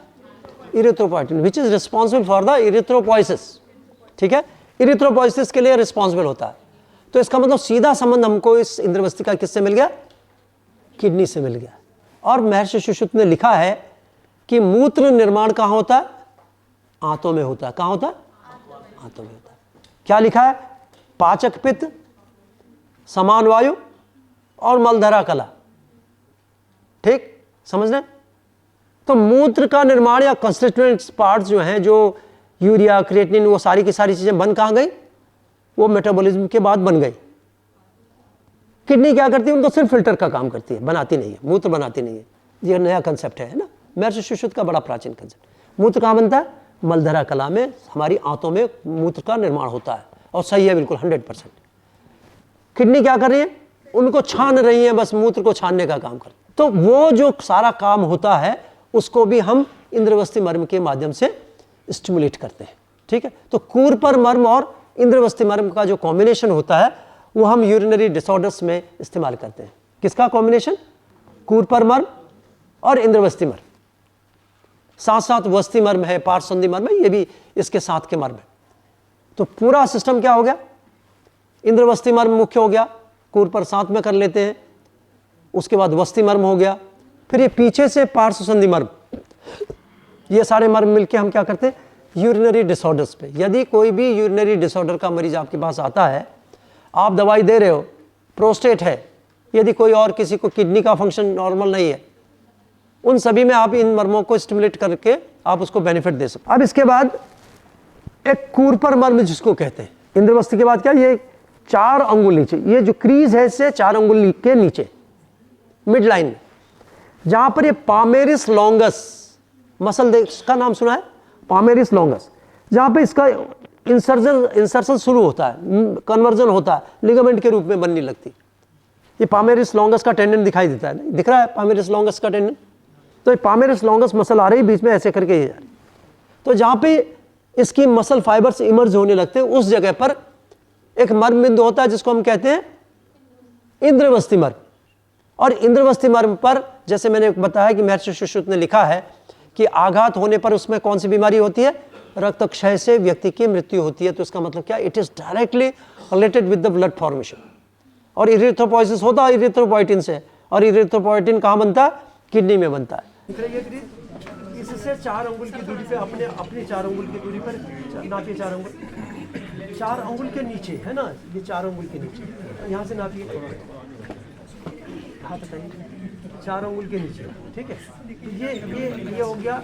Erythropoietin, which is responsible for the erythropoiesis, ठीक है, इरिथ्रोपोइसिस के लिए रिस्पॉन्सिबल होता है। तो इसका मतलब सीधा संबंध हमको इस इंद्रवस्ती का किससे मिल गया? किडनी से मिल गया। और महर्षि सुश्रुत ने लिखा है कि मूत्र निर्माण कहाँ होता है? आंतों में होता है। कहाँ होता है? आंतों में होता है। क्या लिखा है? पाचक पित्त, समान वायु और मलधरा कला, ठीक, समझ रहे? तो मूत्र का निर्माण या कंस्टिट्यूएंट्स पार्ट्स जो हैं, जो यूरिया, क्रिएटिनिन, वो सारी की सारी चीजें बन कहाँ गई? वो मेटाबॉलिज्म के बाद बन गई। किडनी क्या करती है? उनको सिर्फ फिल्टर का काम करती है, बनाती नहीं है, मूत्र बनाती नहीं है। ये नया कंसेप्ट है ना, महर्षि सुश्रुत का बड़ा प्राचीन कंसेप्ट। मूत्र कहाँ बनता है? मलधरा कला में, हमारी आंतों में मूत्र का निर्माण होता है। और सही है बिल्कुल 100%। किडनी क्या कर रही है? उनको छान रही है, बस मूत्र को छानने का काम कर। तो वो जो सारा काम होता है उसको भी हम इंद्रवस्ती मर्म के माध्यम से स्टिमुलेट करते हैं, ठीक है। तो कूर्पर मर्म और इंद्रवस्ती मर्म का जो कॉम्बिनेशन होता है वो हम यूरिनरी डिसऑर्डर्स में इस्तेमाल करते हैं। किसका कॉम्बिनेशन? कूर्पर मर्म और इंद्रवस्ती मर्म। साथ साथ वस्ती मर्म है, पार्श्वसंधि मर्म है, ये भी इसके साथ के मर्म है। तो पूरा सिस्टम क्या हो गया? इंद्रवस्ती मर्म मुख्य हो गया, कूर्पर साथ में कर लेते हैं, उसके बाद वस्ती मर्म हो गया, फिर ये पीछे से पार्श्वसंधि मर्म। ये सारे मर्म मिलके हम क्या करते हैं? यूरिनरी डिसऑर्डर्स पे। यदि कोई भी यूरिनरी डिसऑर्डर का मरीज आपके पास आता है, आप दवाई दे रहे हो, प्रोस्टेट है, यदि कोई और किसी को किडनी का फंक्शन नॉर्मल नहीं है, उन सभी में आप इन मर्मों को स्टिमुलेट करके आप उसको बेनिफिट दे सकते। अब इसके बाद एक कूर्पर मर्म जिसको कहते हैं, इंद्रवस्ती के बाद क्या, ये 4 अंगुल नीचे, ये जो क्रीज है इससे 4 अंगुल के नीचे मिड लाइन में, जहां पर ये पामेरिस लॉन्गस मसल का नाम सुना है? पामेरिस लॉन्गस, जहां पे इसका इंसर्शन शुरू होता है, कन्वर्जन होता है, लिगामेंट के रूप में बनने लगती। ये पामेरिस लॉन्गस का टेंडन दिखाई देता है, दिख रहा है पामेरिस लॉन्गस का टेंडन? तो ये पामेरिस लॉन्गस मसल आ रही है बीच में ऐसे करके ये जा रही। तो जहां पे इसकी मसल फाइबर्स इमर्ज होने लगते हैं उस जगह पर एक मर्म बिंदु होता है जिसको हम कहते हैं इंद्रवस्ती मर्म। और इंद्रवस्ती मर्म पर जैसे मैंने बताया कि महर्षि सुश्रुत ने लिखा है कि आघात होने पर उसमें कौन सी बीमारी होती है? रक्त क्षय से व्यक्ति की मृत्यु होती है। तो इसका मतलब क्या? It is directly related with the blood formation. और इरिथ्रोपोइसिस होता है इरिथ्रोपोइटिन से, और इरिथ्रोपोइटिन कहाँ बनता है? किडनी में बनता है। इससे 4 अंगुल की दूरी पे अपने 4 अंगुल की दूरी पर नापिए, 4 अंगुल, 4 अंगुल के नीचे है ना, ये 4 अंगुल के नीचे, यहाँ से नापिए, हाथ हटाइए, 4 अंगुल के नीचे, ठीक है। तो ये हो गया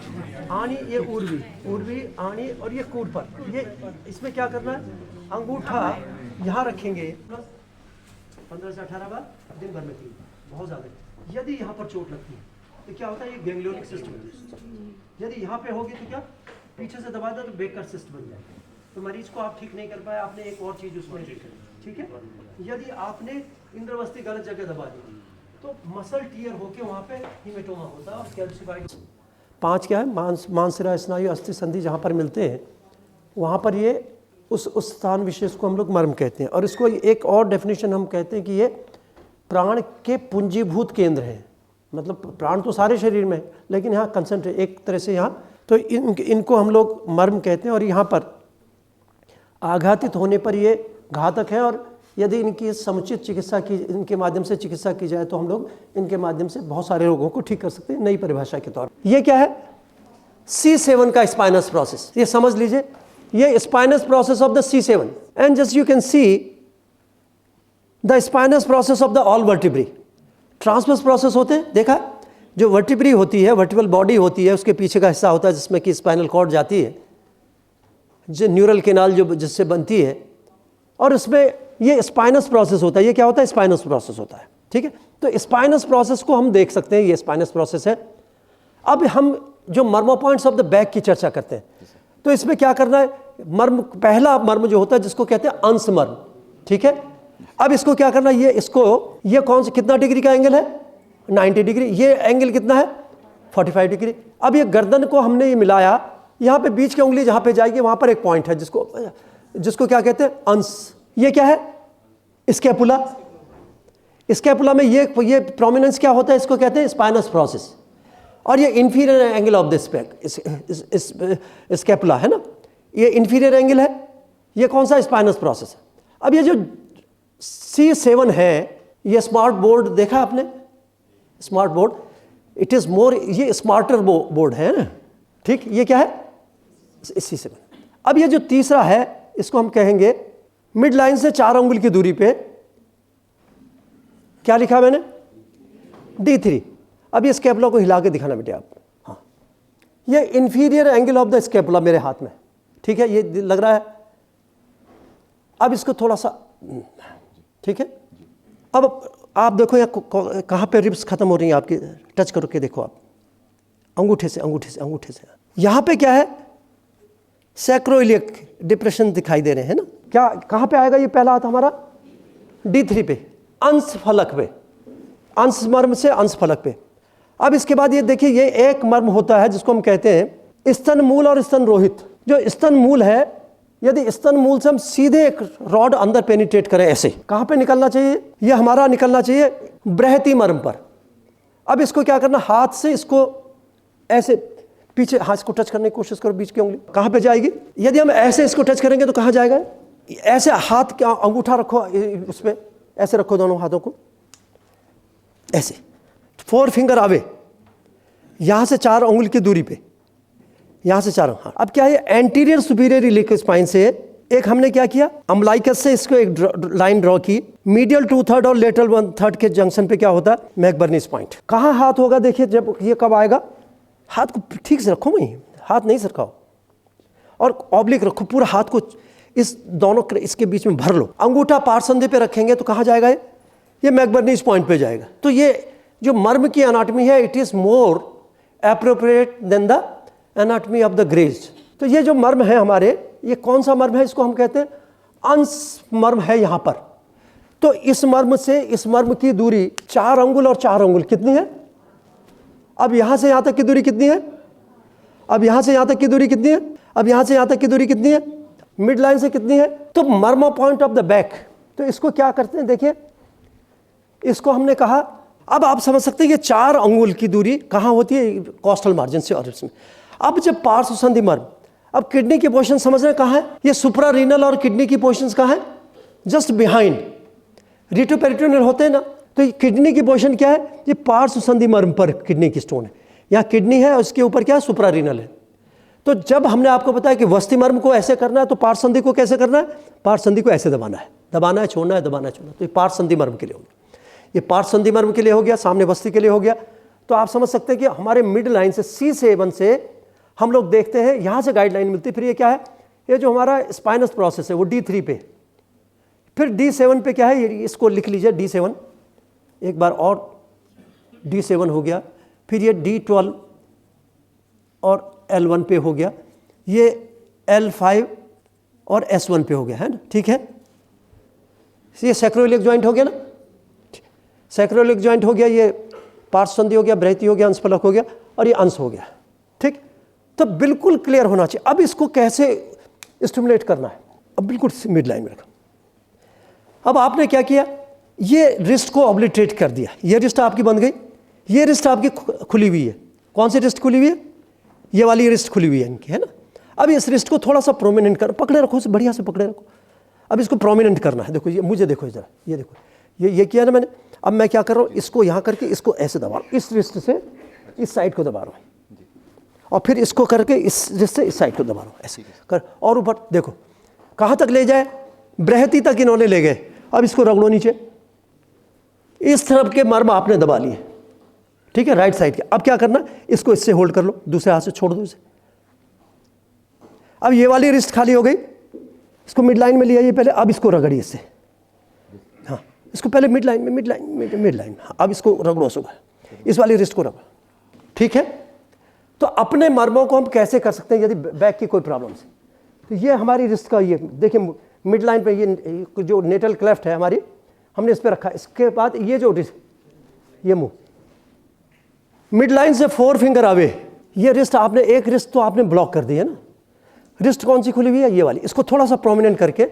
आनी, ये उर्वी आनी, और ये कूर्पर। ये इसमें क्या करना है? अंगूठा यहाँ रखेंगे 15 से 18 बार दिन भर में 3, बहुत ज़्यादा। यदि यहाँ पर चोट लगती है तो क्या होता है? ये गैंग्लियोनिक सिस्ट बन जाए। यदि यहाँ पे होगी तो क्या? पीछे से दबा दो तो बेकर सिस्ट बन जाए। तो मरीज को आप ठीक नहीं कर पाए, आपने एक और चीज उसमें, ठीक है। यदि आपने इंद्रवस्ती गलत जगह दबा दी तो मसल टियर होके वहाँ पे हीमेटोमा होता है और कैल्सिफाइड। 5 क्या है? मांसशिरा स्नायु अस्थि संधि जहाँ पर मिलते हैं वहाँ पर ये उस स्थान विशेष को हम लोग मर्म कहते हैं। और इसको एक और डेफिनेशन हम कहते हैं कि ये प्राण के पूंजीभूत केंद्र हैं। मतलब प्राण तो सारे शरीर में है, लेकिन यहाँ कंसंट्रेट एक तरह से यहाँ, तो इनको हम लोग मर्म कहते हैं। और यहाँ पर आघातित होने पर ये घातक है, और यदि इनकी समुचित चिकित्सा की, इनके माध्यम से चिकित्सा की जाए तो हम लोग इनके माध्यम से बहुत सारे रोगों को ठीक कर सकते हैं। नई परिभाषा के तौर पर ये क्या है? C7 का स्पाइनस प्रोसेस, ये समझ लीजिए, ये spinous process of the C7, and just you can see the spinous process of the all vertebrae. Transverse process होते हैं, देखा? जो वर्टिब्री होती है, वर्टिब्रल बॉडी होती है, उसके पीछे का हिस्सा होता है जिसमें कि स्पाइनल कॉर्ड जाती है, जो न्यूरल केनाल जो जिससे बनती है, और उसमें ये स्पाइनस प्रोसेस होता है। ये क्या होता है? स्पाइनस प्रोसेस होता है, ठीक है। तो स्पाइनस प्रोसेस को हम देख सकते हैं, ये स्पाइनस प्रोसेस है। अब हम जो मर्मो पॉइंट्स ऑफ द बैक की चर्चा करते हैं, तो इसमें क्या करना है, मर्म, पहला मर्म जो होता है जिसको कहते हैं अंश मर्म, ठीक है। अब इसको क्या करना है, ये कौन सा कितना डिग्री का एंगल है, 90 डिग्री। ये एंगल कितना है, 45 डिग्री। अब ये गर्दन को हमने ये मिलाया, यहाँ पे बीच की उंगली जहाँ पे जाएगी वहाँ पर एक पॉइंट है जिसको क्या कहते हैं, अंश। ये क्या है, स्कैपुला। स्कैपुला में ये प्रोमिनेंस क्या होता है, इसको कहते हैं स्पाइनस प्रोसेस। और ये inferior angle of this scapula है ना, ये इंफीरियर एंगल है। ये कौन सा, स्पाइनस प्रोसेस है। अब ये जो C7 है, ये स्मार्ट बोर्ड देखा आपने, स्मार्ट बोर्ड, इट इज मोर, ये स्मार्टर बोर्ड है ना, ठीक। ये क्या है, C7। अब ये जो तीसरा है, इसको हम कहेंगे मिड लाइन से 4 अंगुल की दूरी पे, क्या लिखा मैंने, D3। अब ये स्कैपुला को हिला के दिखाना बेटे आप, हाँ। ये inferior angle of the scapula मेरे हाथ में, ठीक है, ये लग रहा है। अब इसको थोड़ा सा, ठीक है। अब आप देखो यहाँ कहाँ पे रिब्स खत्म हो रही हैं आपकी, टच करके देखो आप, अंगूठे से अंगूठे से अंगूठे से। यहाँ पे क्या है, सैक्रोइलियक डिप्रेशन दिखाई दे रहे हैं ना। क्या, कहाँ पे आएगा ये पहला हाथ हमारा, D3 पे, अंश फलक पे, अंश मर्म से अंश फलक पे। अब इसके बाद ये देखिए, ये एक मर्म होता है जिसको हम कहते हैं स्तन मूल और स्तन रोहित। जो स्तन मूल है, यदि स्तन मूल से हम सीधे एक रॉड अंदर पेनिट्रेट करें, ऐसे कहाँ पे निकलना चाहिए, ये हमारा निकलना चाहिए बृहति मर्म पर। अब इसको क्या करना, हाथ से इसको ऐसे पीछे, हाथ को टच करने की कोशिश करो, बीच की उंगली कहाँ पे जाएगी। यदि हम ऐसे इसको टच करेंगे तो कहाँ जाएगा, ऐसे हाथ क्या, अंगूठा रखो उसमें, ऐसे रखो दोनों हाथों को, ऐसे 4 फिंगर आवे, यहां से 4 अंगुल की दूरी पे, यहां से 4। हाँ। अब क्या है, एंटीरियर सुपीरियर इलियक स्पाइन से एक हमने क्या किया, अम्बलाइकस से इसको एक लाइन ड्रॉ की, मीडियल 2/3 और लेटरल 1/3 के जंक्शन पे क्या होता है, मैकबर्नीस पॉइंट। कहाँ हाथ होगा, देखिए जब ये कब आएगा, हाथ को ठीक से रखो, वहीं हाथ नहीं सरकाओ, और ऑब्लिक रखो, पूरा हाथ को इस दोनों इसके बीच में भर लो। अंगूठा पार्श्वसंधि पे रखेंगे तो कहाँ जाएगा, ये मैकबर्नीस पॉइंट पे जाएगा। तो ये जो मर्म की एनाटमी है, it is more appropriate than the anatomy of the Gray's. तो ये जो मर्म है हमारे, ये कौन सा मर्म है, इसको हम कहते हैं अंश मर्म है यहाँ पर। तो इस मर्म से इस मर्म की दूरी 4 अंगुल और 4 अंगुल कितनी है। अब यहाँ से यहाँ तक की दूरी कितनी है, अब यहाँ से यहाँ तक की दूरी कितनी है, अब यहाँ से यहाँ तक की दूरी कितनी है, मिड लाइन से कितनी है, तो मर्मा पॉइंट ऑफ द बैक। तो इसको क्या करते हैं, देखिए इसको हमने कहा, अब आप समझ सकते हैं ये 4 अंगुल की दूरी कहाँ होती है, कॉस्टल मार्जिन से और इसमें। अब जब पार्श्व संधि मर्म, अब किडनी की पोजीशन समझ रहे कहाँ है, ये सुप्रा रीनल और किडनी की पोजीशंस कहाँ है, जस्ट बिहाइंड रिटोपेरिटोनियल होते हैं ना। तो किडनी की पोजीशन क्या है, ये पार्श्व संधि मर्म पर किडनी की स्टोन है, यहाँ किडनी है और उसके ऊपर क्या है, सुप्रा रीनल है। तो जब हमने आपको बताया कि वस्ती मर्म को ऐसे करना है, तो पार्श्व संधि को कैसे करना है, पार्श्व संधि को ऐसे दबाना है छोड़ना है, दबाना है छोड़ना। तो ये पार्श्व संधि मर्म के लिए हो गया, ये पार्श्व संधि मर्म के लिए हो गया, सामने वस्ती के लिए हो गया। तो आप समझ सकते हैं कि हमारे मिड लाइन से C7 से हम लोग देखते हैं, यहाँ से गाइडलाइन मिलती है। फिर ये क्या है, ये जो हमारा स्पाइनस प्रोसेस है वो D3 पे, फिर D7 पे क्या है, ये इसको लिख लीजिए D7 एक बार और, D7 हो गया, फिर ये D12 और L1 पे हो गया, ये L5 और S1 पे हो गया, है ना, ठीक है। ये सैक्रोइलियक जॉइंट हो गया ना, सैक्रोइलियक जॉइंट हो गया, ये पार्श्व संधि हो गया, बृहति हो गया, अंश फलक हो गया, और ये अंश हो गया, ठीक। तो बिल्कुल क्लियर होना चाहिए। अब इसको कैसे स्टिमुलेट करना है, अब बिल्कुल मिड लाइन में रखा। अब आपने क्या किया, ये रिस्ट को ऑब्लिटरेट कर दिया, ये रिस्ट आपकी बंद गई, ये रिस्ट आपकी खुली हुई है। कौन सी रिस्ट खुली हुई है, ये वाली रिस्ट खुली हुई है इनकी, है ना। अब इस रिस्ट को थोड़ा सा प्रोमिनेंट कर, पकड़े रखो, बढ़िया से पकड़े रखो। अब इसको प्रोमिनेंट करना है, देखो ये मुझे देखो जरा, ये देखो, ये किया ना मैंने। अब मैं क्या कर रहा हूँ, इसको यहाँ करके इसको ऐसे दबा रहा हूँ, इस रिस्ट से इस साइड को दबा रहा हूँ, और फिर इसको करके इस रिस्ट से इस साइड को दबा रहा हूँ, ऐसे कर, और ऊपर देखो कहाँ तक ले जाए, बृहति तक इन्होंने ले गए। अब इसको रगड़ो नीचे, इस तरफ के मर्म आपने दबा लिए, ठीक है, राइट साइड के। अब क्या करना, इसको इससे होल्ड कर लो, दूसरे हाथ से छोड़ दो इसे। अब ये वाली रिस्ट खाली हो गई, इसको मिड लाइन में लिया ये पहले, अब इसको रगड़िए इससे, हाँ इसको पहले मिड लाइन में, मिड लाइन, हाँ अब इसको रगड़ो सुबह, इस वाली रिस्ट को रगड़ो, ठीक है। तो अपने मर्मों को हम कैसे कर सकते हैं यदि बैक की कोई प्रॉब्लम है? तो ये हमारी रिस्ट का, ये देखिए मिड लाइन पे ये जो नेटल क्लेफ्ट है हमारी, हमने इस पे रखा। इसके बाद ये जो ये मुंह मिड लाइन से 4 फिंगर अवे, ये रिस्ट आपने, एक रिस्ट तो आपने ब्लॉक कर दी है ना। रिस्ट कौन सी खुली हुई है? ये वाली। इसको थोड़ा सा प्रोमिनेंट करके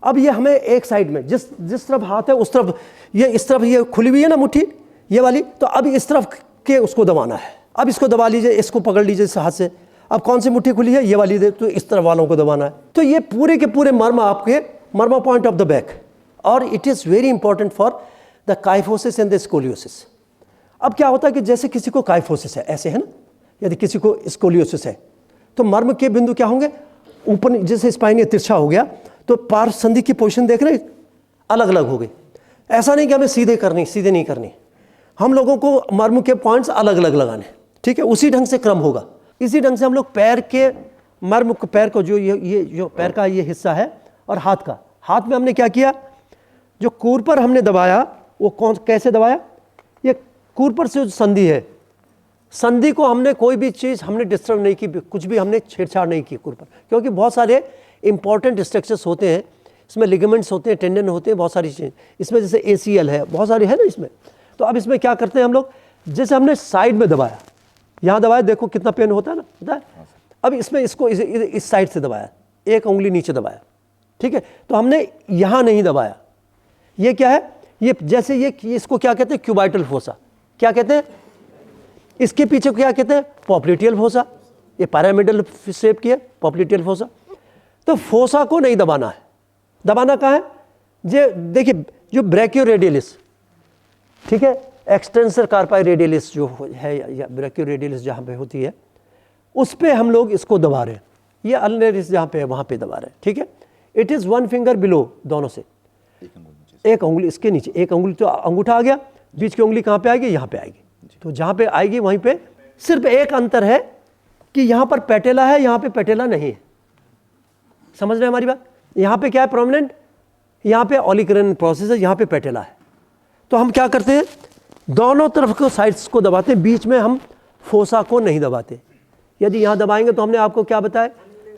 अब ये हमें एक साइड में जिस तरफ हाथ है उस तरफ, ये इस तरफ ये खुली हुई है ना मुट्ठी ये वाली, तो अब इस तरफ के उसको दबाना है। अब इसको दबा लीजिए, इसको पकड़ लीजिए इस हाथ से। अब कौन सी मुट्ठी खुली है? ये वाली दे, तो इस तरफ वालों को दबाना है। तो ये पूरे के पूरे मर्म आपके मर्मा पॉइंट ऑफ द बैक, और it is very important for the kyphosis and the scoliosis. अब क्या होता है कि जैसे किसी को काइफोसिस है, ऐसे है ना, यदि किसी को स्कोलियोसिस है तो मर्म के बिंदु क्या होंगे? ऊपर, जैसे स्पाइन तिरछा हो गया तो पार्श्व संधि की पोजीशन देख रहे, अलग अलग हो गई। ऐसा नहीं कि हमें सीधे नहीं करनी, हम लोगों को मर्म के पॉइंट्स अलग अलग लगाने, ठीक है। उसी ढंग से क्रम होगा। इसी ढंग से हम लोग पैर के मर्म को, पैर को जो ये जो पैर का ये हिस्सा है और हाथ का, हाथ में हमने क्या किया, जो कूर पर हमने दबाया वो कैसे दबाया? ये कूर पर से जो संधि है, संधि को हमने कोई भी चीज़ हमने डिस्टर्ब नहीं की, कुछ भी हमने छेड़छाड़ नहीं की कूर पर, क्योंकि बहुत सारे इंपॉर्टेंट स्ट्रक्चर्स होते हैं इसमें, लिगामेंट्स होते हैं, टेंडन होते हैं, बहुत सारी चीज़ें इसमें, जैसे ACL है, बहुत सारी है ना इसमें। तो अब इसमें क्या करते हैं हम लोग, जैसे हमने साइड में दबाया, यहाँ दबाया, देखो कितना पेन होता है ना, होता है। अब इसमें इसको इस साइड से दबाया, एक उंगली नीचे दबाया, ठीक है। तो हमने यहाँ नहीं दबाया। ये क्या है? ये जैसे ये इसको क्या कहते हैं? Cubital fossa. क्या कहते हैं? इसके पीछे क्या कहते हैं? Popliteal fossa. ये पैरामिडल शेप की है, पॉप्लिटियल फोसा। तो फोसा को नहीं दबाना है। दबाना कहाँ है? ये देखिए, जो ब्रैकियोरेडियलिस, ठीक है, एक्सटेंसर कार्पाई रेडियलिस जो है, या ब्रैकियोरेडियलिस जहाँ पे होती है, उस पे हम लोग इसको दबा रहे हैं। ये अल्नेरिस जहाँ पे है वहाँ पे दबा रहे हैं, ठीक है। इट इज़ 1 फिंगर बिलो, दोनों से एक उंगली इसके नीचे, एक उंगली तो अंगूठा आ गया, बीच की उंगली कहाँ पे आएगी? यहाँ पे आएगी। तो जहाँ पे आएगी वहीं पे सिर्फ एक अंतर है कि यहाँ पर पैटेला है, यहाँ पे पैटेला नहीं है। समझ रहे हैं हमारी बात? यहाँ पे क्या है प्रोमिनेंट? यहाँ पे ऑलिकरन प्रोसेस है, यहाँ पे पैटेला है। तो हम क्या करते हैं, दोनों तरफ को साइड्स को दबाते हैं, बीच में हम फोसा को नहीं दबाते। यदि यहाँ दबाएंगे तो हमने आपको क्या बताया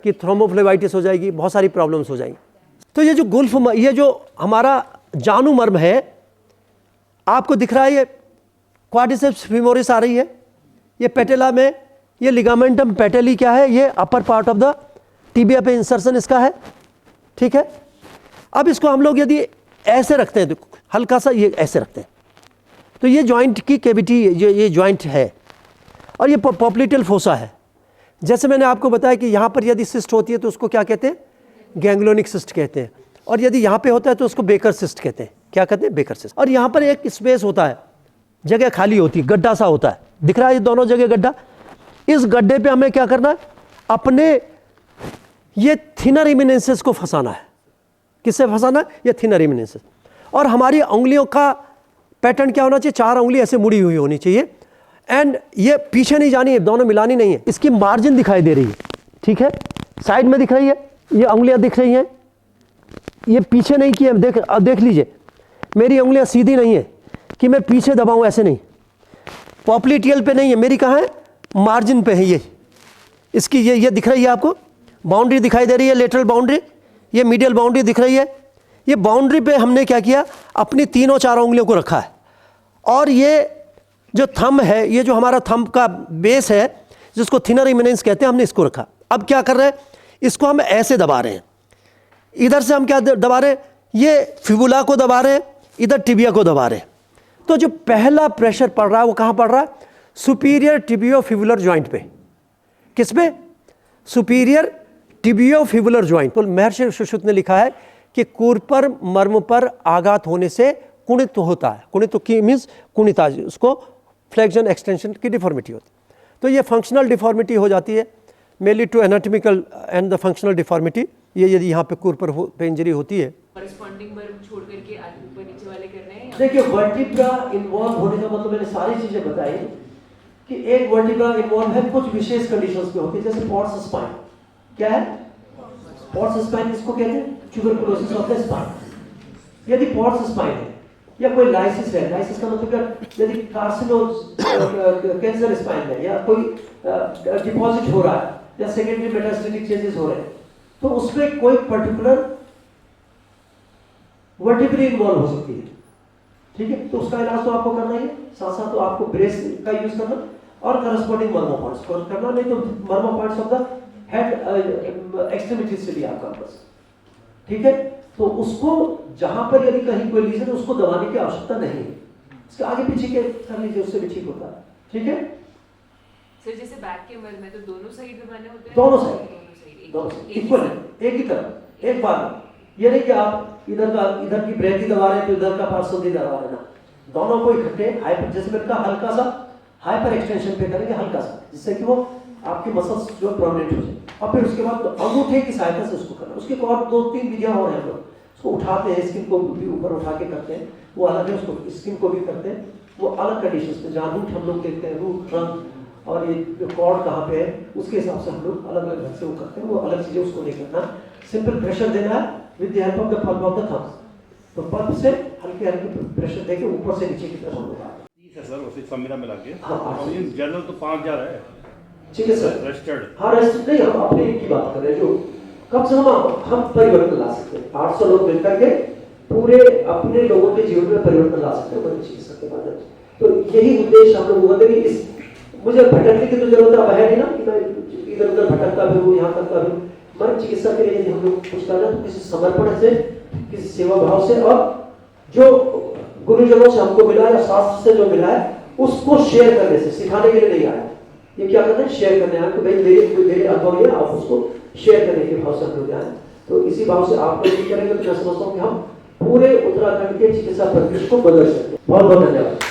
कि थ्रोम्बोफ्लेबाइटिस हो जाएगी, बहुत सारी प्रॉब्लम्स हो जाएंगी। तो ये जो गुल्फ, ये जो हमारा जानू मर्म है, आपको दिख रहा है, ये क्वाड्रिसेप्स फीमोरिस आ रही है, ये पेटेला में, ये लिगामेंटम पेटेली क्या है? ये upper part of the tibia पे इंसर्शन इसका है, ठीक है। अब इसको हम लोग यदि ऐसे रखते हैं, तो हल्का सा ये ऐसे रखते हैं, तो ये जॉइंट की कैविटी, ये जॉइंट है, और ये पॉप्लिटियल फोसा है। जैसे मैंने आपको बताया कि यहाँ पर यदि सिस्ट होती है तो उसको क्या कहते हैं? गैंग्लोनिक सिस्ट कहते हैं। और यदि यहाँ पे होता है तो उसको बेकर सिस्ट कहते हैं। क्या कहते हैं? Baker cyst. और यहाँ पर एक स्पेस होता है, जगह खाली होती है, गड्ढा सा होता है, दिख रहा है ये दोनों जगह गड्ढा। इस गड्ढे पे हमें क्या करना है? अपने ये थिनर इमिनेंसेस को फंसाना है। किससे फंसाना है? ये थिनर इमिनेंसेस। और हमारी उंगलियों का पैटर्न क्या होना चाहिए? 4 उंगली ऐसे मुड़ी हुई होनी चाहिए, एंड ये पीछे नहीं जानी है, दोनों मिलानी नहीं है। इसकी मार्जिन दिखाई दे रही है, ठीक है, साइड में दिख रही है, ये उंगलियां दिख रही हैं, ये पीछे नहीं की है। अब देख लीजिए, मेरी उंगलियां सीधी नहीं है कि मैं पीछे दबाऊं, ऐसे नहीं, पॉप्लिटियल पे नहीं है, मेरी कहाँ है? मार्जिन पे है। ये इसकी ये दिख रही है आपको, बाउंड्री दिखाई दे रही है, लेटरल बाउंड्री, ये मीडियल बाउंड्री दिख रही है। ये बाउंड्री पे हमने क्या किया? अपनी 3-4 उंगलियों को रखा है, और ये जो थंब है, ये जो हमारा थंब का बेस है, जिसको थिनर इमिनेंस कहते हैं, हमने इसको रखा। अब क्या कर रहे हैं? इसको हम ऐसे दबा रहे हैं। इधर से हम क्या दबा रहे हैं? ये फिबुला को दबा रहे हैं, इधर टिबिया को दबा रहे हैं। तो जो पहला प्रेशर पड़ रहा है वो कहाँ पड़ रहा है? सुपीरियर टिबियोफिबुलर जॉइंट पे। किस पे? Superior tibiofibular joint. तो महर्षि सुश्रुत ने लिखा है कि कूर पर मर्म पर आघात होने से कुणित होता है। कुणित की मीन्स कुणिता, उसको फ्लेक्शन एक्सटेंशन की डिफॉर्मिटी होती है। तो ये फंक्शनल डिफॉर्मिटी हो जाती है, mainly to anatomical and the functional deformity. ये यदि यहाँ पे कूर पर इंजरी होती है, कॉरेस्पॉन्डिंग वर्ब छोड़ करके ऊपर नीचे वाले कर रहे हैं। देखिए वर्टिब्रा इन्वॉल्व होने का मतलब मैंने सारी चीजें बताई कि एक वर्टिब्रा इन्वॉल्व है कुछ विशेष कंडीशंस पे होती है, जैसे पॉट्स स्पाइन। क्या है पॉट्स स्पाइन? इसको कहते हैं ट्यूबरकुलोसिस ऑफ द स्पाइन। यदि पॉट्स स्पाइन है या कोई लाइसिस है, लाइसिस का मतलब क्या, यदि कैंसर स्पाइन में या कोई डिपॉजिट हो रहा है या सेकेंडरी मेटास्टेटिक चेंजेस हो रहे हैं, तो उसमें कोई पर्टिकुलर वर्टिब्रे इन्वॉल्व हो सकती है, ठीक है। तो उसका इलाज तो आपको करना ही है, साथ साथ तो आपको ब्रेस का यूज करना और करस्पॉन्डिंग मर्मा पॉइंट्स को करना, नहीं तो मर्मा points of the head extremities से भी आपका बस, ठीक है। तो उसको जहां पर यदि कहीं कोई लीजन है उसको दबाने की आवश्यकता नहीं है, इसके आगे पीछे के कर लीजिए, उससे भी ठीक होता है, ठीक है। सर जैसे बैक के मर्म में तो दोनों साइड दबाने होते हैं? दोनों साइड इक्वल है, एक ही तरफ, एक बार में। ये नहीं कि आप इधर की ब्रेथ ही दबा रहे हैं तो इधर का पार्श्व भी दबा रहे ना, दोनों को इकट्ठे हाइपर, जैसे मैंने कहा हल्का सा हाइपर एक्सटेंशन पे करेंगे, हल्का सा, जिससे कि वो आपकी मसल्स जो प्रोमिनेंट हो जाए, और फिर उसके बाद अंगूठे की सहायता से उसको करना। उसके और 2-3 विधियां और हैं, लोग उसको उठाते हैं, स्किन को भी ऊपर उठा के करते हैं, वो अलग है, उसको स्किन को भी करते हैं, वो अलग कंडीशंस में, जहाँ रूट हम लोग देखते हैं, रूट ट्रंक और ये कॉर्ड कहाँ पे है, उसके हिसाब से हम लोग अलग अलग ढंग से वो करते हैं, वो अलग चीजें उसको नहीं करना। सिंपल प्रेशर देना है with the help of the pulp of the thumbs, तो पल्प से हल्के हल्के प्रेशर देके ऊपर से नीचे की तरफ हम लोग सर उसी सब मिला के। हाँ, जनरल तो 5000 है, ठीक है सर। रजिस्टर्ड, हाँ रजिस्टर्ड नहीं, हम अपने की बात कर रहे हैं, जो कम से कम हम परिवर्तन ला सकते हैं, 800 लोग मिलकर के पूरे अपने लोगों के जीवन में परिवर्तन ला सकते हैं मन चिकित्सा के माध्यम से। तो यही उद्देश्य हम लोग होते हैं, इस मुझे भटकने की तो जरूरत अब है नहीं ना कि मैं इधर उधर भटकता भी हूँ, यहाँ करता भी हूँ। मन चिकित्सा के लिए यदि हम लोग कुछ कर रहे हैं तो किसी समर्पण से, किसी सेवा भाव से, और जो गुरुजनों से हमको मिला है या शास्त्र से जो मिला है उसको शेयर करने से, सिखाने के लिए नहीं आया, ये क्या करते हैं, शेयर करने आए, तो भाई मेरे अनुभव है, आप उसको शेयर करने के भाव से हम लोग आए। तो इसी भाव से आप लोग करेंगे तो मैं समझता हूँ कि हम पूरे उत्तराखंड के चिकित्सा परिदृश्य को बदल सकते हैं। बहुत बहुत धन्यवाद।